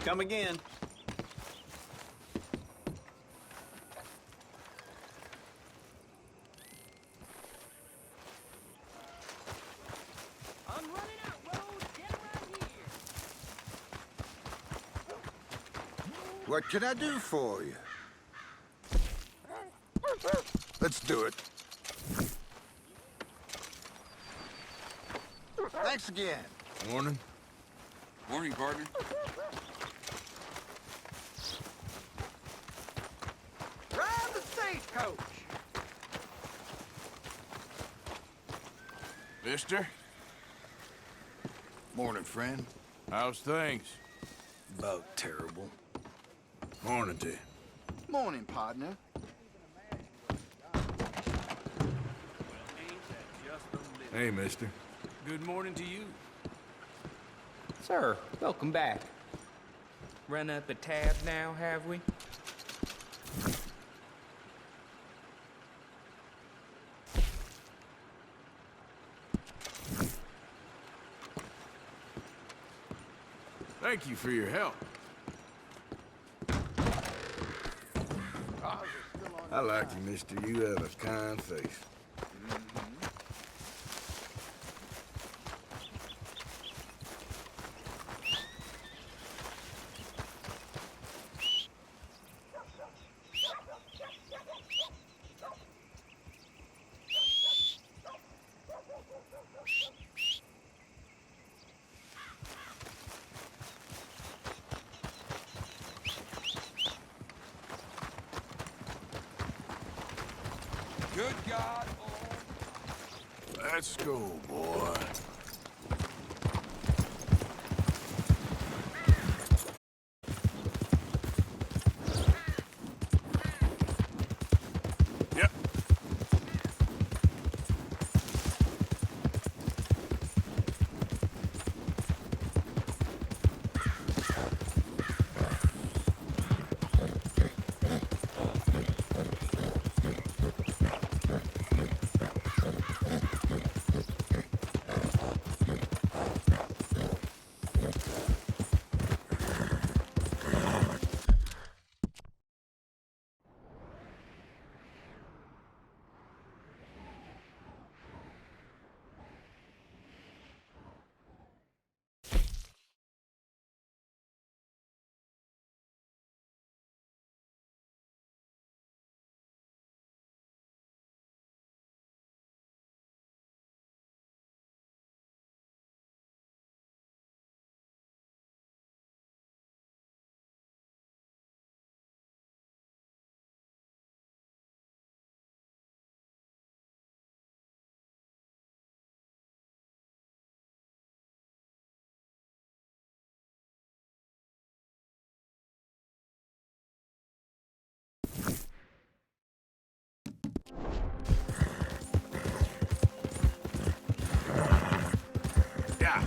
Come again. What can I do for you? Let's do it. Thanks again. Morning. Morning, partner. Ride the stagecoach! Mister? Morning, friend. How's things? About terrible. Morning to you. Morning, partner. Hey, mister. Good morning to you. Sir, welcome back. Run up a tab now, have we? Thank you for your help. I like you, mister. You have a kind face. Good God. Let's go, boy. Yep. Yeah.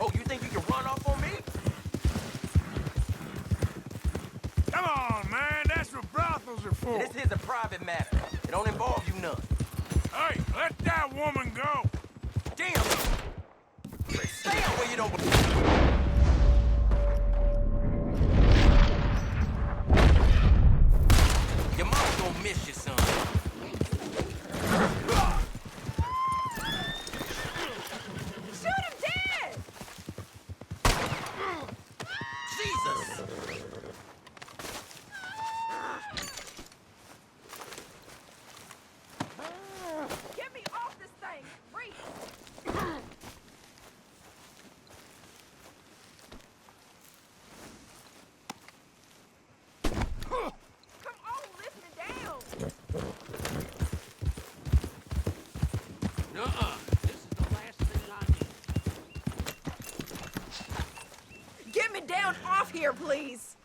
Oh, you think you can run off on me? Come on, man. That's what brothels are for. This is a private matter. It don't involve you none. Hey, let that woman go. Damn! Stay out where you don't... Your mama's gonna miss you, son. Shoot him dead! Jesus! Get me off this thing! Reach! Come on, lift me down! Nuh-uh. This is the last thing I need. Get me down off here, please!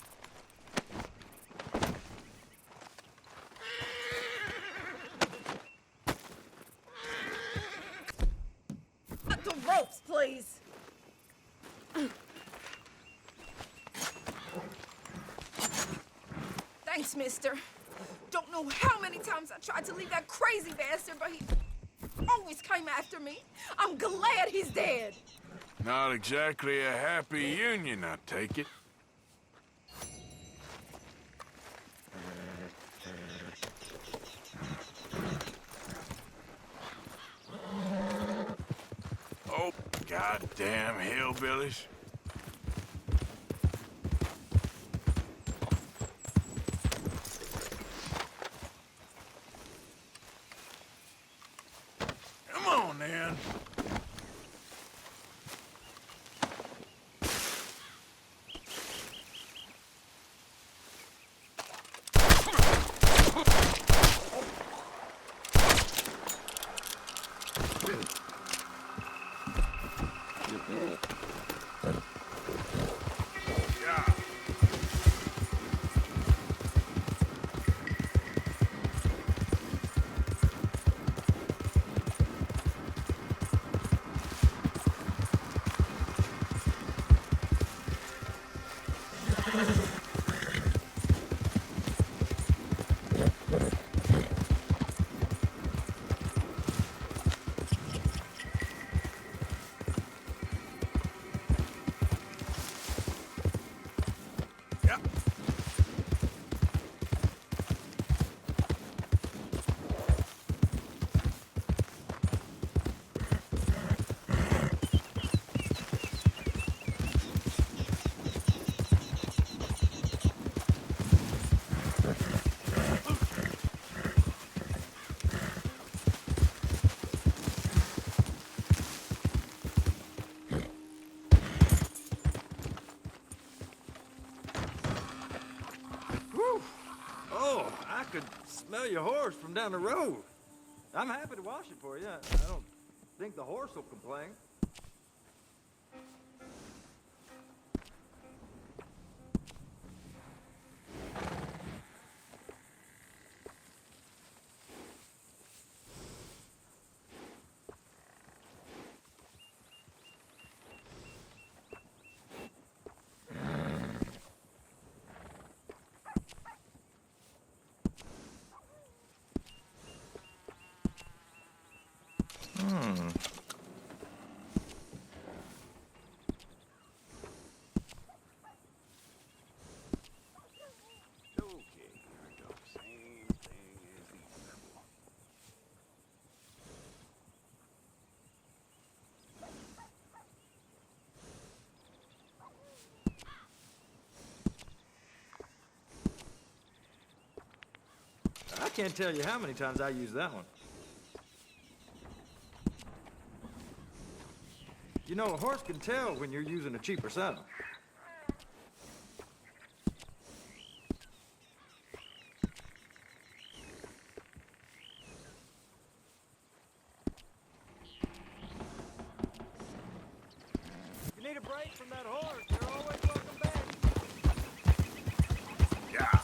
Cut the ropes, please! Thanks, mister. Don't know how many times I tried to leave that crazy bastard, but he always came after me. I'm glad he's dead. Not exactly a happy union, I take it. Oh, goddamn hillbillies. Come on, then. Oh, I could smell your horse from down the road. I'm happy to wash it for you. I don't think the horse will complain. I can't tell you how many times I use that one. You know, a horse can tell when you're using a cheaper saddle. If you need a break from that horse, you're always welcome back. Yeah.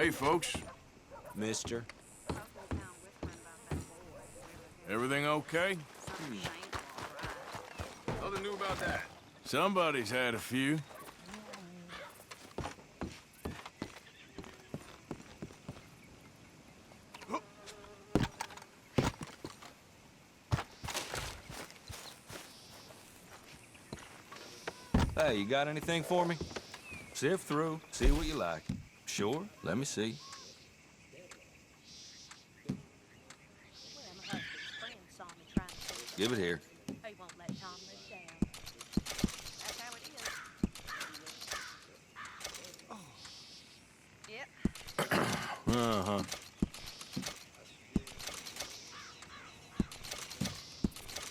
Hey, folks. Mister. Everything okay? Nothing new about that. Somebody's had a few. Hey, you got anything for me? Sift through, see what you like. Sure? Let me see. Give it here. He won't let Tom live down. That's how it is. Yep. Uh-huh.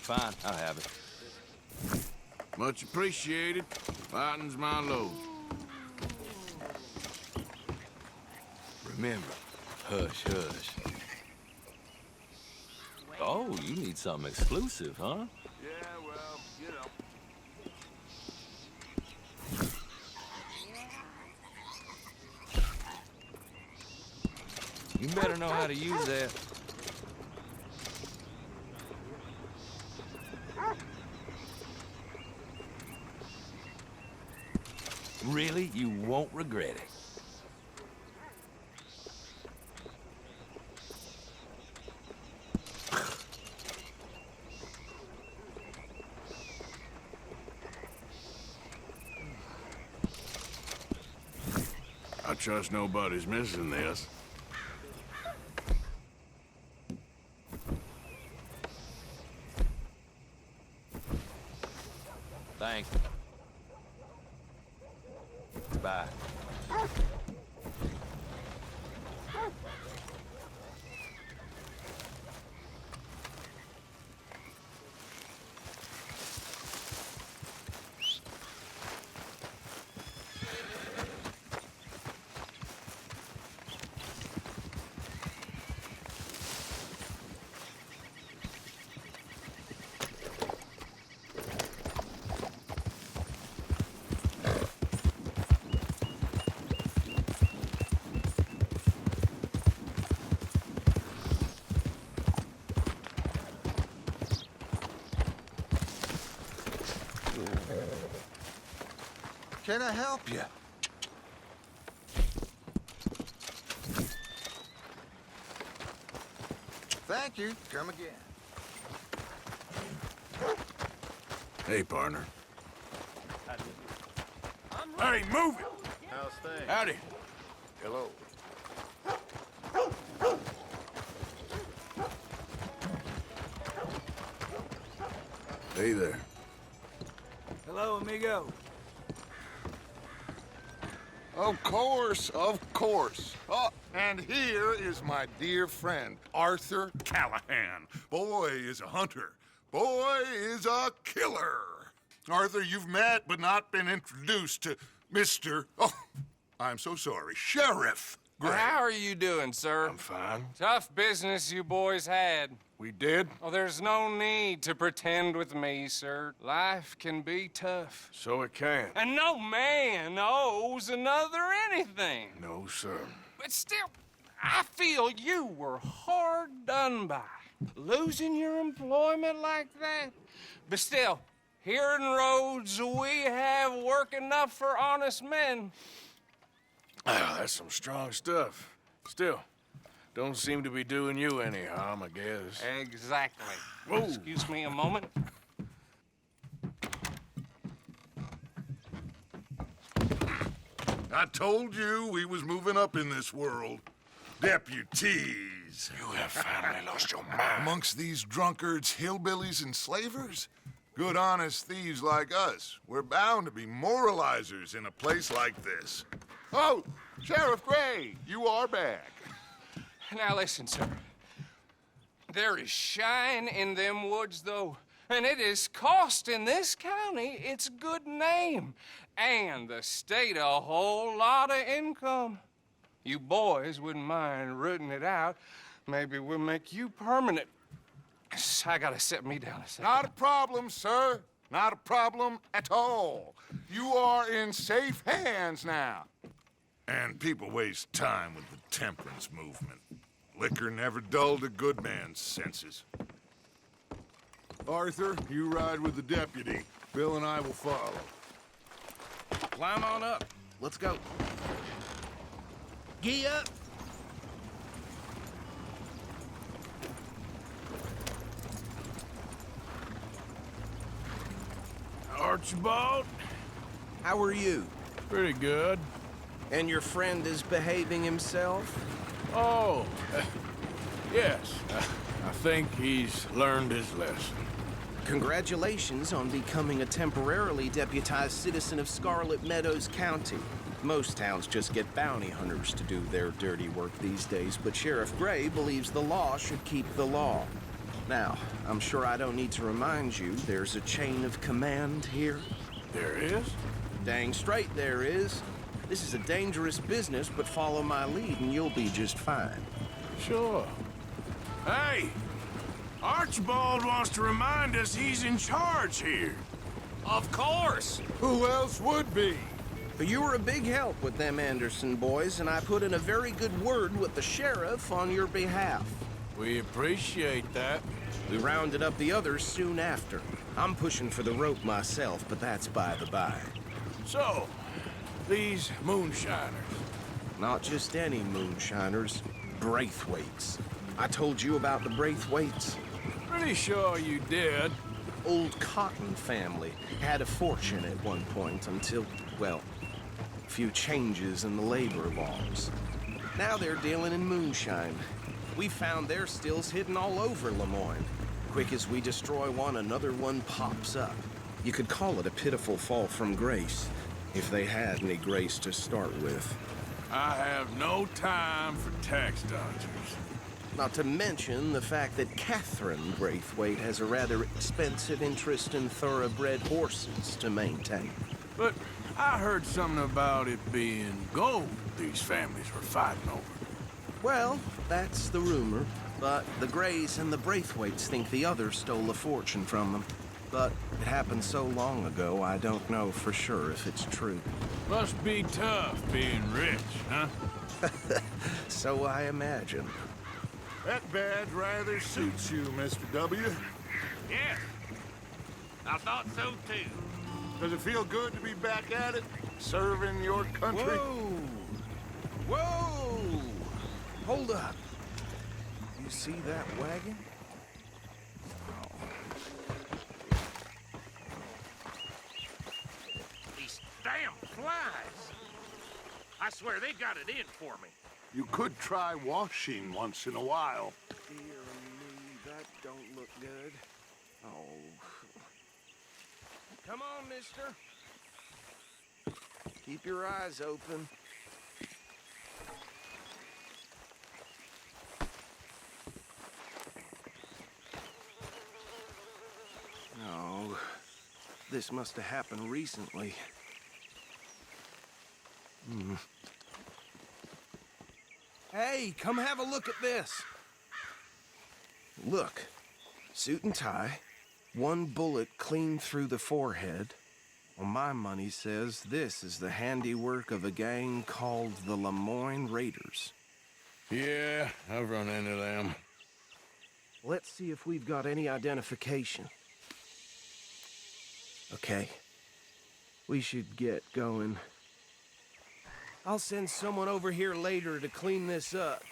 Fine, I'll have it. Much appreciated. Lightens my load. Remember, hush, hush. Oh, you need something exclusive, huh? Yeah, well, you know. You better know how to use that. Really? You won't regret it. I trust nobody's missing this. Thanks. Bye. Can I help you? Thank you. Come again. Hey, partner. Hey, move it! How's things? Howdy. Hello. Hey there. Hello, amigo. Of course, of course. Oh, and here is my dear friend, Arthur Callahan. Boy is a hunter. Boy is a killer. Arthur, you've met but not been introduced to Mr. Oh, I'm so sorry, Sheriff Gray. How are you doing, sir? I'm fine. Tough business you boys had. We did? Oh, there's no need to pretend with me, sir. Life can be tough. So it can. And no man owes another anything. No, sir. But still, I feel you were hard done by. Losing your employment like that. But still, here in Rhodes, we have work enough for honest men. Oh, that's some strong stuff. Still, don't seem to be doing you any harm, I guess. Exactly. Whoa. Excuse me a moment. I told you we was moving up in this world. Deputies. You have finally lost your mind. Amongst these drunkards, hillbillies, and slavers? Good, honest thieves like us. We're bound to be moralizers in a place like this. Oh, Sheriff Gray, you are back. Now listen, sir. There is shine in them woods, though, and it is costing this county its good name and the state a whole lot of income. You boys wouldn't mind rooting it out. Maybe we'll make you permanent. I gotta sit me down a second. Not a problem, sir. Not a problem at all. You are in safe hands now. And people waste time with the temperance movement. Liquor never dulled a good man's senses. Arthur, you ride with the deputy. Bill and I will follow. Climb on up. Let's go. Gee up. Archibald? How are you? Pretty good. And your friend is behaving himself? Oh, yes. I think he's learned his lesson. Congratulations on becoming a temporarily deputized citizen of Scarlet Meadows County. Most towns just get bounty hunters to do their dirty work these days, but Sheriff Gray believes the law should keep the law. Now, I'm sure I don't need to remind you there's a chain of command here. There is? Dang straight there is. This is a dangerous business, but follow my lead and you'll be just fine. Sure. Hey! Archibald wants to remind us he's in charge here. Of course! Who else would be? But you were a big help with them Anderson boys, and I put in a very good word with the sheriff on your behalf. We appreciate that. We rounded up the others soon after. I'm pushing for the rope myself, but that's by the by. So, these moonshiners. Not just any moonshiners, Braithwaites. I told you about the Braithwaites? Pretty sure you did. Old Cotton family had a fortune at one point until, well, a few changes in the labor laws. Now they're dealing in moonshine. We found their stills hidden all over Lemoyne. Quick as we destroy one, another one pops up. You could call it a pitiful fall from grace, if they had any grace to start with. I have no time for tax dodgers. Not to mention the fact that Catherine Braithwaite has a rather expensive interest in thoroughbred horses to maintain. But I heard something about it being gold these families were fighting over. Well, that's the rumor. But the Grays and the Braithwaites think the others stole a fortune from them. But it happened so long ago, I don't know for sure if it's true. Must be tough being rich, huh? So I imagine. That badge rather suits you, Mr. W. Yeah. I thought so, too. Does it feel good to be back at it? Serving your country? Whoa! Whoa! Hold up. You see that wagon? These damn flies. I swear they got it in for me. You could try washing once in a while. Dear me, that don't look good. Oh. Come on, mister. Keep your eyes open. No. This must have happened recently. Hey, come have a look at this. Look, suit and tie, one bullet clean through the forehead. Well, my money says this is the handiwork of a gang called the Lemoyne Raiders. Yeah, I've run into them. Let's see if we've got any identification. Okay. We should get going. I'll send someone over here later to clean this up.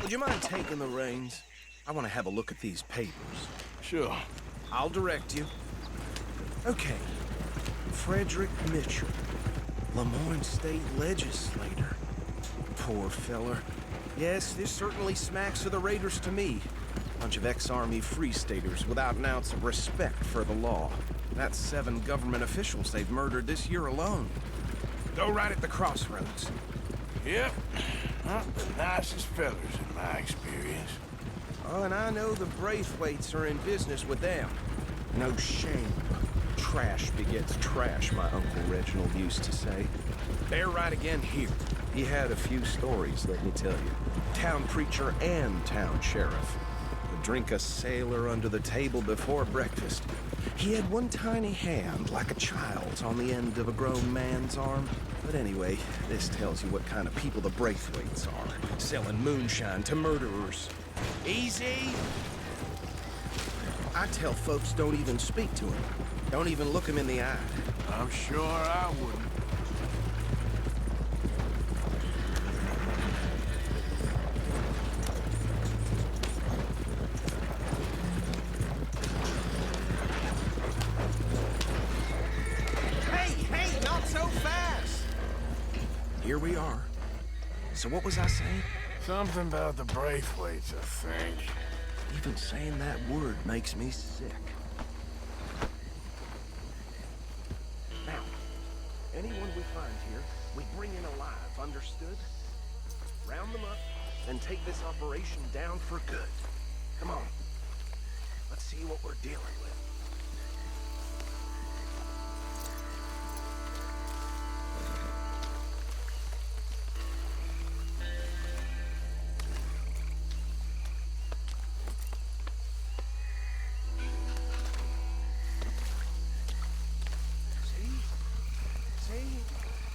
Would you mind taking the reins? I want to have a look at these papers. Sure. I'll direct you. Okay. Frederick Mitchell, Lemoyne State Legislator. Poor feller. Yes, this certainly smacks of the Raiders to me. Bunch of ex-Army Free Staters without an ounce of respect for the law. That's 7 government officials they've murdered this year alone. Go right at the crossroads. Yep. Not the nicest fellers in my experience. Oh, and I know the Braithwaites are in business with them. No shame. Trash begets trash, my Uncle Reginald used to say. They're right again here. He had a few stories, let me tell you. Town preacher and town sheriff. Would drink a sailor under the table before breakfast. He had one tiny hand, like a child's, on the end of a grown man's arm. But anyway, this tells you what kind of people the Braithwaites are. Selling moonshine to murderers. Easy! I tell folks don't even speak to him. Don't even look him in the eye. I'm sure I wouldn't. Hey, not so fast! Here we are. So what was I saying? Something about the Braithwaites, I think. Even saying that word makes me sick. Now, anyone we find here, we bring in alive, understood? Round them up, and take this operation down for good. Come on. Let's see what we're dealing with.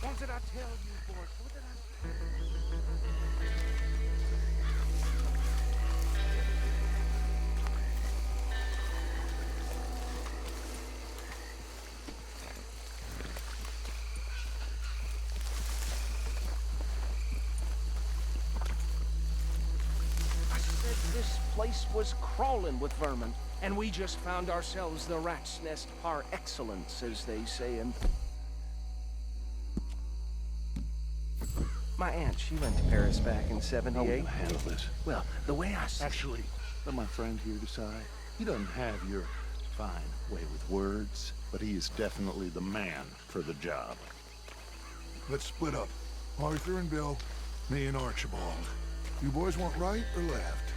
What did I tell you, boys? What did I... I said this place was crawling with vermin, and we just found ourselves the rat's nest par excellence, as they say, and... My aunt, she went to Paris back in '78. How will you handle this? Well, the way I see... Actually, let my friend here decide. He doesn't have your fine way with words, but he is definitely the man for the job. Let's split up. Arthur and Bill, me and Archibald. You boys want right or left?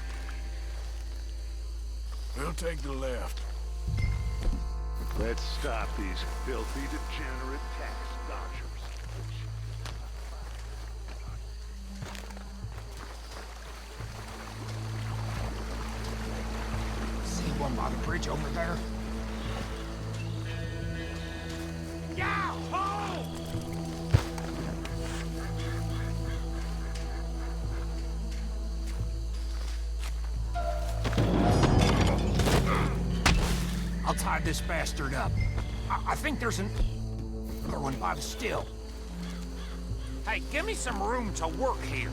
We'll take the left. Let's stop these filthy, degenerate tax dodgers. See one by the bridge over there? Yow-ho! I'll tie this bastard up. I think there's another one by the still. Hey, give me some room to work here.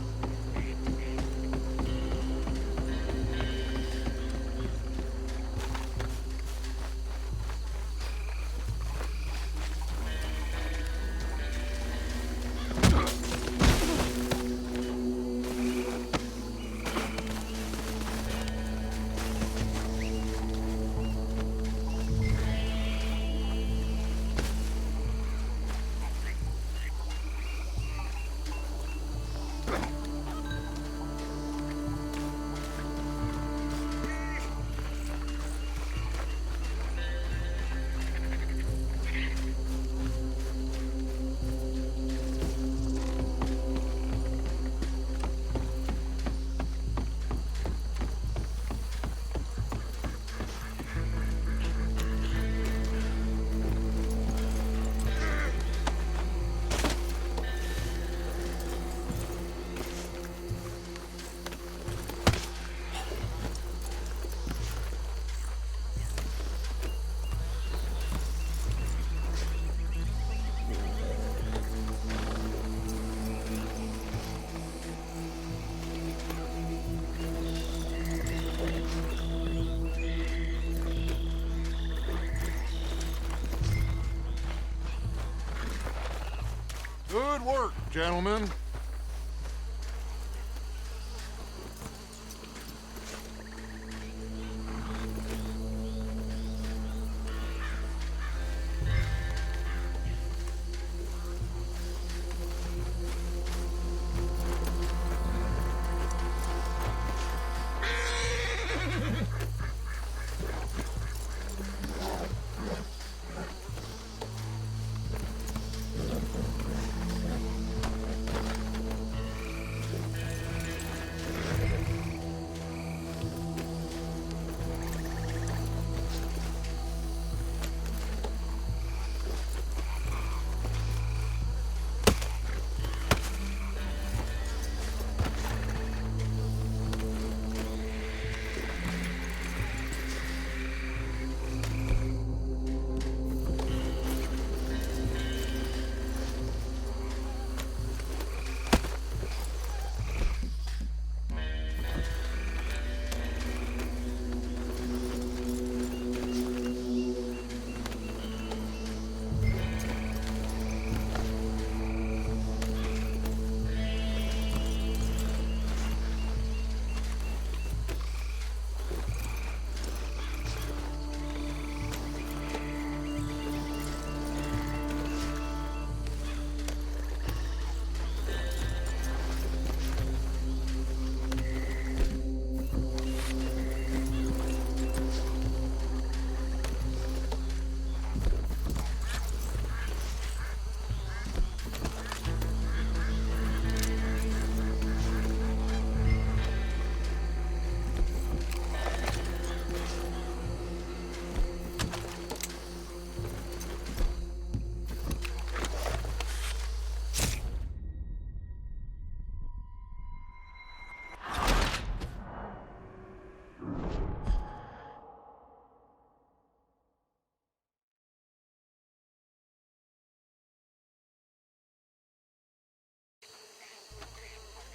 Good work, gentlemen.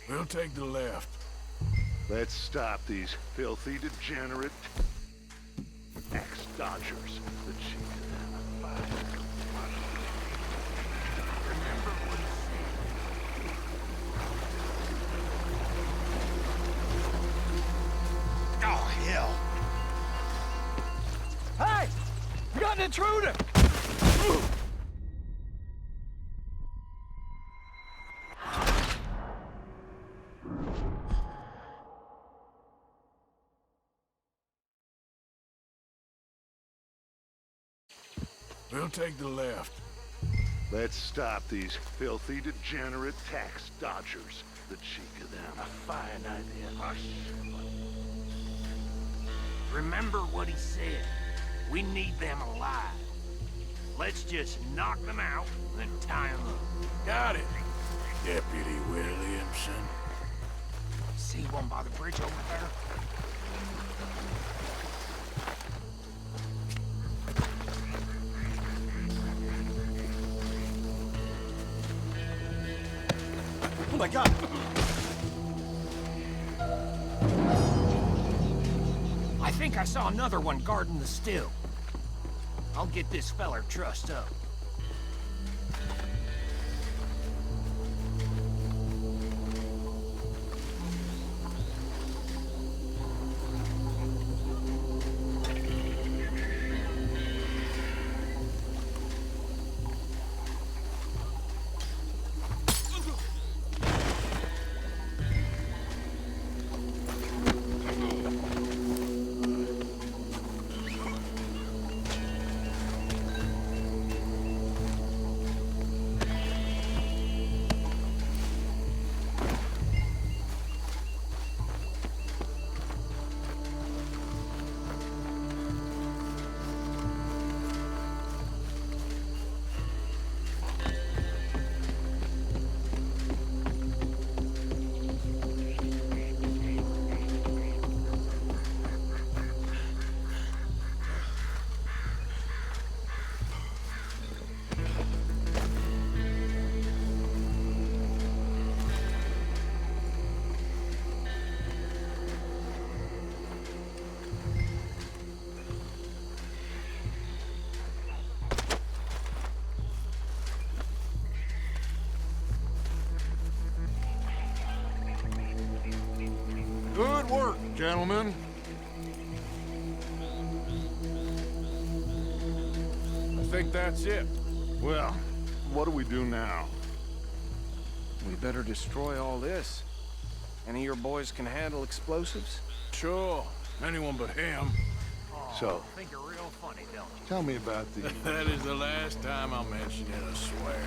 We'll take the left. Let's stop these filthy, degenerate ex-Dodgers. The chief of them. Remember what he said. Oh, hell. Hey! We got an intruder! We'll take the left. Let's stop these filthy, degenerate tax dodgers. The cheek of them. A fine idea. Hush. Remember what he said. We need them alive. Let's just knock them out, then tie them up. Got it, Deputy Williamson. See one by the bridge over there? Oh my God! I think I saw another one guarding the still. I'll get this feller trussed up. Good work, gentlemen. I think that's it. Well, what do we do now? We better destroy all this. Any of your boys can handle explosives? Sure. Anyone but him. So, Think you're real funny, don't you? tell me about the... That is the last time I'll mention it, I swear.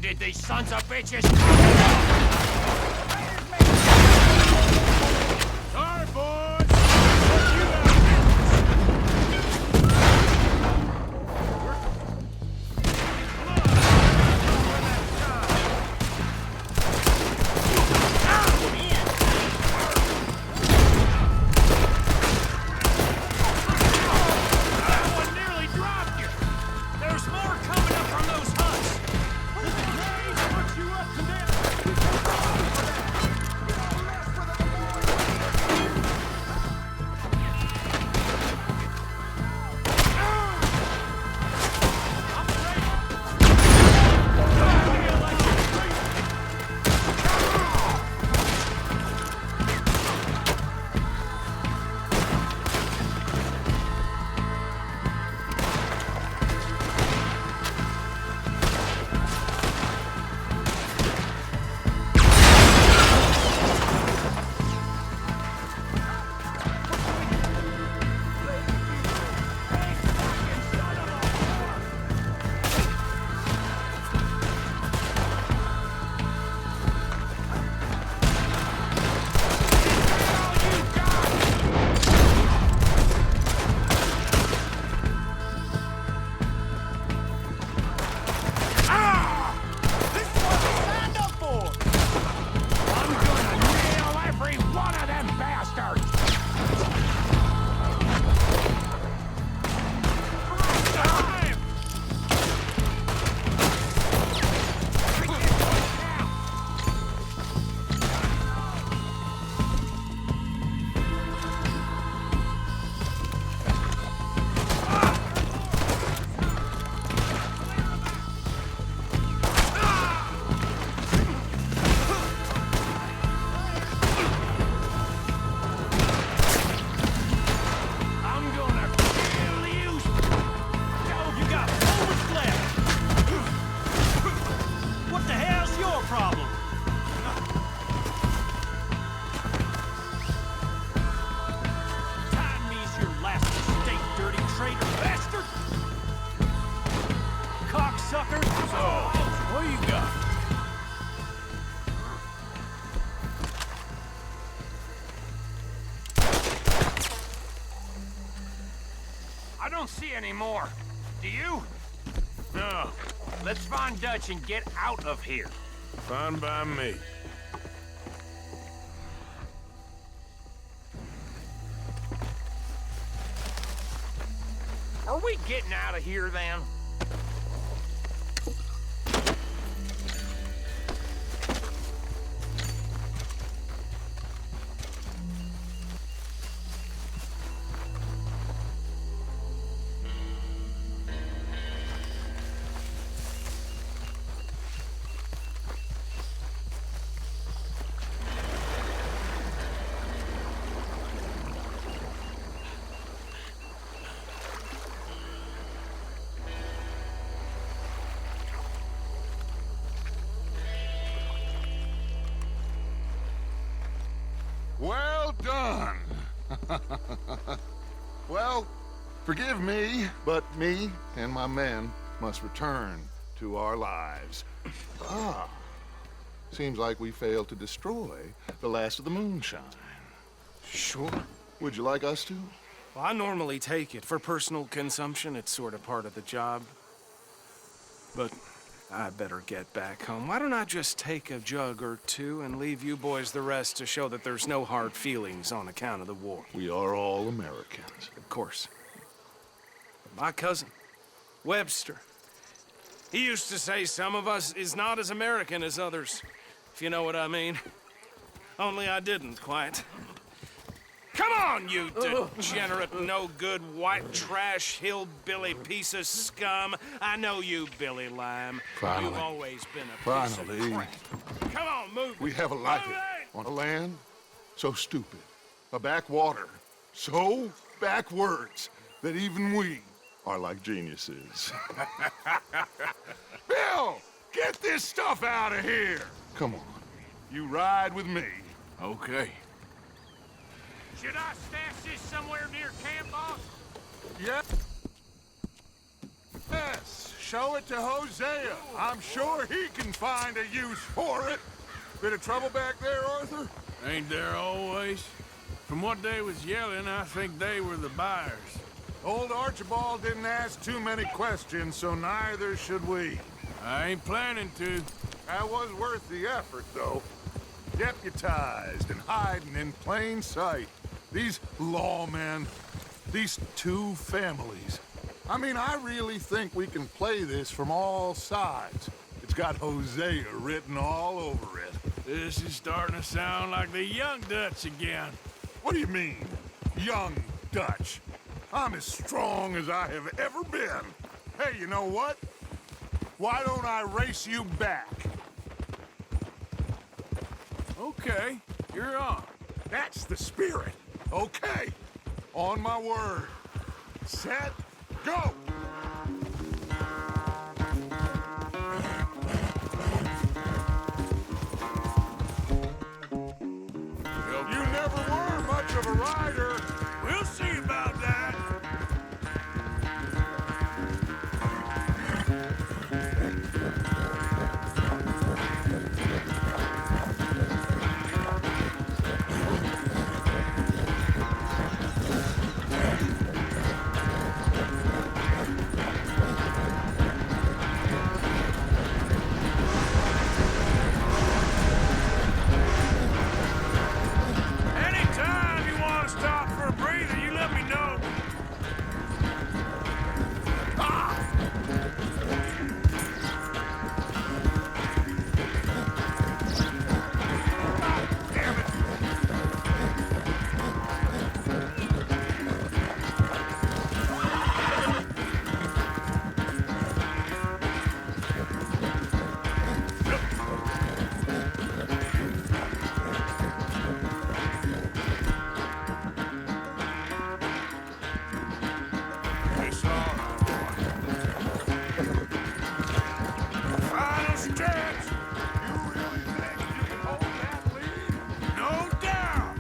did these sons of bitches? Sorry, boys. I don't see any more. Do you? No. Let's find Dutch and get out of here. Fine by me. Are we getting out of here then? Well done. Well, forgive me, but me and my men must return to our lives. Ah, seems like we failed to destroy the last of the moonshine. Sure. Would you like us to? Well, I normally take it. For personal consumption, it's sort of part of the job. But I better get back home. Why don't I just take a jug or two and leave you boys the rest to show that there's no hard feelings on account of the war? We are all Americans. Of course. But my cousin, Webster, he used to say some of us is not as American as others, if you know what I mean. Only I didn't quite. Come on, you degenerate, no-good, white trash, hillbilly piece of scum. I know you, Billy Lime. Finally. You've always been a piece of crap. Come on, move. We have a life Move on a land so stupid, a backwater so backwards that even we are like geniuses. Bill, get this stuff out of here. Come on, you ride with me. Okay. Should I stash this somewhere near camp, boss? Yes, show it to Hosea. I'm sure he can find a use for it. Bit of trouble back there, Arthur? Ain't there always? From what they was yelling, I think they were the buyers. Old Archibald didn't ask too many questions, so neither should we. I ain't planning to. That was worth the effort, though. Deputized and hiding in plain sight. These lawmen, these two families. I mean, I really think we can play this from all sides. It's got Hosea written all over it. This is starting to sound like the Young Dutch again. What do you mean, Young Dutch? I'm as strong as I have ever been. Hey, you know what? Why don't I race you back? Okay, you're on. That's the spirit. Okay, on my word. Set, go! You never were much of a rider. We'll see about that. Anytime you want to stop for a breather, you let me know. It's all right. Final stretch. You really think you can hold that lead? No doubt.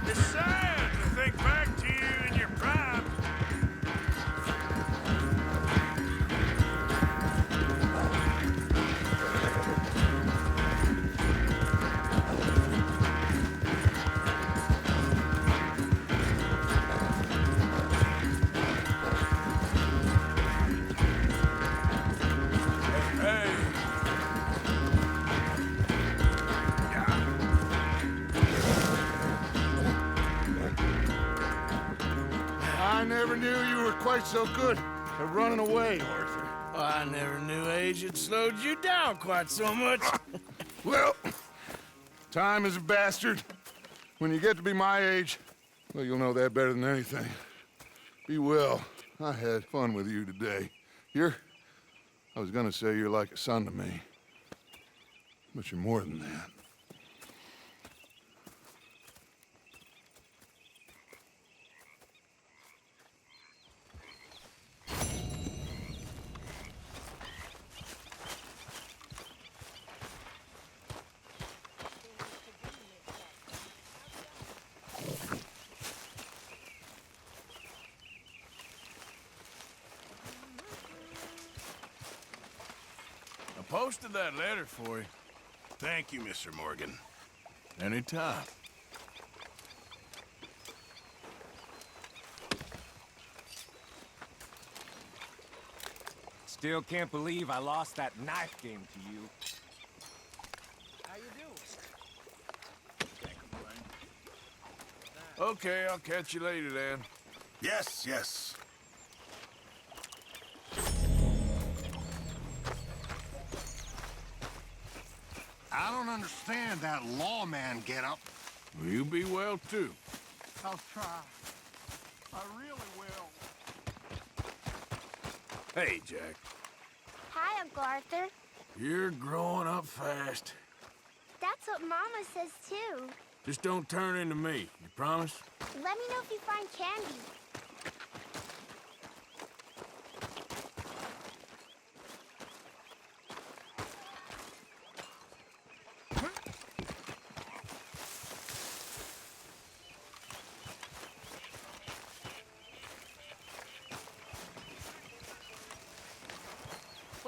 It's sad to think back to you in your prime. Hey. I never knew you were quite so good at running away, Arthur. I never knew age had slowed you down quite so much. Well, time is a bastard. When you get to be my age, well, you'll know that better than anything. Be well. I had fun with you today. I was gonna say you're like a son to me. But you're more than that. I posted that letter for you. Thank you, Mr. Morgan. Anytime. Still can't believe I lost that knife game to you. How you doing? Okay, I'll catch you later then. Yes, yes. I don't understand that lawman get-up. Well, you be well, too. I'll try. I really will. Hey, Jack. Hi, Uncle Arthur. You're growing up fast. That's what Mama says, too. Just don't turn into me. You promise? Let me know if you find candy.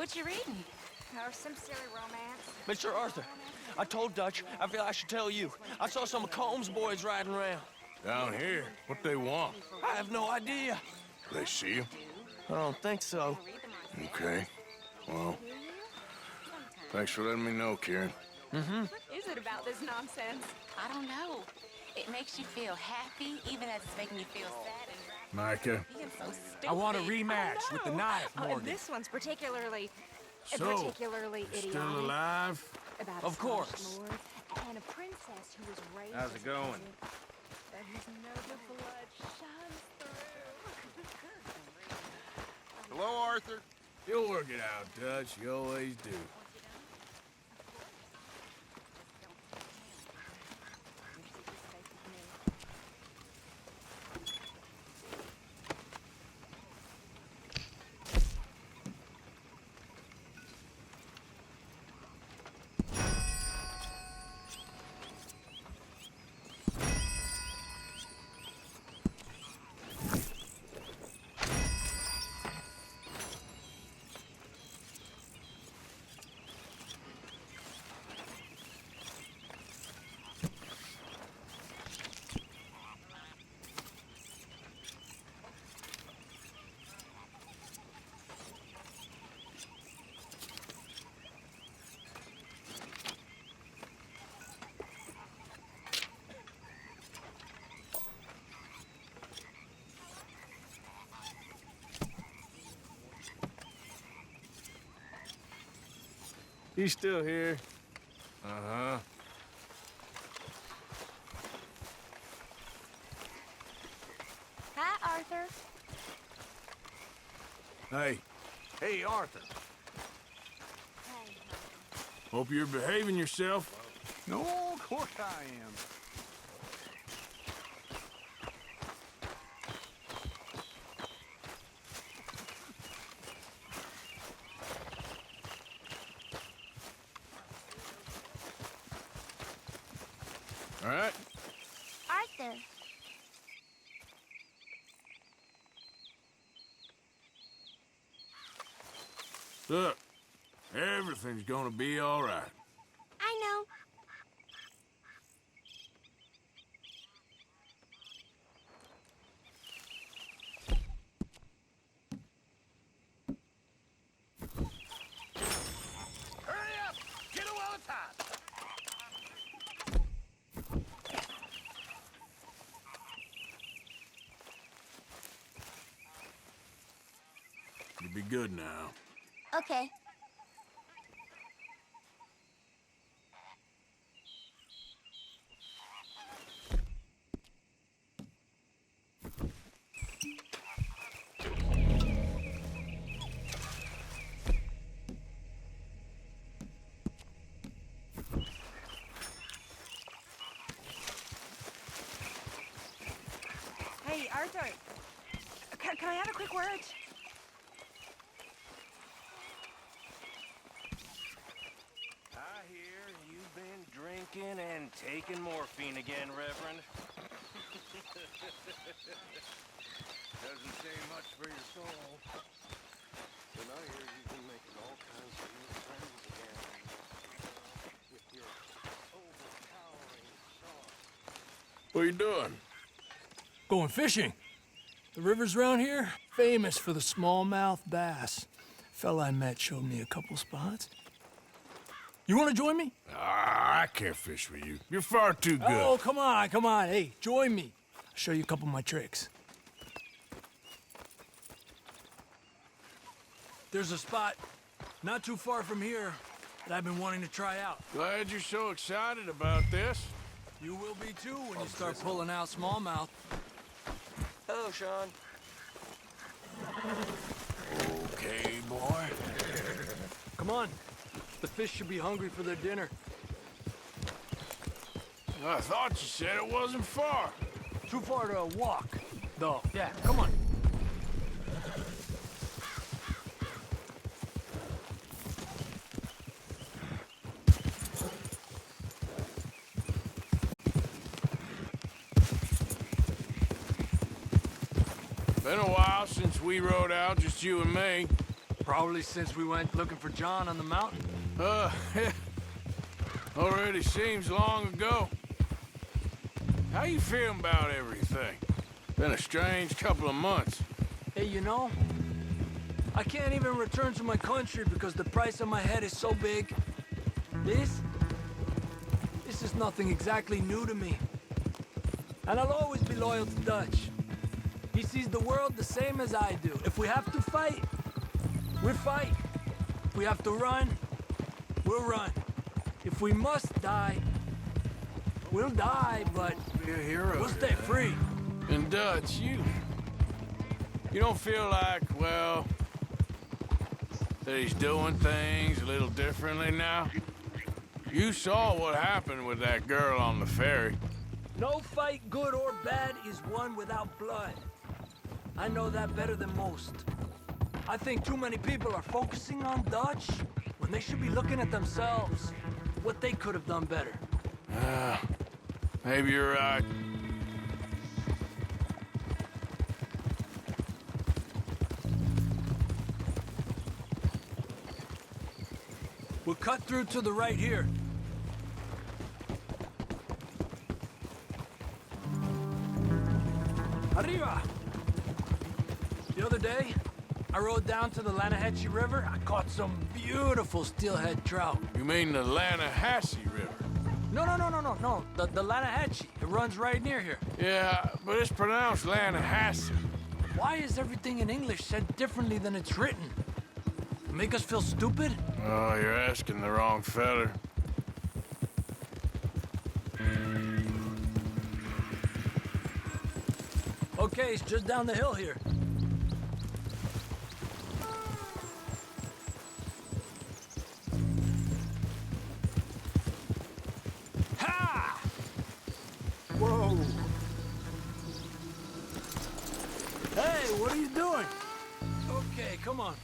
What you reading? Or some silly romance. Mr. Arthur, I told Dutch I feel I should tell you. I saw some of Combs' boys riding around. Down here? What they want? I have no idea. They see you? I don't think so. Okay. Well, thanks for letting me know, Kieran. Mm-hmm. What is it about this nonsense? I don't know. It makes you feel happy, even as it's making you feel sad and Micah. being so stupid. I want a rematch with the knife, Morgan. This one's particularly So, idiotic. still alive? About Of a course. Scottish lord and a princess who was raised. How's it as a going? peasant, but whose noble blood shines through. Hello, Arthur. You'll work it out, Dutch. You always do. You still here? Uh-huh. Hi, Arthur. Hey, Hey, Arthur. hope you're behaving yourself. No, of course I am. All right? Arthur. Look, everything's gonna be all right. I know. Hurry up! Get a well time! You'll be good now. Okay. Hey, Arthur. Can I have a quick word? I hear you've been drinking and taking morphine again, Reverend. Doesn't say much for your soul. But I hear you've been making all kinds of new friends again. With your overpowering song. What are you doing? Going fishing. The rivers around here, famous for the smallmouth bass. Fella I met showed me a couple spots. You want to join me? Ah, I can't fish with you. You're far too good. Oh, come on, come on. Hey, join me. I'll show you a couple of my tricks. There's a spot not too far from here that I've been wanting to try out. Glad you're so excited about this. You will be too when you start pulling out smallmouth. Hello, Sean. Okay, boy. Come on. The fish should be hungry for their dinner. I thought you said it wasn't far. Too far to walk, though. Yeah, come on. Been a while since we rode out, just you and me. Probably since we went looking for John on the mountain. Already seems long ago. How you feeling about everything? Been a strange couple of months. Hey, you know, I can't even return to my country because the price on my head is so big. This is nothing exactly new to me. And I'll always be loyal to Dutch. He sees the world the same as I do. If we have to fight, we'll fight. If we have to run, we'll run. If we must die, we'll die, but be a hero. We'll stay free. And Dutch, you don't feel like, well, that he's doing things a little differently now? You saw what happened with that girl on the ferry. No fight, good or bad, is won without blood. I know that better than most. I think too many people are focusing on Dutch when they should be looking at themselves, what they could have done better. Maybe you're right. We'll cut through to the right here. Arriba! The other day, I rode down to the Lanahatchee River. I caught some beautiful steelhead trout. You mean the Lanahatchee River? No. The Lanahatchee. It runs right near here. Yeah, but it's pronounced Lanahatchee. Why is everything in English said differently than it's written? Make us feel stupid? Oh, you're asking the wrong feller. Okay, it's just down the hill here. Ha! Whoa! Hey, what are you doing? Okay, come on.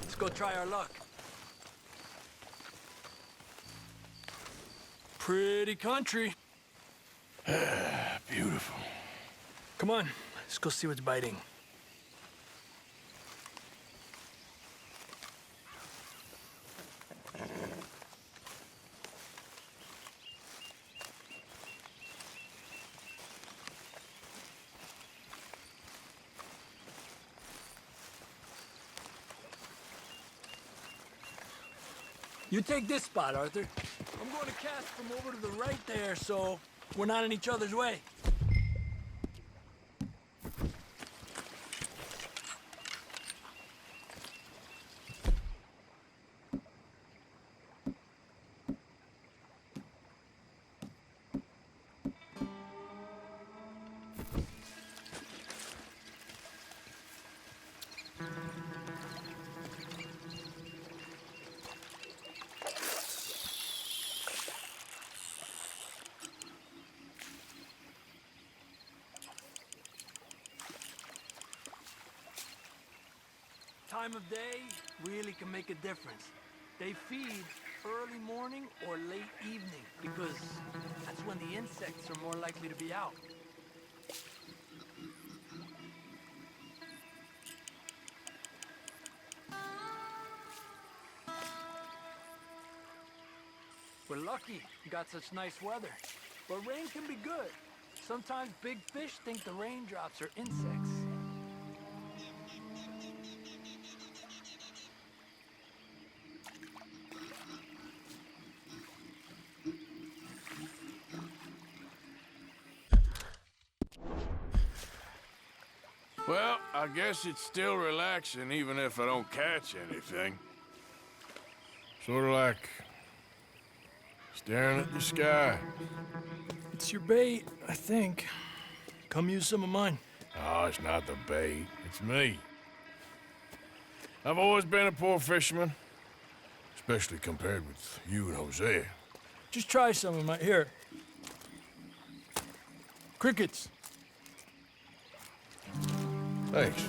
Let's go try our luck. Pretty country. Beautiful. Come on, let's go see what's biting. You take this spot, Arthur. I'm going to cast from over to the right there, so we're not in each other's way. Time of day really can make a difference. They feed early morning or late evening because that's when the insects are more likely to be out. We're lucky we got such nice weather, but rain can be good. Sometimes big fish think the raindrops are insects. Well, I guess it's still relaxing even if I don't catch anything. Sort of like staring at the sky. It's your bait, I think. Come use some of mine. Oh, it's not the bait. It's me. I've always been a poor fisherman, especially compared with you and Hosea. Just try some of mine. Here. Crickets. Thanks.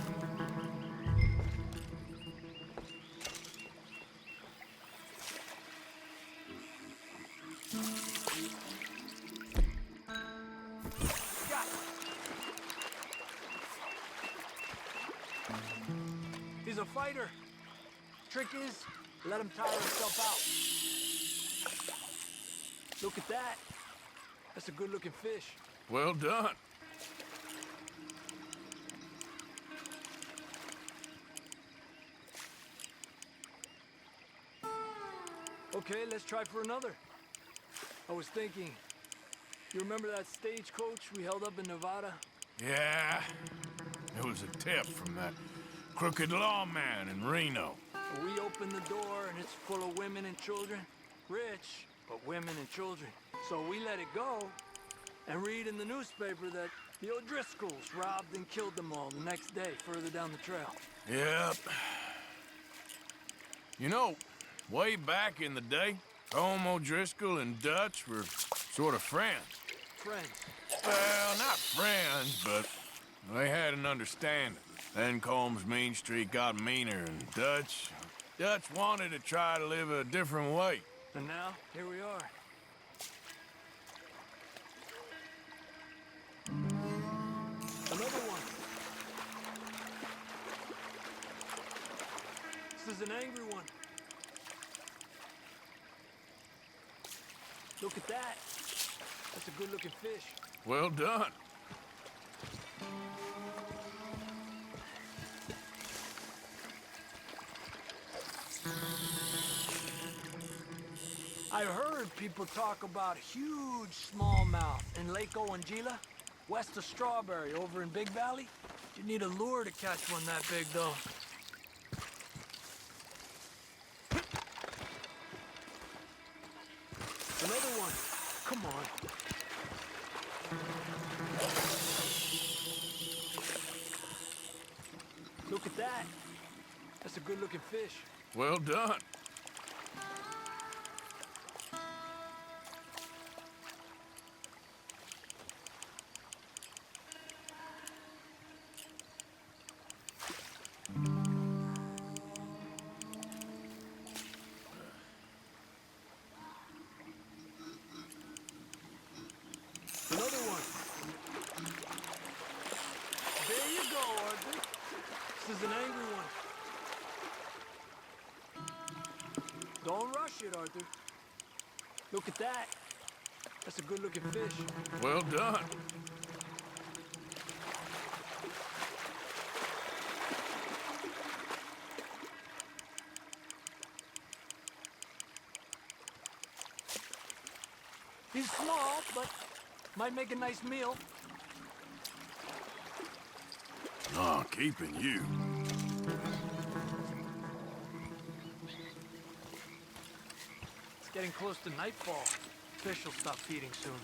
He's a fighter. trick is, let him tire himself out. Look at that. That's a good-looking fish. Well done. Okay, let's try for another. I was thinking, you remember that stagecoach we held up in Nevada? Yeah, it was a tip from that crooked lawman in Reno. We opened the door and it's full of women and children. Rich, but women and children. So we let it go and read in the newspaper that the O'Driscolls robbed and killed them all the next day further down the trail. Yep. You know, way back in the day, Tom O'Driscoll and Dutch were sort of friends. Friends? Well, not friends, but they had an understanding. Then Combs Mean Street got meaner, and Dutch wanted to try to live a different way. And now, here we are. Another one. This is an angry one. Look at that. That's a good-looking fish. Well done. I heard people talk about huge smallmouth in Lake Owanjila, west of Strawberry, over in Big Valley. You need a lure to catch one that big, though. Another one. Come on. Look at that. That's a good-looking fish. Well done. Another one. There you go, Arthur. This is an angry one. Don't rush it, Arthur. Look at that. That's a good-looking fish. Well done. He's small, but might make a nice meal. Oh, keeping you. It's getting close to nightfall. Fish will stop feeding soon.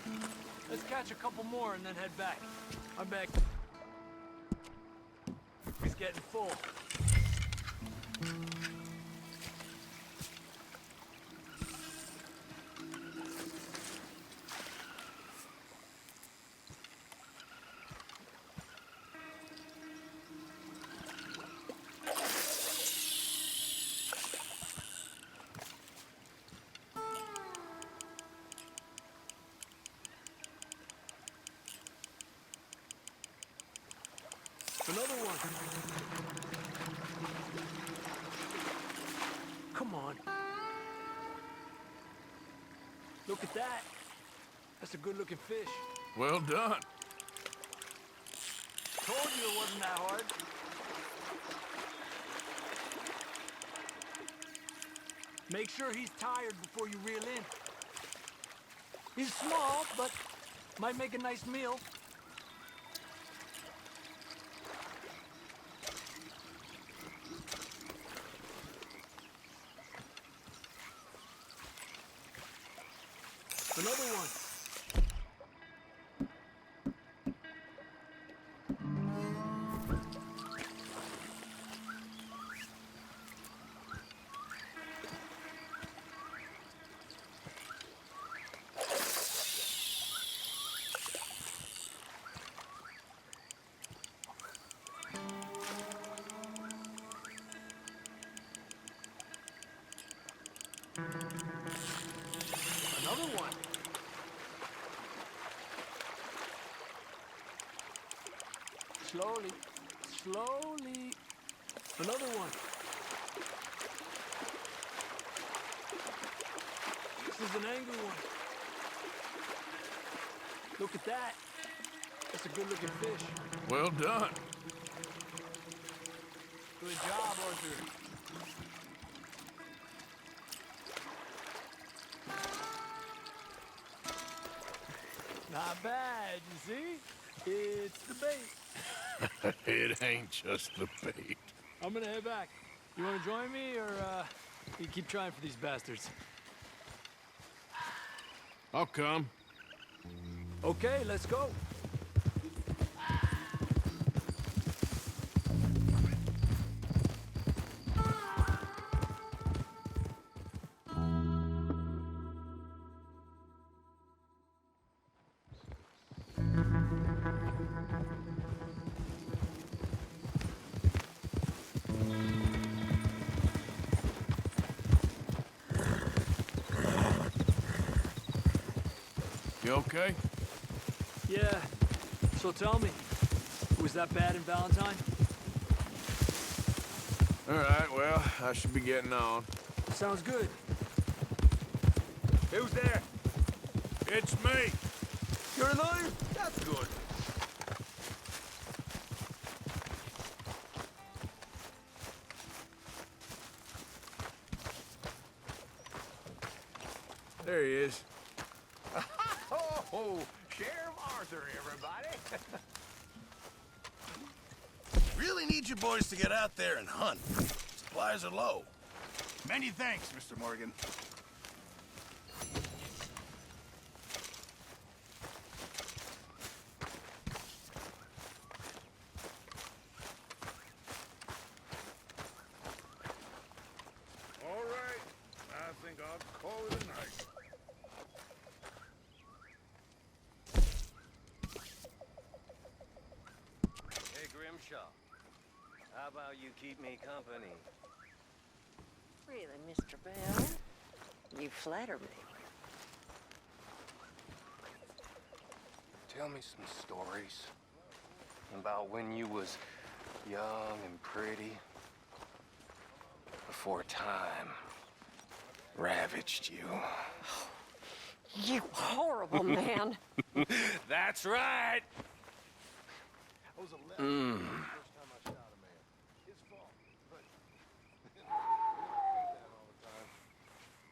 Let's catch a couple more and then head back. I bet he's getting full. Another one. Come on. Look at that. That's a good-looking fish. Well done. Told you it wasn't that hard. Make sure he's tired before you reel in. He's small, but might make a nice meal. Another one. Another one. Slowly, slowly. Another one. is an angry one. Look at that. That's a good-looking fish. Well done. Good job, Arthur. Not bad, you see? It's the bait. It ain't just the bait. I'm gonna head back. You wanna join me, or, you keep trying for these bastards? I'll come. Okay, let's go. You okay? Yeah. So tell me, was that bad in Valentine? All right, well, I should be getting on. Sounds good. Who's there? It's me. You're alive? That's good. There he is. Oh, Sheriff Arthur, everybody. Really need you boys to get out there and hunt. Supplies are low. Many thanks, Mr. Morgan. All right. I think I'll call it a night. Hey, Grimshaw. How about you keep me company? Really, Mr. Bell? You flatter me. Tell me some stories about when you was young and pretty before time ravaged you. You horrible man. That's right. I was 11 the first time I shot a man. His fault, but that all the time.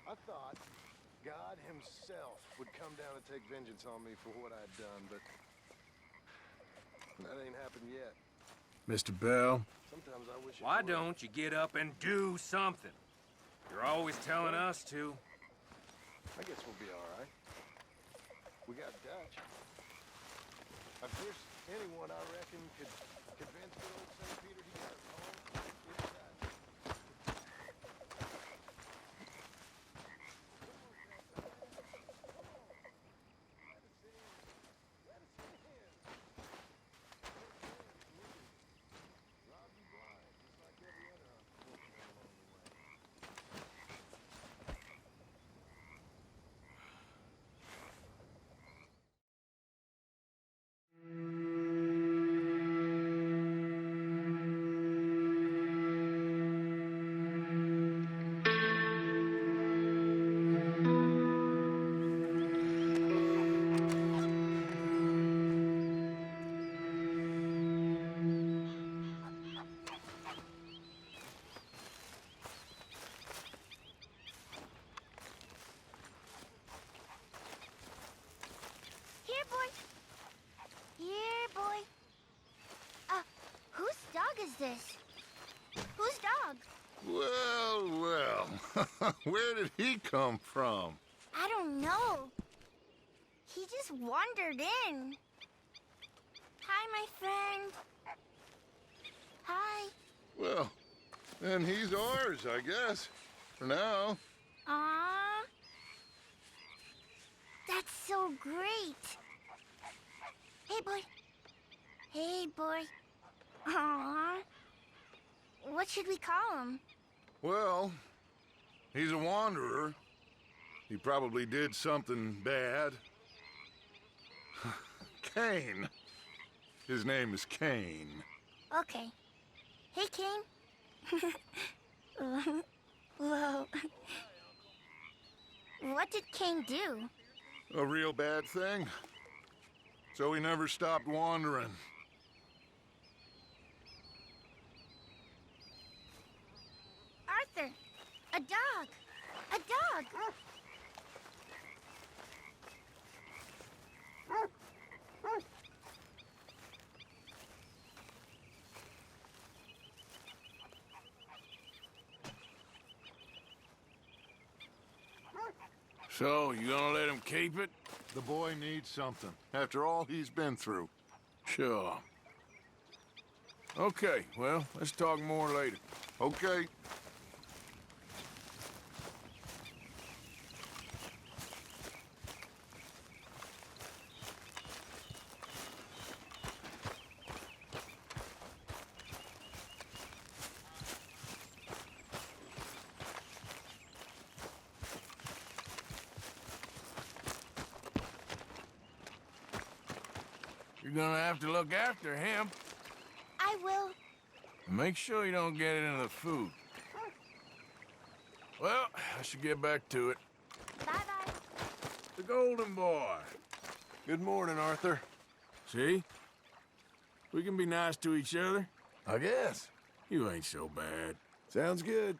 I thought God himself would come down and take vengeance on me for what I'd done, but that ain't happened yet. Mr. Bell. Sometimes I wish it Why would. don't you get up and do something? You're always telling us to. I guess we'll be all right. We got Dutch. If there's anyone I reckon could convince good old St. Peter he got us home, it's Dutch. Here, boy. Here, boy. Whose dog is this? Whose dog? Well, well. Where did he come from? I don't know. He just wandered in. Hi, my friend. Hi. Well, then he's ours, I guess. For now. Aww. That's so great. Hey, boy. Hey, boy. Aww. What should we call him? Well, he's a wanderer. He probably did something bad. Cain. His name is Cain. Okay. Hey, Cain. Whoa. What did Cain do? A real bad thing. So he never stopped wandering. Arthur, a dog. A dog. So, you gonna let him keep it? The boy needs something, after all he's been through. Sure. Okay, well, let's talk more later. Okay. You're gonna have to look after him. I will. Make sure you don't get it into the food. Well, I should get back to it. Bye-bye. The Golden Boy. Good morning, Arthur. See? We can be nice to each other. I guess. You ain't so bad. Sounds good.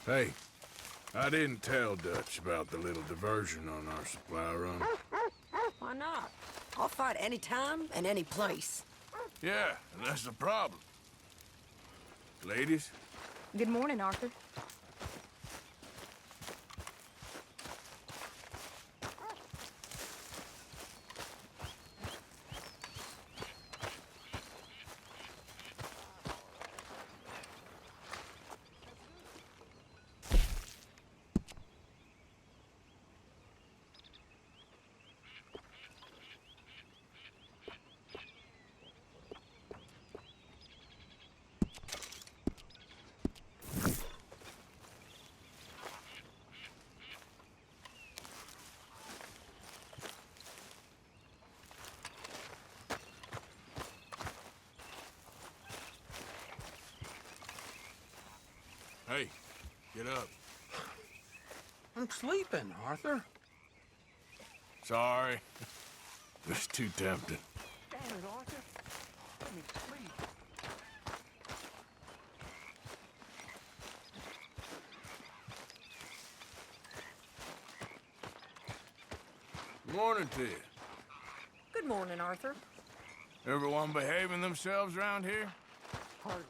Hey, I didn't tell Dutch about the little diversion on our supply run. Why not? I'll fight any time and any place. Yeah, and that's the problem. Ladies? Good morning, Arthur. Hey, get up. I'm sleeping, Arthur. Sorry. It's too tempting. Damn it, Arthur. Let me sleep. Morning to you. Good morning, Arthur. Everyone behaving themselves around here? Hardly.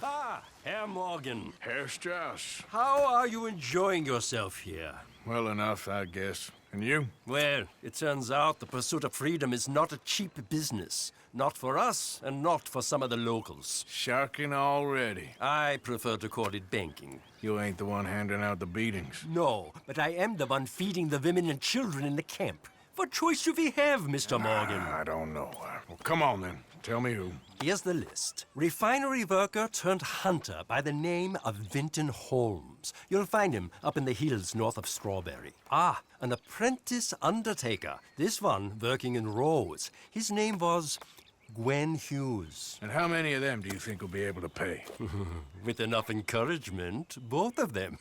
Ah, Herr Morgan. Herr Strauss. How are you enjoying yourself here? Well enough, I guess. And you? Well, it turns out the pursuit of freedom is not a cheap business. Not for us, and not for some of the locals. Sharking already. I prefer to call it banking. You ain't the one handing out the beatings. No, but I am the one feeding the women and children in the camp. What choice do we have, Mr. Morgan? I don't know. Well, come on then. Tell me who. Here's the list. Refinery worker turned hunter by the name of Vinton Holmes. You'll find him up in the hills north of Strawberry. Ah, an apprentice undertaker. This one working in Rose. His name was Gwen Hughes. And how many of them do you think will be able to pay? With enough encouragement, both of them.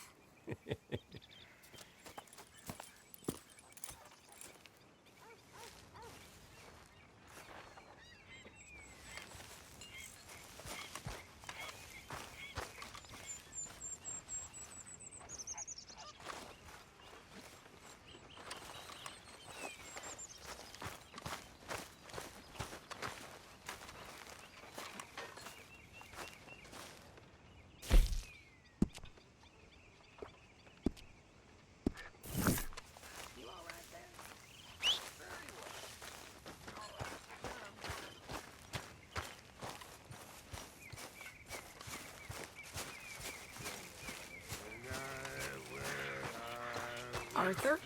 Arthur?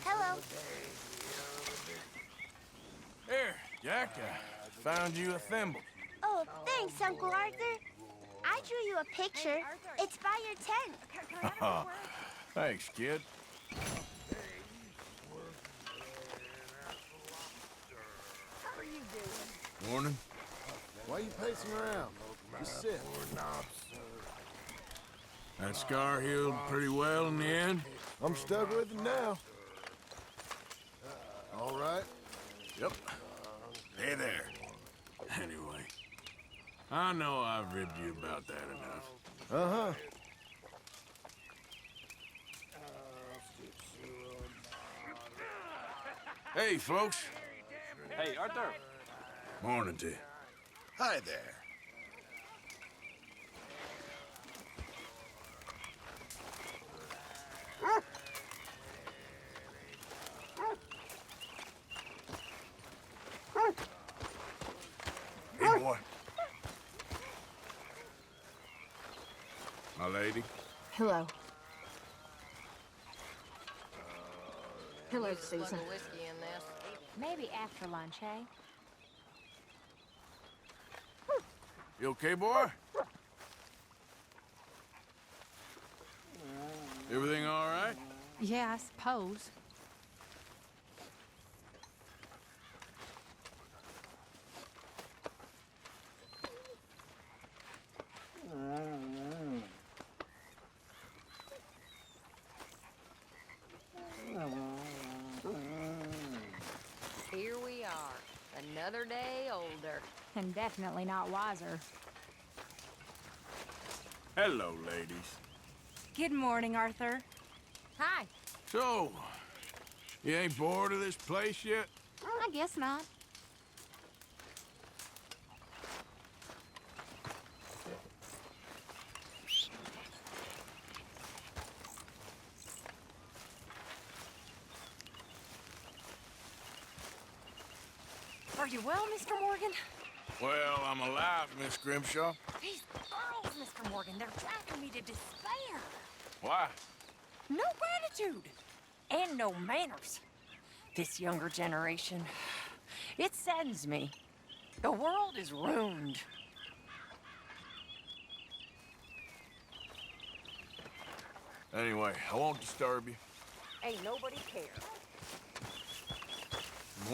Hello. Here, Jack, I found you a thimble. Oh, thanks, Uncle Arthur. I drew you a picture. It's by your tent. Thanks, kid. How are you doing? Morning. Why are you pacing around? Just sit. That scar healed pretty well in the end? I'm stuck with it now. All right. Yep. Hey there. Anyway, I know I've ribbed you about that enough. Uh-huh. Hey, folks. Hey, Arthur. Morning to you. Hi there. Hey, boy. My lady. Hello. Hello, Susan. Whiskey in this. Maybe after lunch, eh? You okay, boy? Everything all right? Yeah, I suppose. Here we are, another day older. And definitely not wiser. Hello, ladies. Good morning, Arthur. Hi. So, you ain't bored of this place yet? I guess not. Are you well, Mr. Morgan? Well, I'm alive, Miss Grimshaw. These girls, Mr. Morgan, they're driving me to despair. Why? No gratitude. And no manners. This younger generation, it saddens me. The world is ruined. Anyway, I won't disturb you. Ain't nobody care.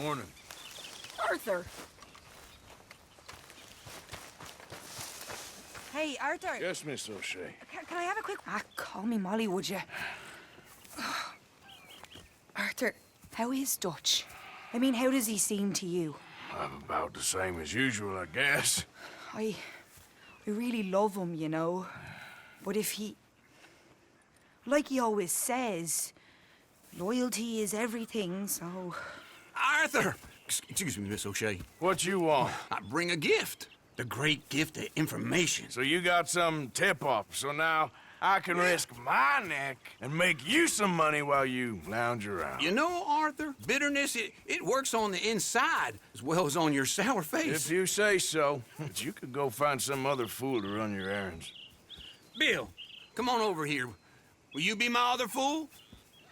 Morning. Arthur! Hey, Arthur. Yes, Miss O'Shea. Can I have a quick... call me Molly, would you? Arthur, how is Dutch? I mean, how does he seem to you? I'm about the same as usual, I guess. I really love him, you know. But if he... Like he always says, loyalty is everything, so... Arthur! Excuse me, Miss O'Shea. What you want? I bring a gift. the great gift of information. So you got some tip-off, so now I can risk my neck and make you some money while you lounge around. You know, Arthur, bitterness, it works on the inside as well as on your sour face. If you say so. But you could go find some other fool to run your errands. Bill, come on over here. Will you be my other fool?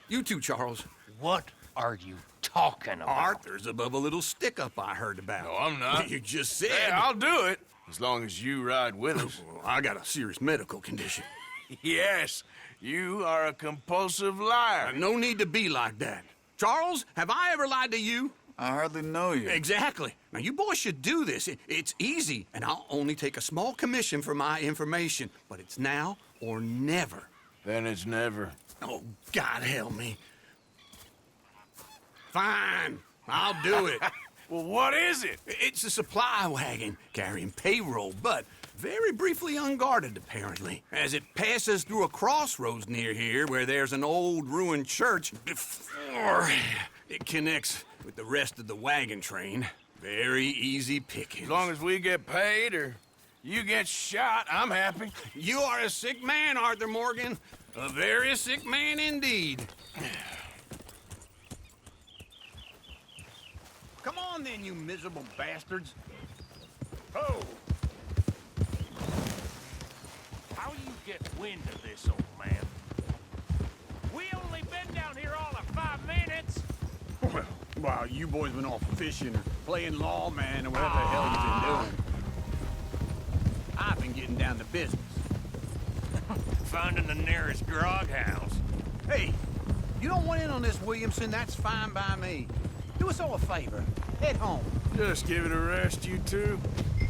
You too, Charles. What are you talking about? Arthur's above a little stick-up I heard about. No, I'm not. You just said... Hey, I'll do it, as long as you ride with us. I got a serious medical condition. Yes, you are a compulsive liar. No need to be like that. Charles, have I ever lied to you? I hardly know you. Exactly. Now, you boys should do this. It's easy, and I'll only take a small commission for my information. But it's now or never. Then it's never. Oh, God help me. Fine, I'll do it. Well, what is it? It's a supply wagon carrying payroll, but very briefly unguarded, apparently, as it passes through a crossroads near here where there's an old ruined church before it connects with the rest of the wagon train. Very easy pickings. As long as we get paid or you get shot, I'm happy. You are a sick man, Arthur Morgan. A very sick man indeed. Come on then, you miserable bastards. Oh! How you get wind of this, old man? We only been down here all of 5 minutes. Well, while you boys been off fishing or playing lawman or whatever the hell you've been doing, I've been getting down to business. Finding the nearest grog house. Hey, you don't want in on this, Williamson, that's fine by me. Do us all a favor. Head home. Just give it a rest, you two.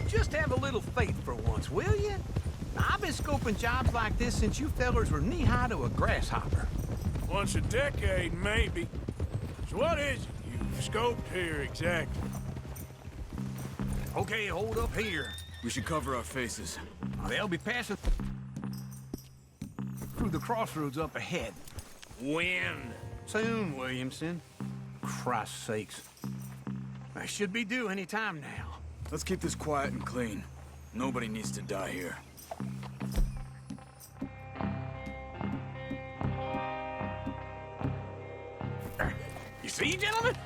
Just have a little faith for once, will you? I've been scoping jobs like this since you fellers were knee-high to a grasshopper. Once a decade, maybe. So what is it you've scoped here exactly? Okay, hold up here. We should cover our faces. They'll be passing through the crossroads up ahead. When? Soon, Williamson. Christ's sakes. I should be due any time now. Let's keep this quiet and clean. Nobody needs to die here. You see, gentlemen?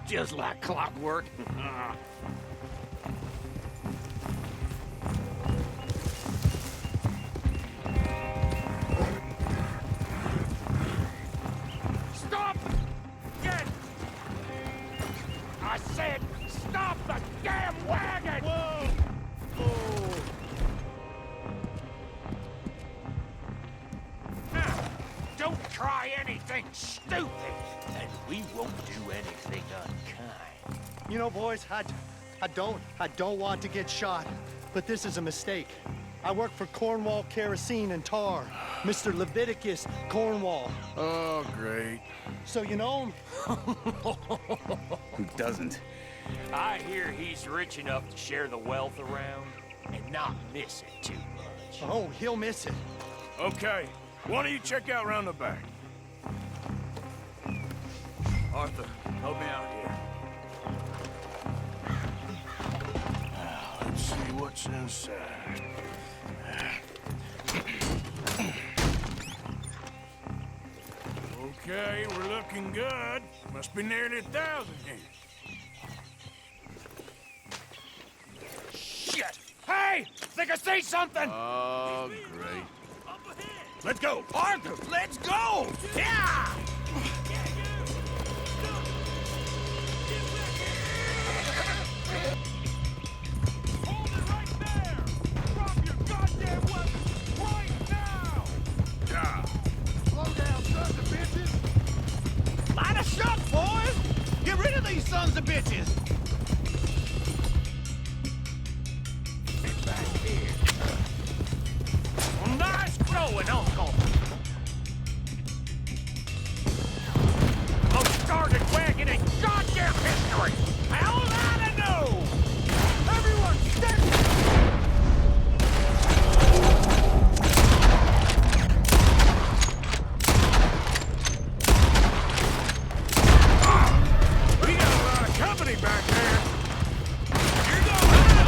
Just like clockwork. Stop! Get! I said, stop the damn wagon! Whoa! Now, don't try anything stupid, and we won't do anything unkind. You know, boys, I don't want to get shot, but this is a mistake. I work for Cornwall Kerosene and Tar, Mr. Leviticus Cornwall. Oh, great. So you know him? Who doesn't? I hear he's rich enough to share the wealth around and not miss it too much. Oh, he'll miss it. Okay, why don't you check out round the back? Arthur, help me out here. Now, let's see what's inside. Okay, we're looking good. Must be nearly 1,000 here. Shit! Hey! Think I see something! Oh, great. Let's go! Arthur, let's go! Yeah! Hold it right there! Drop your goddamn weapon right now! Yeah. Slow down, sons of bitches! Line us up, boys! Get rid of these sons of bitches! Get back here. Nice going, Uncle! Most started wagon in goddamn history! How am I to know? Everyone stand! We got a lot of company back there. You're going to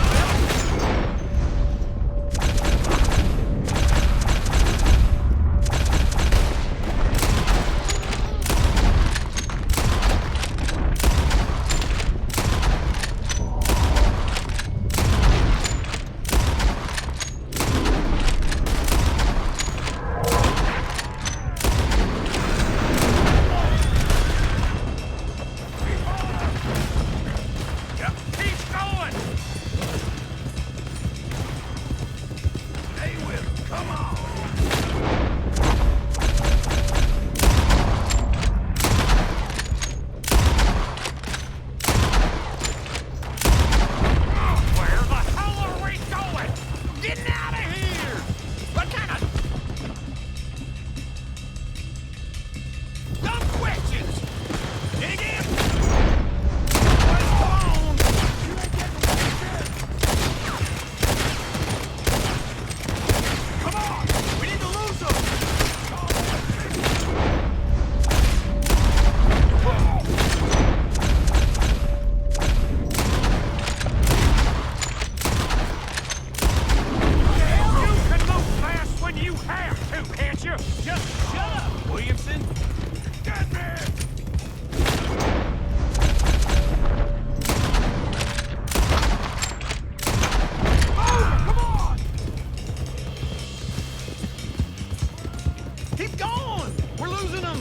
on! We're losing them!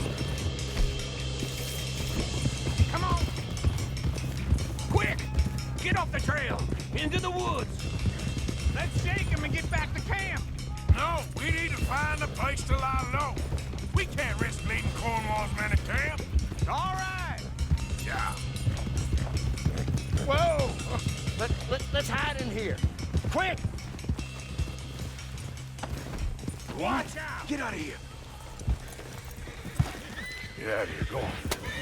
Come on! Quick! Get off the trail! Into the woods! Let's shake him and get back to camp! No, we need to find a place to lie low. We can't risk leaving Cornwall's men at camp. All right! Yeah. Whoa! Let's hide in here. Quick! Watch out! Get out of here. Get out of here. Go on.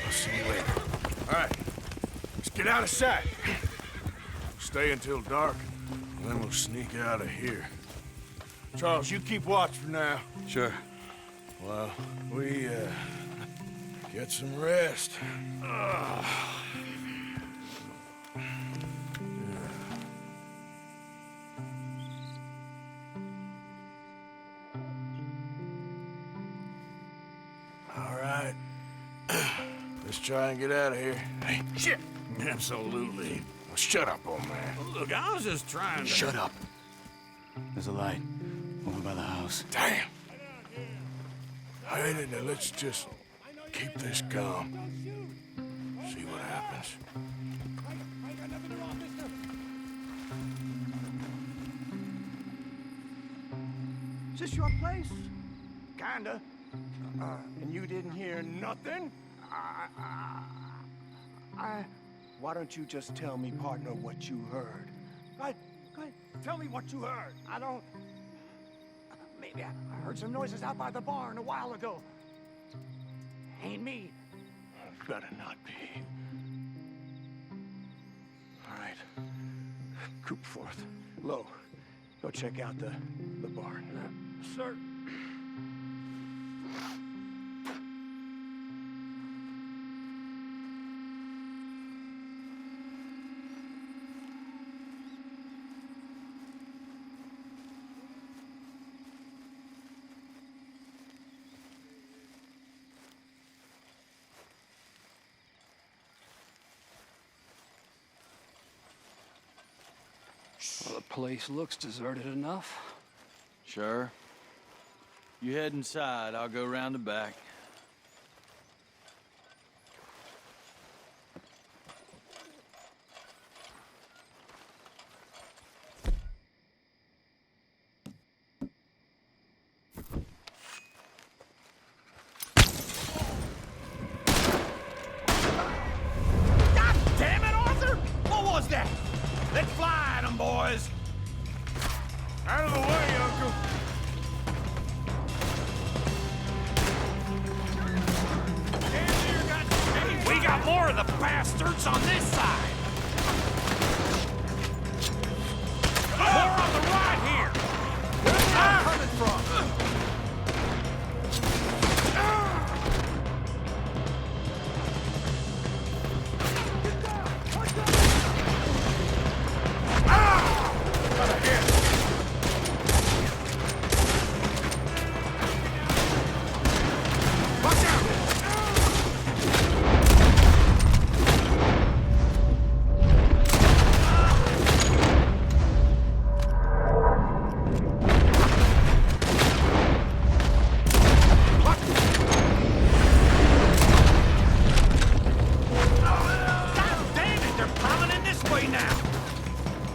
I'll see you later. All right. Let's get out of sight. Stay until dark, and then we'll sneak out of here. Charles, you keep watch for now. Sure. Well, we, get some rest. All right. Let's try and get out of here. Hey, shit! Absolutely. Well, shut up, old man. Look, I was just trying to... Shut up. There's a light over by the house. Damn! Hey, now let's just keep this calm. See what happens. Is this your place? Kinda. And you didn't hear nothing? Why don't you just tell me, partner, what you heard? Go ahead. Tell me what you heard. I don't... Maybe I heard some noises out by the barn a while ago. Ain't me. Better not be. All right. Coopforth. Low. Go check out the barn. Sir. Well, the place looks deserted enough. Sure. You head inside, I'll go round the back. God damn it, Arthur! What was that? Let's fly at 'em, boys! Out of the way, Uncle! We got more of the bastards on this side! More on the right here! Where's that coming from?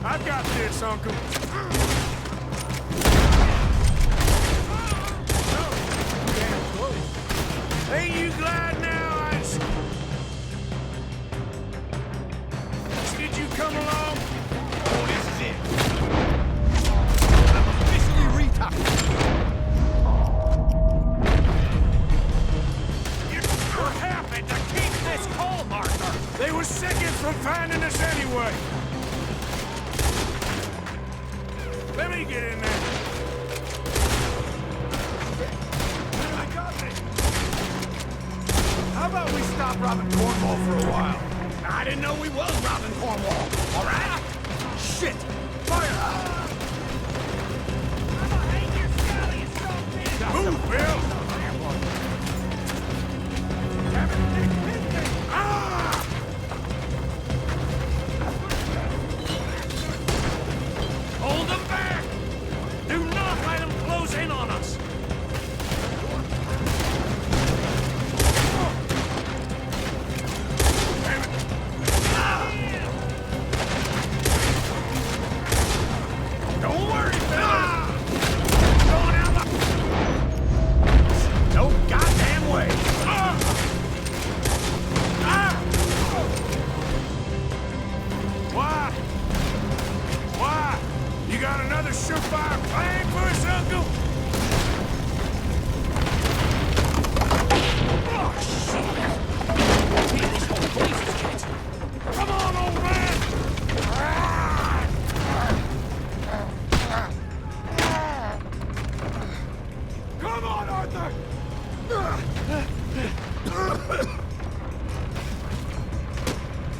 I got this, Uncle. Ain't you glad now Did you come along? Oh, this is it. I'm officially retired. You're happy to keep this coal marker. They were seconds from finding us anyway. Let me get in there. I got it. How about we stop robbing Cornwall for a while? I didn't know we was robbing Cornwall. All right? Shit! Fire! Move, Bill! Hold them back! Do not let them close in on us!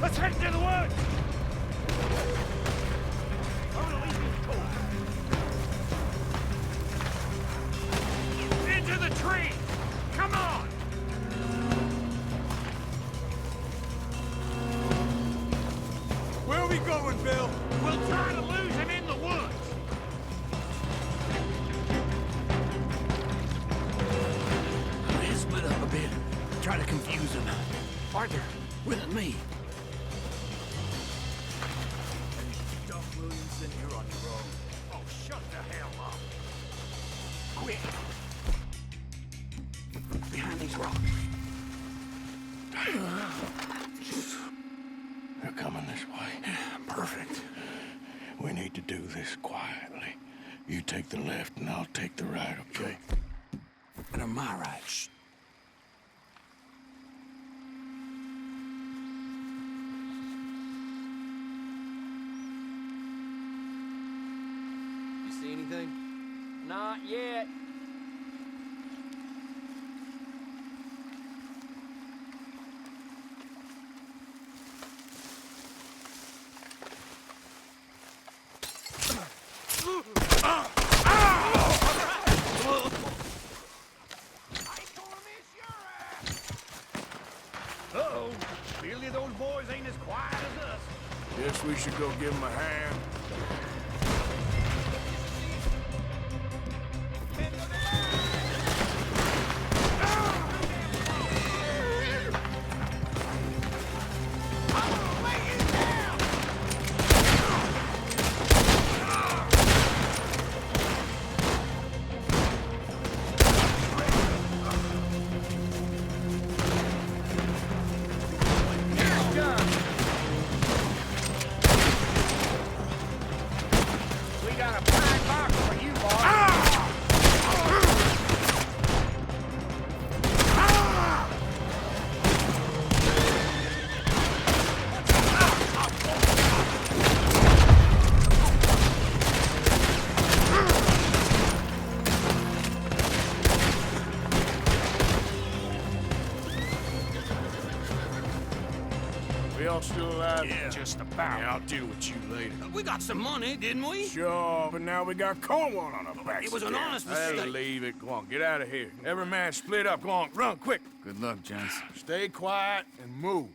Let's head into the woods! I'm gonna leave you cool. Into the tree! Come on! Where are we going, Bill? We'll try to lose him in the woods! Let's split up a bit. Try to confuse him. Arthur, with me. Dump Williamson, you're on your own. Oh, shut the hell up! Quick! Behind these rocks. They're coming this way. Perfect. We need to do this quietly. You take the left and I'll take the right, okay? And on my right. Shh. You see anything? Not yet. Uh-oh. Clearly those boys ain't as quiet as us. Guess we should go give him a hand. We got a fine box for you, boy. We all still alive? Yeah. Just about. Yeah, I'll deal with you later. We got some money, didn't we? Sure, but now we got Cornwall on our backs. It was an again. honest I'll mistake. leave it. Go on, get out of here. Every man split up. Go on, run, quick. Good luck, gents. Stay quiet and move.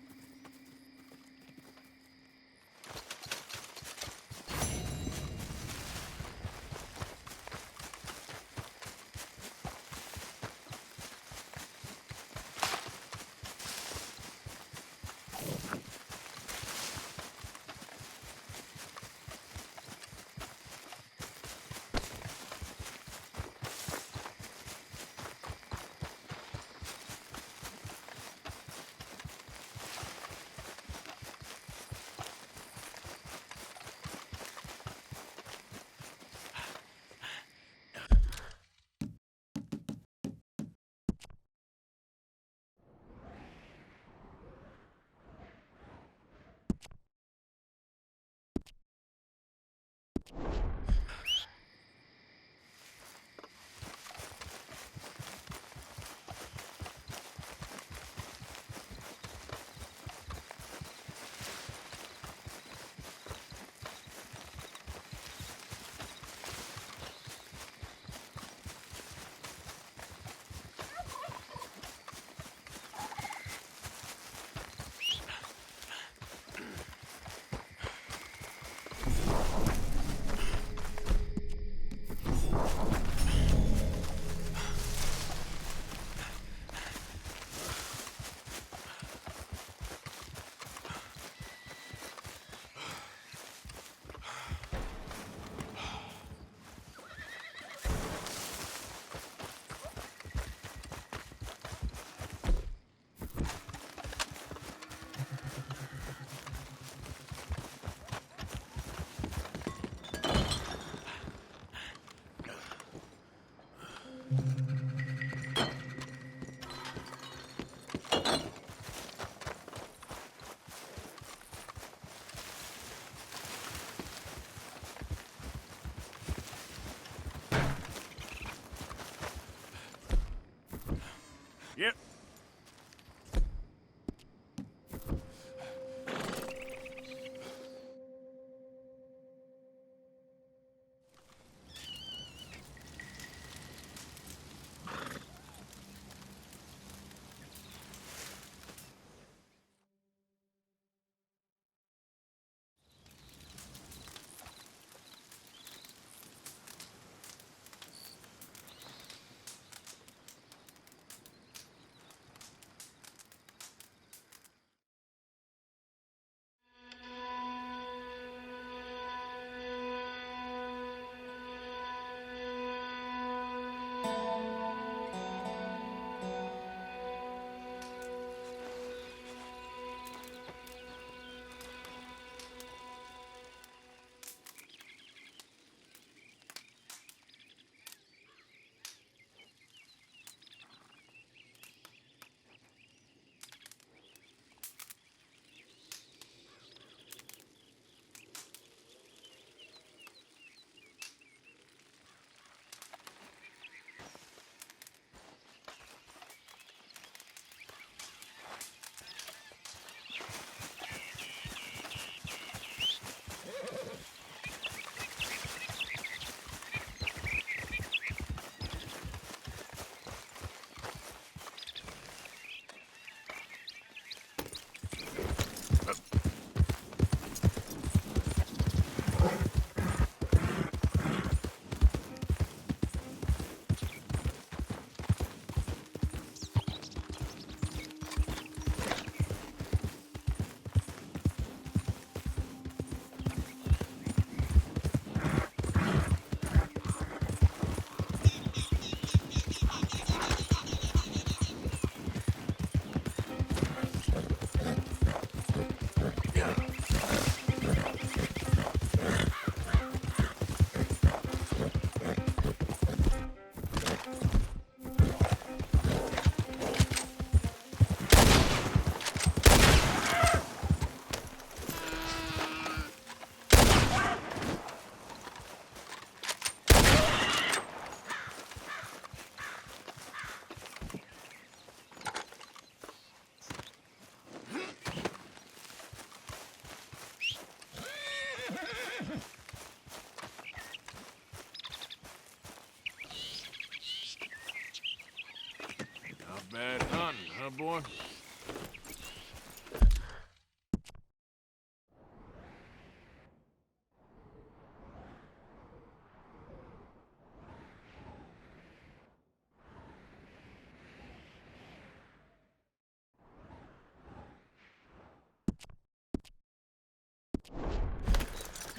boy.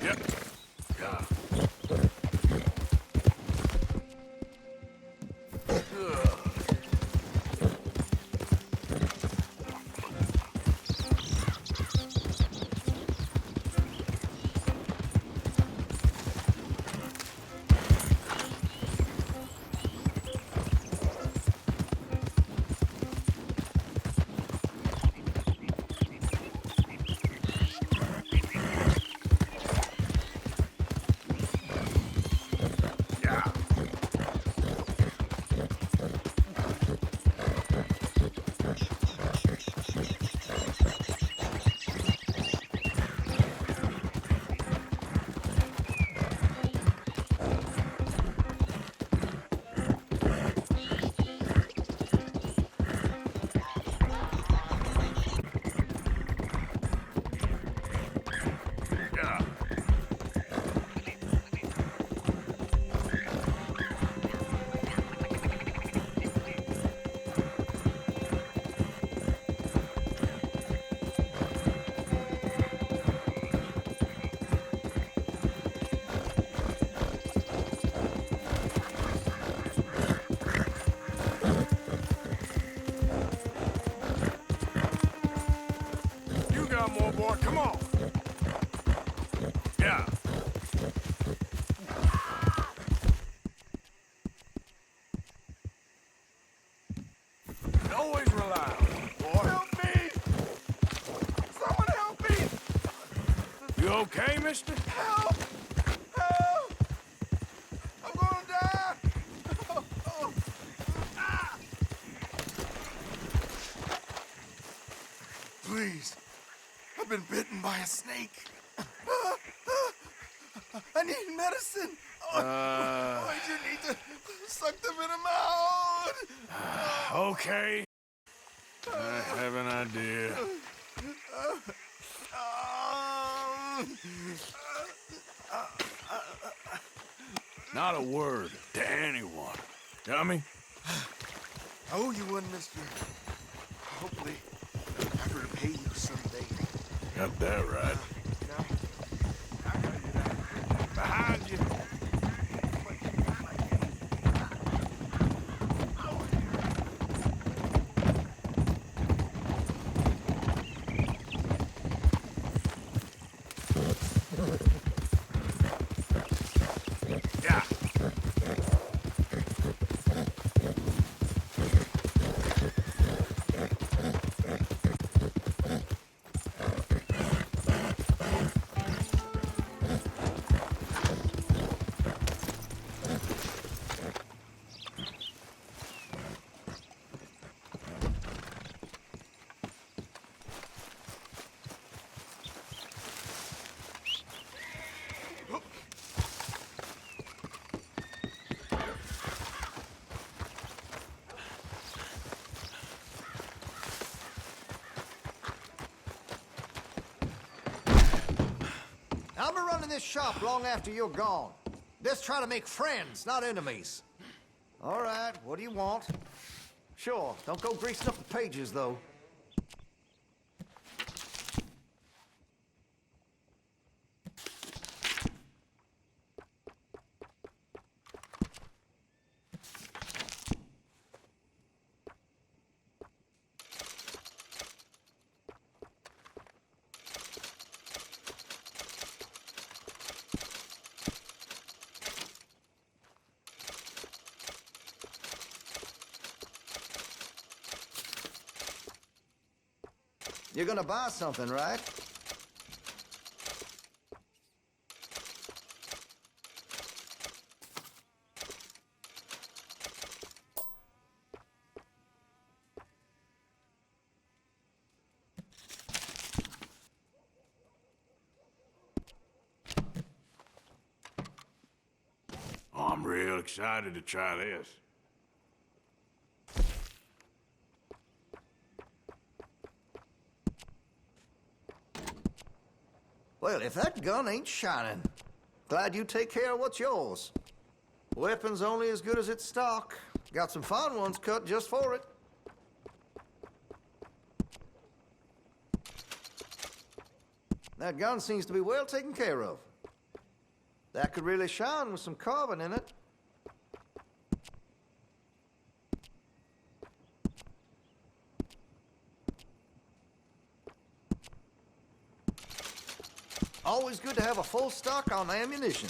Yep. Yeah. You got more, boy. Come on. Yeah. Always rely on me, boy. Help me! Someone help me! You okay, mister? Help! Help! I'm gonna die! Ah! Please. I've been bitten by a snake. I need medicine. I just need to suck the venom out. Okay. I have an idea. Not a word to anyone. Got me? I owe you one, mister. Hopefully, I'm going to pay you someday. Got that right. Behind you. Yeah. I'll be running this shop long after you're gone. Just try to make friends, not enemies. All right, what do you want? Sure, don't go greasing up the pages, though. You're gonna buy something, right? Oh, I'm real excited to try this. Well, if that gun ain't shining, glad you take care of what's yours. Weapon's only as good as its stock. Got some fine ones cut just for it. That gun seems to be well taken care of. That could really shine with some carbon in it. Always good to have a full stock on ammunition.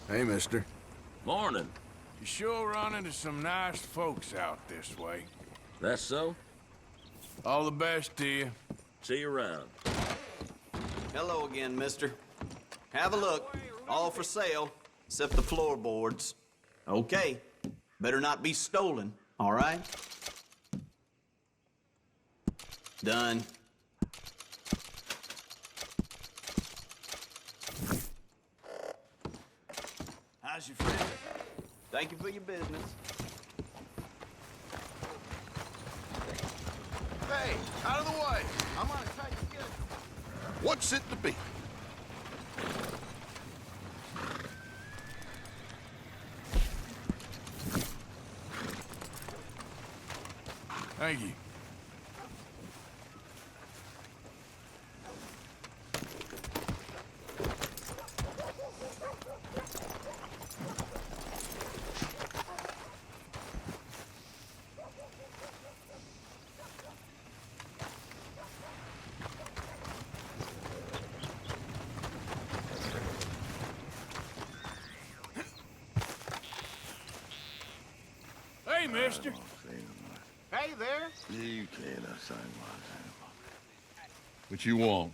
Hey, mister. Morning. You sure run into some nice folks out this way. That's so? All the best to you. See you around. Hello again, mister. Have a look. All for sale, except the floorboards. Okay. Better not be stolen, all right? Done. How's your friend? Thank you for your business. Hey, out of the way. I'm on a tight schedule. What's it to be? Thank you. Hey, mister. Hey there. You can't say much. What you want?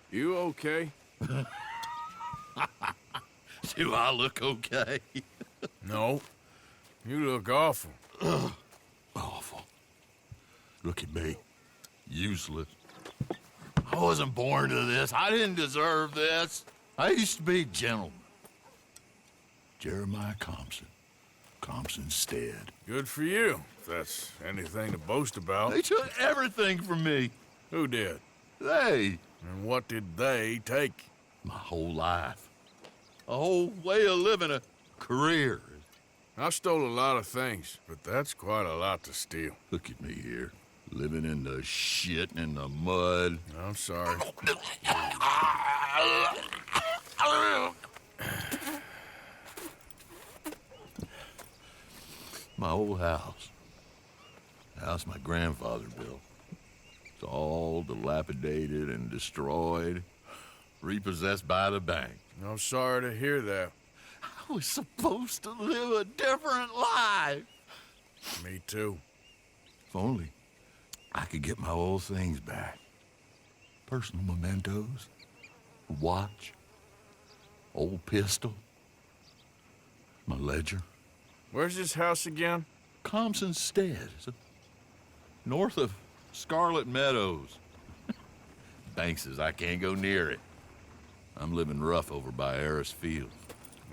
You okay? Do I look okay? No. You look awful. Awful. Look at me. Useless. I wasn't born to this. I didn't deserve this. I used to be a gentleman. Jeremiah Compson. Compson Stead. Good for you, if that's anything to boast about. They took everything from me. Who did? They. And what did they take? My whole life. A whole way of living, a career. I stole a lot of things, but that's quite a lot to steal. Look at me here, living in the shit and the mud. I'm sorry. My old house. The house my grandfather built. It's all dilapidated and destroyed, repossessed by the bank. I'm sorry to hear that. I was supposed to live a different life. Me too. If only I could get my old things back. Personal mementos, a watch, old pistol, my ledger. Where's this house again? Compson Stead, north of Scarlet Meadows. Bank says I can't go near it. I'm living rough over by Harris Field.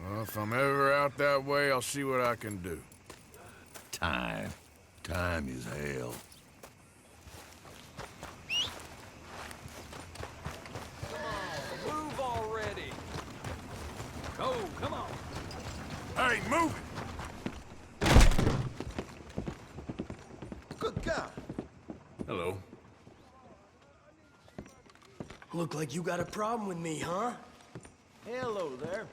Well, if I'm ever out that way, I'll see what I can do. Time. Time is hell. Move already. Go, come on. Hey, move it! Good God. Hello. Look like you got a problem with me, huh? Hello there.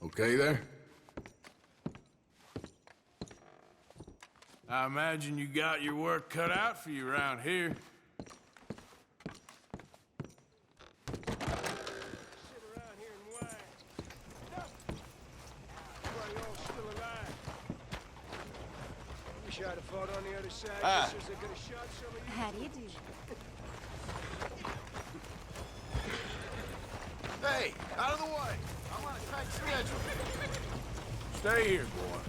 Okay there? I imagine you got your work cut out for you around here. Wish I'd have fought on the other side. Ah. Just as I could have shot some of you. How do you do? Hey, out of the way. I'm on a tight schedule. Stay here, boy.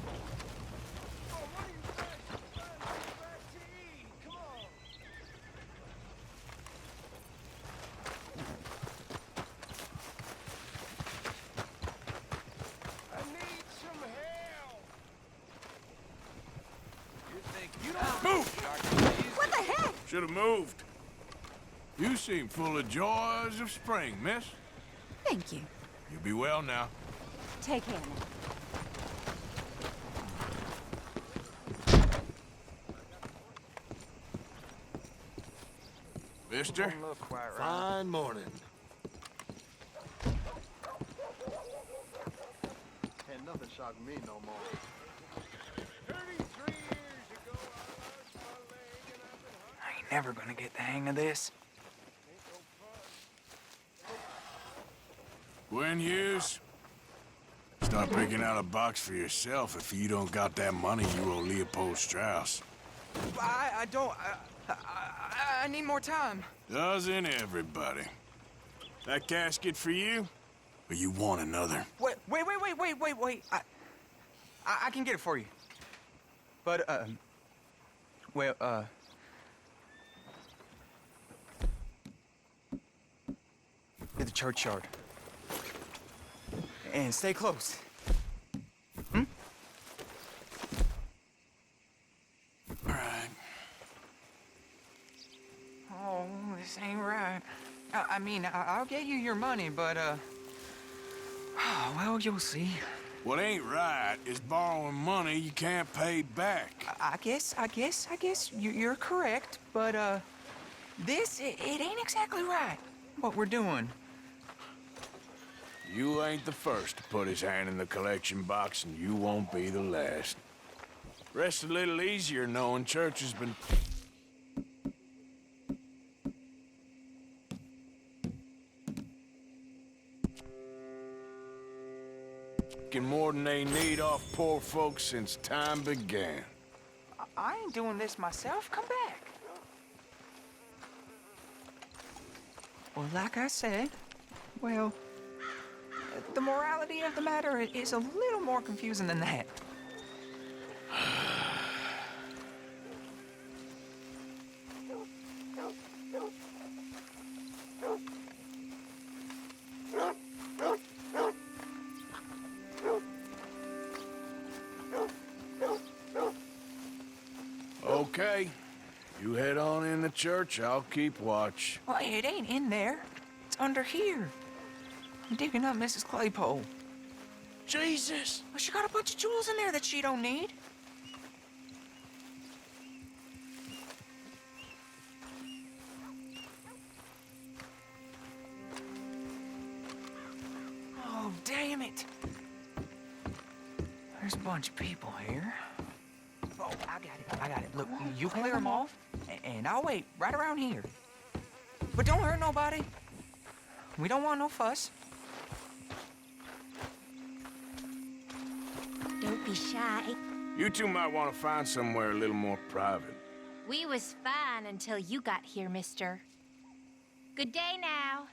Should have moved. You seem full of joys of spring, miss. Thank you. You'll be well now. Take care now. Mister? Fine morning. Can't nothing shock me no more. I ain't never gonna get the hang of this. Gwen Hughes? Start picking out a box for yourself if you don't got that money you owe Leopold Strauss. I don't. I need more time. Doesn't everybody? That casket for you? Or you want another? Wait. I can get it for you. But, to the churchyard. And stay close. Hmm? All right. Oh, this ain't right. I mean, I'll get you your money, but, well, you'll see. What ain't right is borrowing money you can't pay back. I guess you're correct, but, it ain't exactly right, what we're doing. You ain't the first to put his hand in the collection box, and you won't be the last. Rest a little easier knowing church has been... more than they need off poor folks since time began. I ain't doing this myself. Come back. Well, like I said, well, the morality of the matter is a little more confusing than that. Okay. You head on in the church, I'll keep watch. Well, it ain't in there. It's under here. I'm digging up Mrs. Claypole. Jesus! Well, she got a bunch of jewels in there that she don't need. Oh, damn it. There's a bunch of people here. Oh, I got it. Look, you clear them off, and I'll wait right around here. But don't hurt nobody. We don't want no fuss. Don't be shy. You two might want to find somewhere a little more private. We was fine until you got here, mister. Good day now.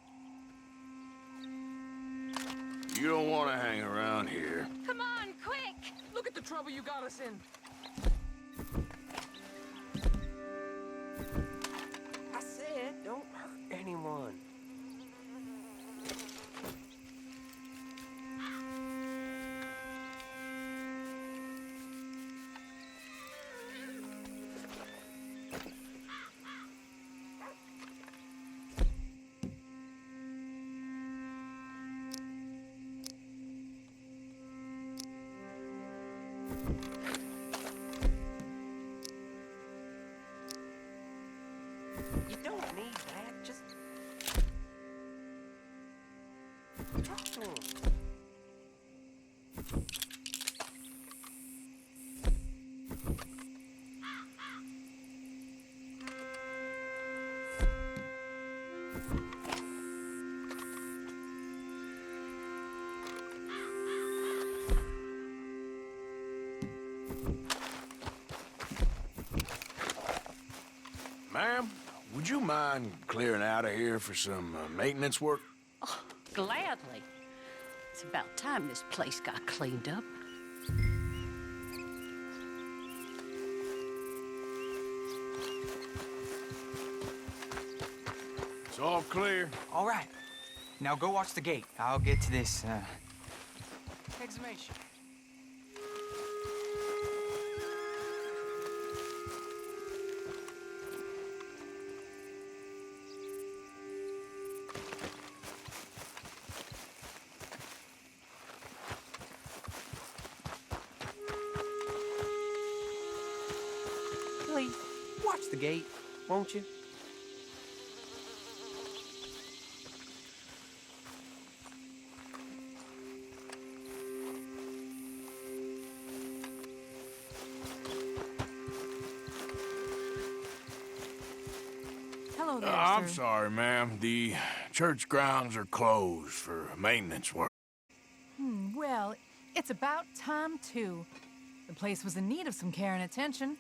You don't want to hang around here. Come on, quick! Look at the trouble you got us in. I said, don't hurt anyone. You don't need that, just talk to him. Ma'am, would you mind clearing out of here for some maintenance work? Oh, gladly. It's about time this place got cleaned up. It's all clear. All right. Now go watch the gate. I'll get to this, exhumation. watch the gate, won't you? Hello there, I'm sir. sorry, ma'am. The church grounds are closed for maintenance work. Well, it's about time, too. The place was in need of some care and attention.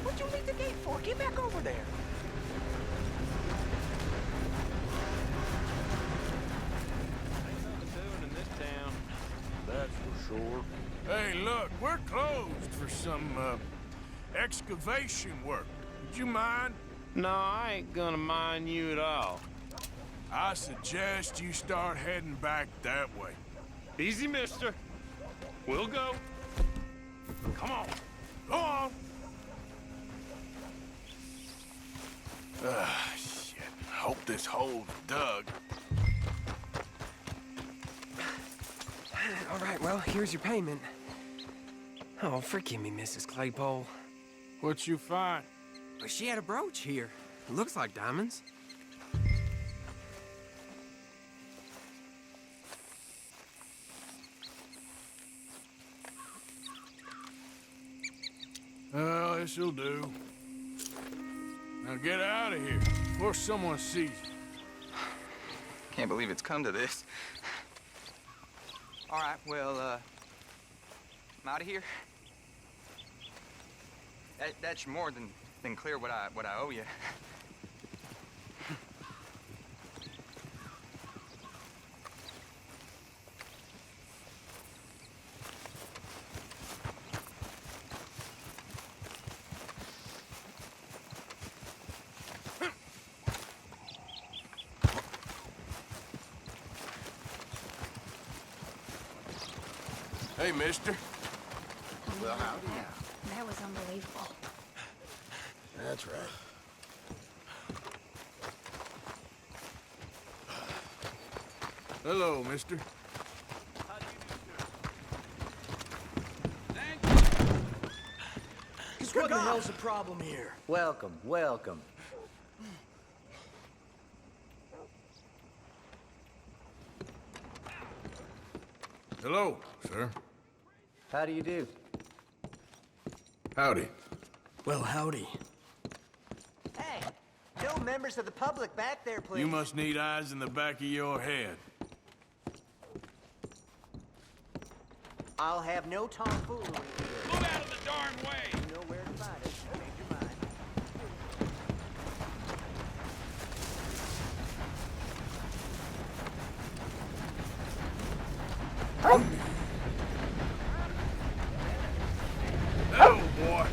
What'd you leave the gate for? Get back over there. Doing in this town, that's for sure. Hey, look, we're closed for some, excavation work. Would you mind? No, I ain't gonna mind you at all. I suggest you start heading back that way. Easy, mister. We'll go. Come on. Go on. Shit. Hope this hole's dug. All right, well, here's your payment. Oh, forgive me, Mrs. Claypole. What you find? Well, she had a brooch here. It looks like diamonds. Well, this'll do. Now get out of here before someone sees you. Can't believe it's come to this. All right, well, I'm out of here. That's more than clear what I owe you. Hey, mister. Well, howdy now. That was unbelievable. That's right. Hello, mister. What the hell's the problem here? Welcome, welcome. Hello, sir. How do you do? Howdy. Well, howdy. Hey, no members of the public back there, please. You must need eyes in the back of your head. I'll have no tomfoolery here. Move out of the darn way! You know where to find us. Make your mind. Oh, boy.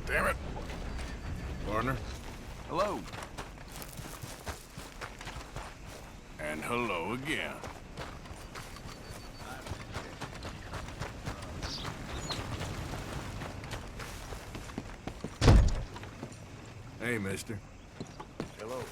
Damn it. Partner. Hello. And hello again. Hey, mister. Hello.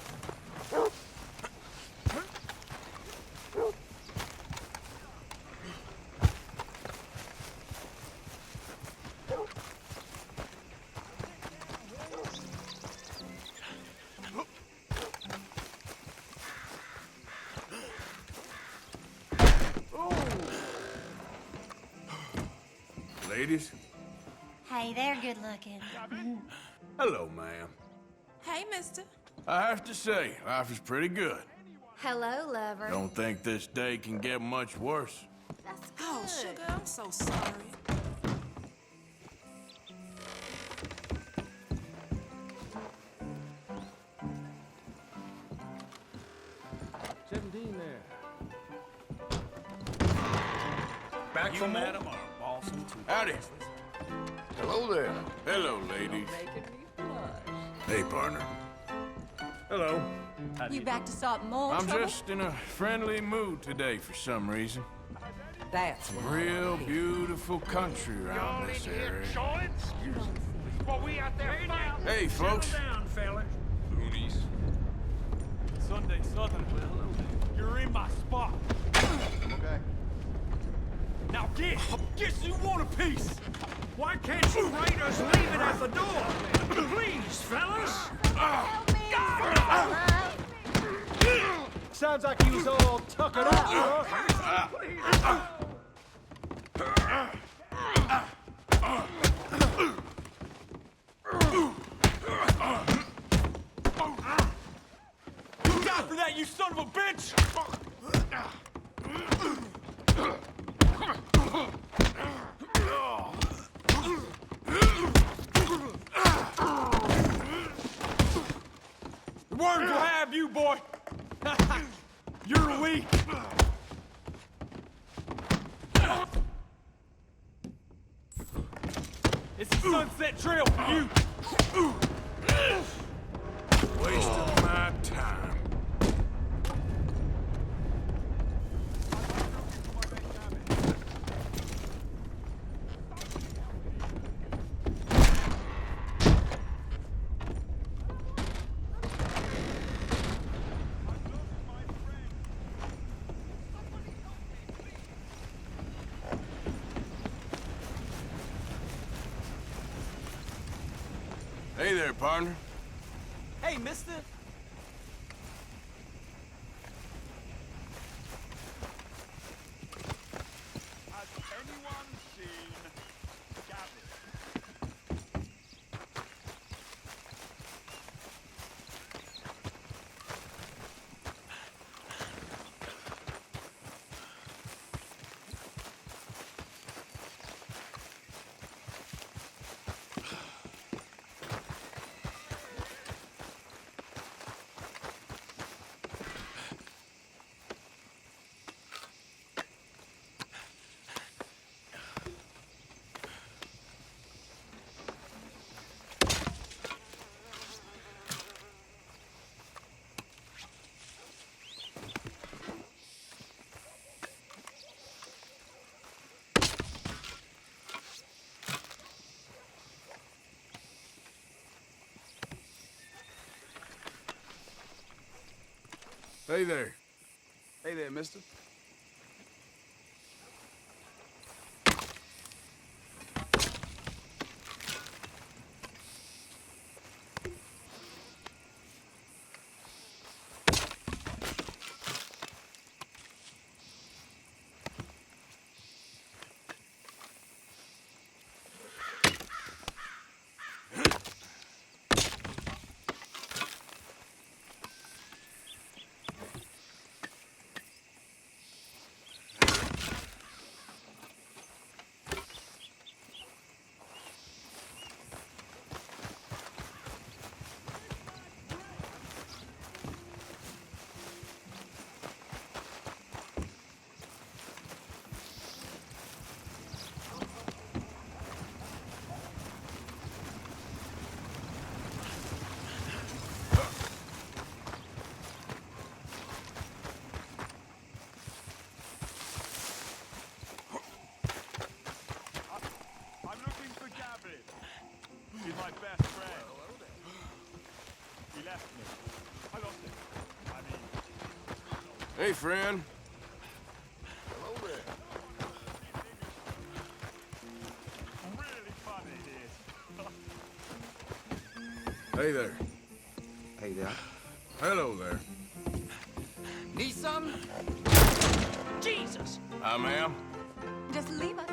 Ladies. Hey, they're good looking. Hello, ma'am. Hey, mister. I have to say, life is pretty good. Hello, lover. Don't think this day can get much worse. That's good. Oh, sugar, I'm so sorry. Back from madam, our boss and two. Howdy. Hello there. Hello, ladies. Hey, partner. Hello. You back to start more I'm trouble? just in a friendly mood today for some reason. That's Real beautiful country around this area. Well, we out there fighting. Hey, folks. Settle down, fella. Loonies. Sunday Southern, well, you're in my spot. Okay. Now guess you want a piece. Why can't you raiders leave it at the door? Please, fellas. Sounds like you was all tuckered out, huh? You got for that, you son of a bitch! The worms will have you, boy! You're weak! It's a sunset trail for you! Waste of my time. Hey there, partner. Hey, mister. Has anyone seen Gavin? Hey there. Hey there, mister. He's my best friend. He left me. I lost him. I mean... Hey, friend. Hello there. Really funny, he is. Hey there. Hey there. Hello there. Need some? Jesus! Hi, ma'am. Just leave us.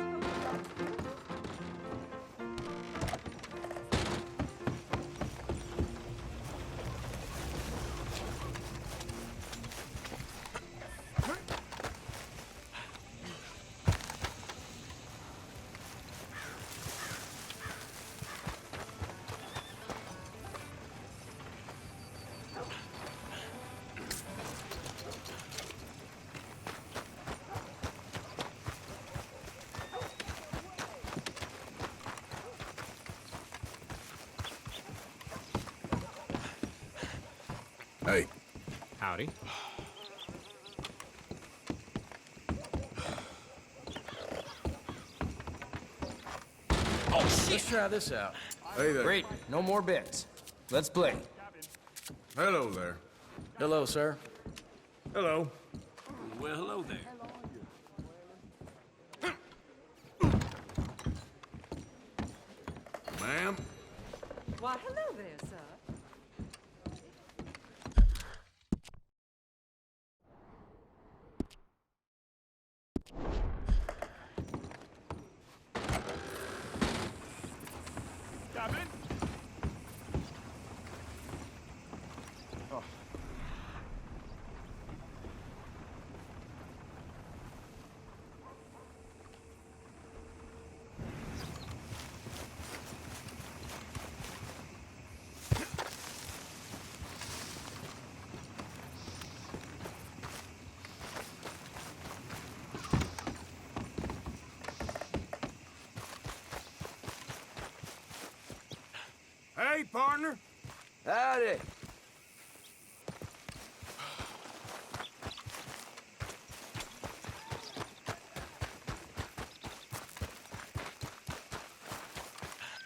Hey. Howdy. Oh, shit! Let's try this out. Hey there. Great. No more bets. Let's play. Hello there. Hello, sir. Hello. Well, hello there. Ma'am? Why, hello there, sir. Gavin? Oh. Hey, partner. Howdy.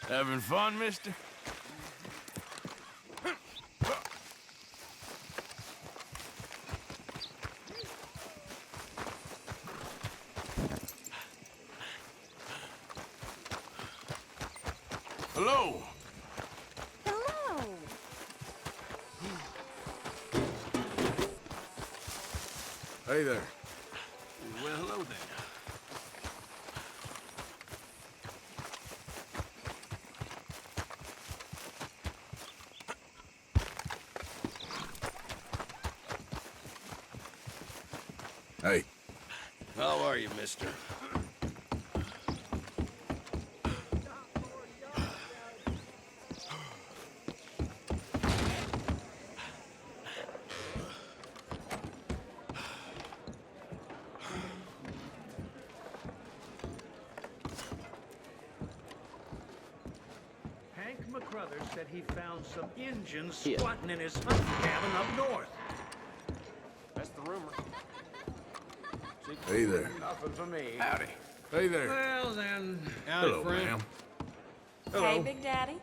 Having fun, mister? Hello. Hello. Hey there. Well, hello there. Hey. How are you, mister? Hank McCruthers said he found some Injuns squatting in his hunting cabin up north. That's the rumor. Hey there. Nothing for me. Howdy. Hey there. Well, then... Hello, ma'am. Hey, Big Daddy.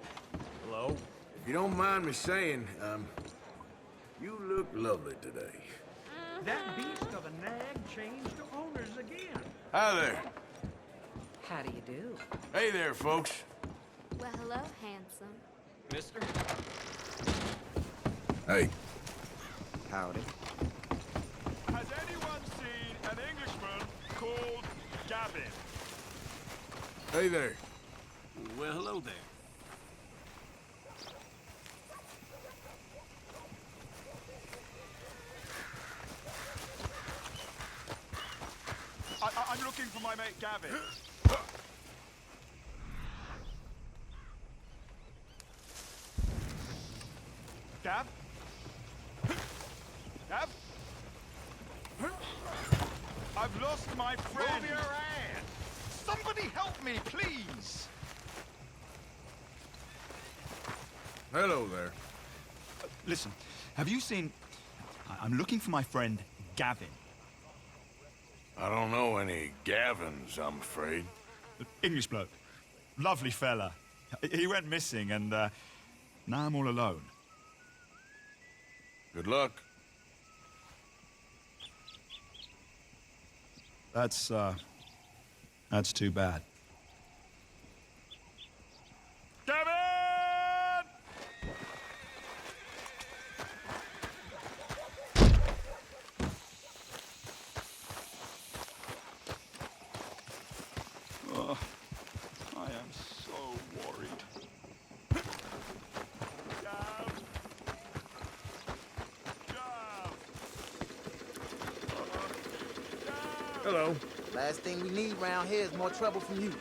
Hello. If you don't mind me saying, you look lovely today. That beast of a nag changed owners again. Hi there. How do you do? Hey there, folks. Well, hello, handsome. Mister? Hey. Howdy. Has anyone seen an Englishman called Gavin? Hey there. Well, hello there. I'm looking for my mate Gavin. Gav? Gav? I've lost my friend. Move your ass! Somebody help me, please. Hello there. Listen, have you seen... I'm looking for my friend Gavin. I don't know any Gavins, I'm afraid. English bloke. Lovely fella. He went missing and now I'm all alone. Good luck. That's too bad. Gavin! Oh, I am so worried. Hello. Last thing we need around here is more trouble from you.